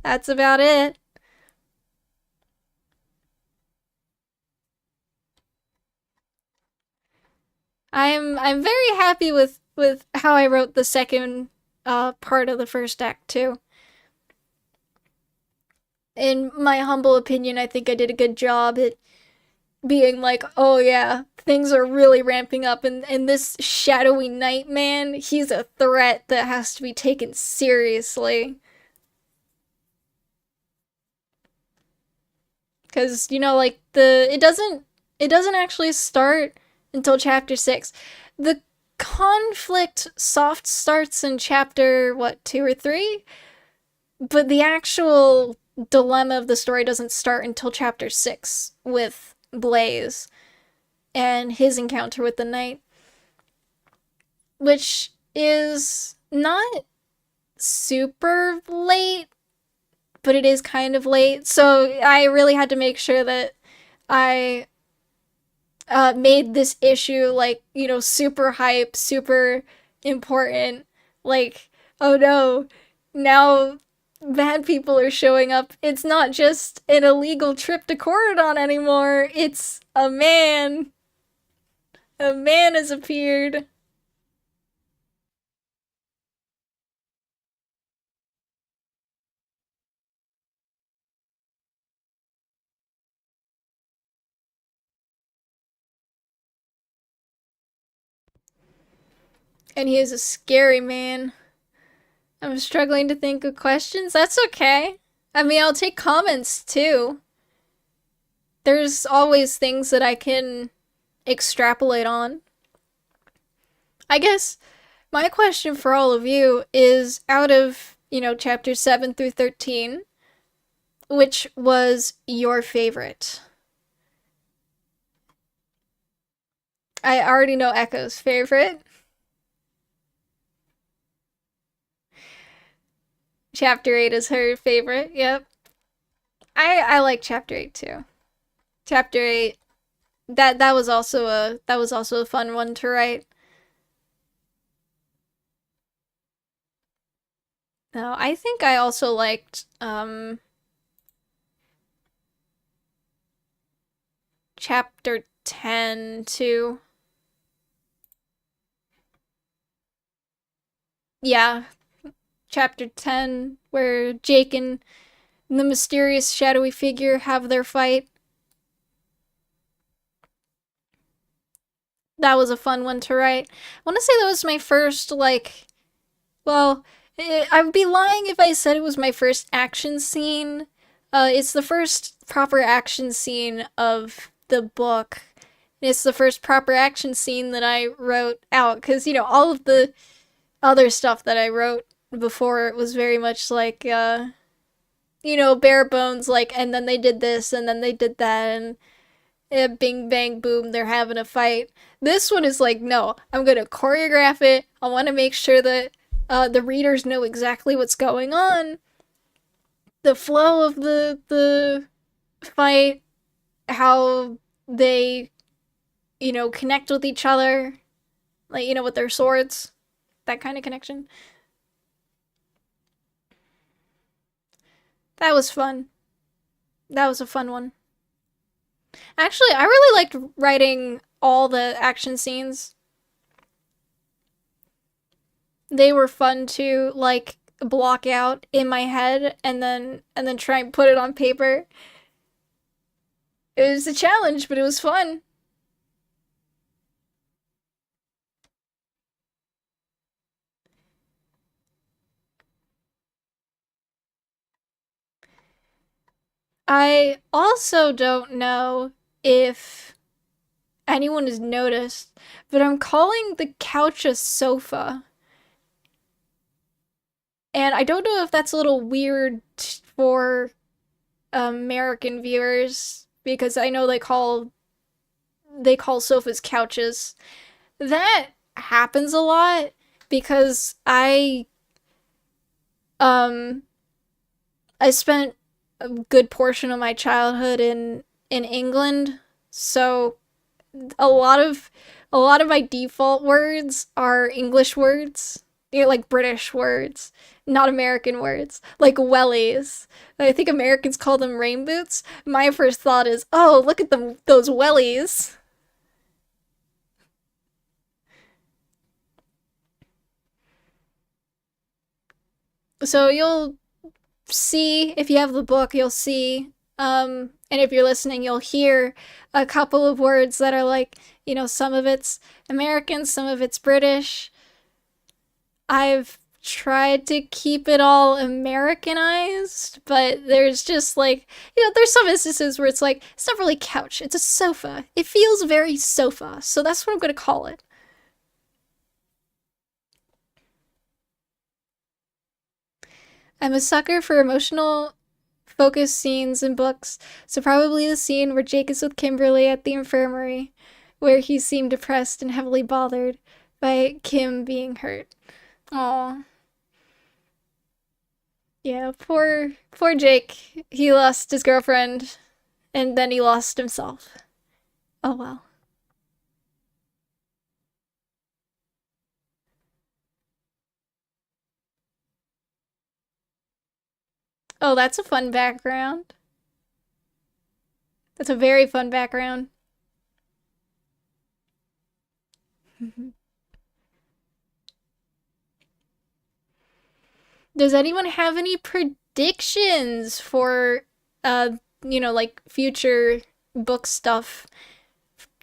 That's about it. I'm very happy with how I wrote the second part of the first act too. In my humble opinion, I think I did a good job at being like, oh yeah, things are really ramping up, and this shadowy night man, he's a threat that has to be taken seriously. Because, you know, like, it doesn't actually start until chapter 6. The conflict soft starts in chapter, what, 2 or 3? But the actual dilemma of the story doesn't start until chapter 6 with Blaze and his encounter with the knight, which is not super late, but it is kind of late. So I really had to make sure that I made this issue, like, you know, super hype, super important. Like, oh no, now bad people are showing up. It's not just an illegal trip to Corridon anymore. It's a man. A man has appeared. And he is a scary man. I'm struggling to think of questions. That's okay. I mean, I'll take comments too. There's always things that I can extrapolate on. I guess my question for all of you is out of, chapters 7 through 13, which was your favorite? I already know Echo's favorite. Chapter 8 is her favorite. Yep. I like chapter 8 too. Chapter 8, that was also a fun one to write. No, I think I also liked chapter 10 too. Yeah, chapter 10 where Jake and the mysterious shadowy figure have their fight. That was a fun one to write. I want to say that was my first, like, well, I would be lying if I said it was my first action scene. It's the first proper action scene of the book. It's the first proper action scene that I wrote out because, all of the other stuff that I wrote before it was very much like, bare bones, like, and then they did this and then they did that, and bing bang boom, they're having a fight. This one is like, no, I'm gonna choreograph it. I want to make sure that the readers know exactly what's going on, the flow of the fight, how they, connect with each other, like, with their swords, that kind of connection. That was fun. That was a fun one. Actually, I really liked writing all the action scenes. They were fun to like block out in my head and then try and put it on paper. It was a challenge, but it was fun. I also don't know if anyone has noticed, but I'm calling the couch a sofa. And I don't know if that's a little weird for American viewers because I know they call sofas couches. That happens a lot because um I spent a good portion of my childhood in England, so a lot of a lot of my default words are English words, like British words, not American words, like wellies. I think Americans call them rain boots. My first thought is, oh, look at them, those wellies. So you'll see if you have the book, you'll see, and if you're listening, you'll hear a couple of words that are like, some of it's American, some of it's British. I've tried to keep it all Americanized, but there's just like, there's some instances where it's like, it's not really couch, it's a sofa. It feels very sofa, so that's what I'm gonna call it. I'm a sucker for emotional focused scenes in books, so probably the scene where Jake is with Kimberly at the infirmary, where he seemed depressed and heavily bothered by Kim being hurt. Aw. Yeah, poor Jake. He lost his girlfriend, and then he lost himself. Oh well. Oh, that's a fun background. That's a very fun background. Does anyone have any predictions for like future book stuff?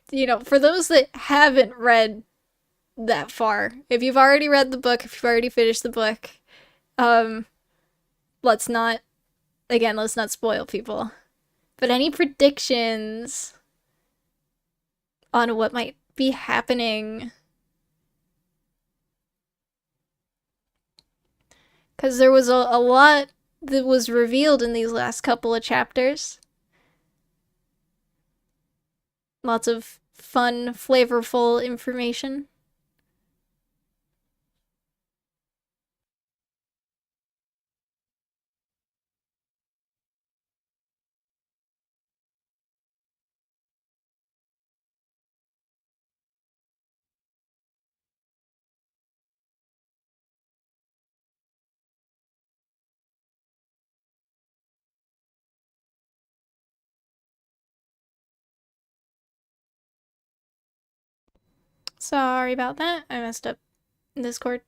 For those that haven't read that far, if you've already read the book, if you've already finished the book, Um, let's not, again, let's not spoil people. But any predictions on what might be happening? Because there was a lot that was revealed in these last couple of chapters. Lots of fun, flavorful information. Sorry about that. I messed up Discord.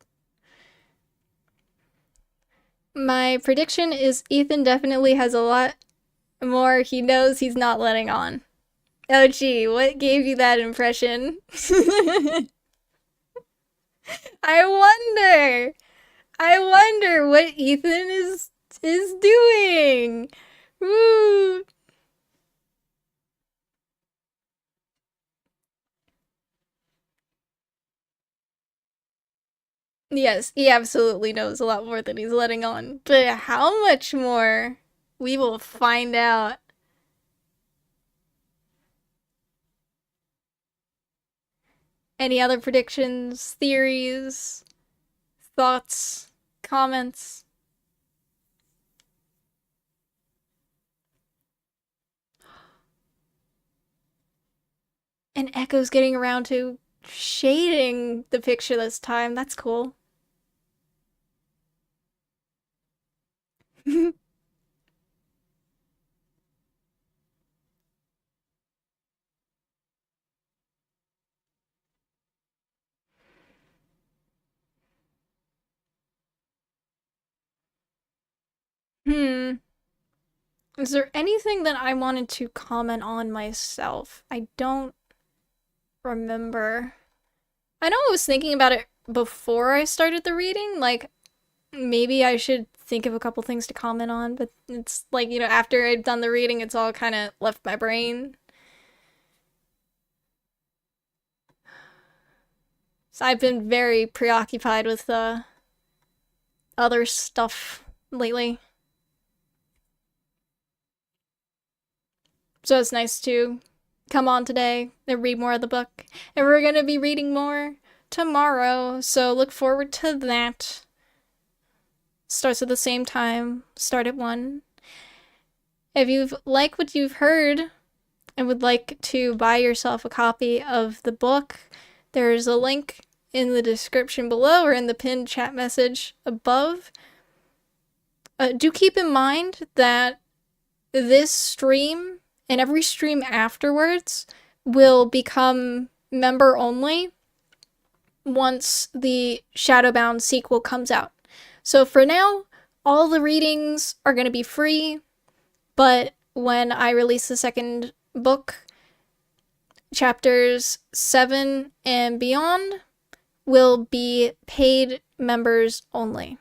My prediction is Ethan definitely has a lot more he knows he's not letting on. Oh gee, what gave you that impression? I wonder. I wonder what Ethan is doing. Woo. Yes, he absolutely knows a lot more than he's letting on. But how much more? We will find out. Any other predictions, theories, thoughts, comments? And Echo's getting around to shading the picture this time. That's cool. Hmm. Is there anything that I wanted to comment on myself? I don't remember. I know I was thinking about it before I started the reading. Like, maybe I should think of a couple things to comment on, but it's like, after I've done the reading, it's all kind of left my brain. So I've been very preoccupied with other stuff lately. So it's nice to come on today and read more of the book. And we're going to be reading more tomorrow, so look forward to that. Starts at the same time, start at 1. If you've liked what you've heard and would like to buy yourself a copy of the book, there's a link in the description below or in the pinned chat message above. Do keep in mind that this stream and every stream afterwards will become member only once the Shadowbound sequel comes out. So for now, all the readings are going to be free, but when I release the second book, chapters 7 and beyond will be paid members only.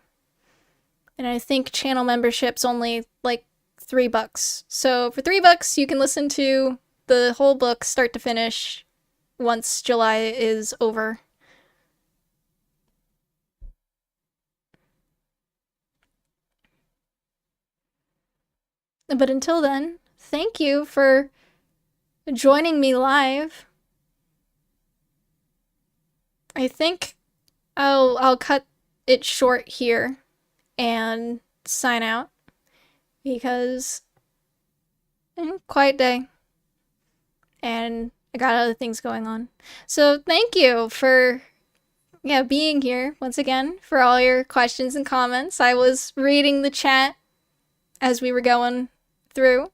And I think channel membership's only like $3. So for $3, you can listen to the whole book start to finish once July is over. But until then, thank you for joining me live. I think I'll cut it short here and sign out because quiet day and I got other things going on. So thank you for being here once again, for all your questions and comments. I was reading the chat as we were going through.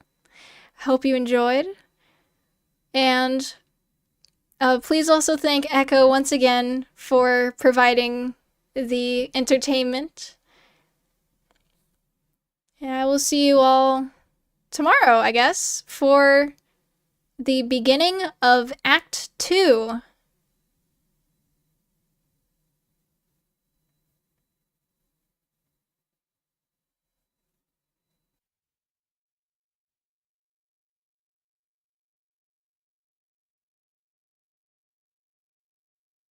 Hope you enjoyed. And please also thank Echo once again for providing the entertainment. And I will see you all tomorrow, I guess, for the beginning of Act 2.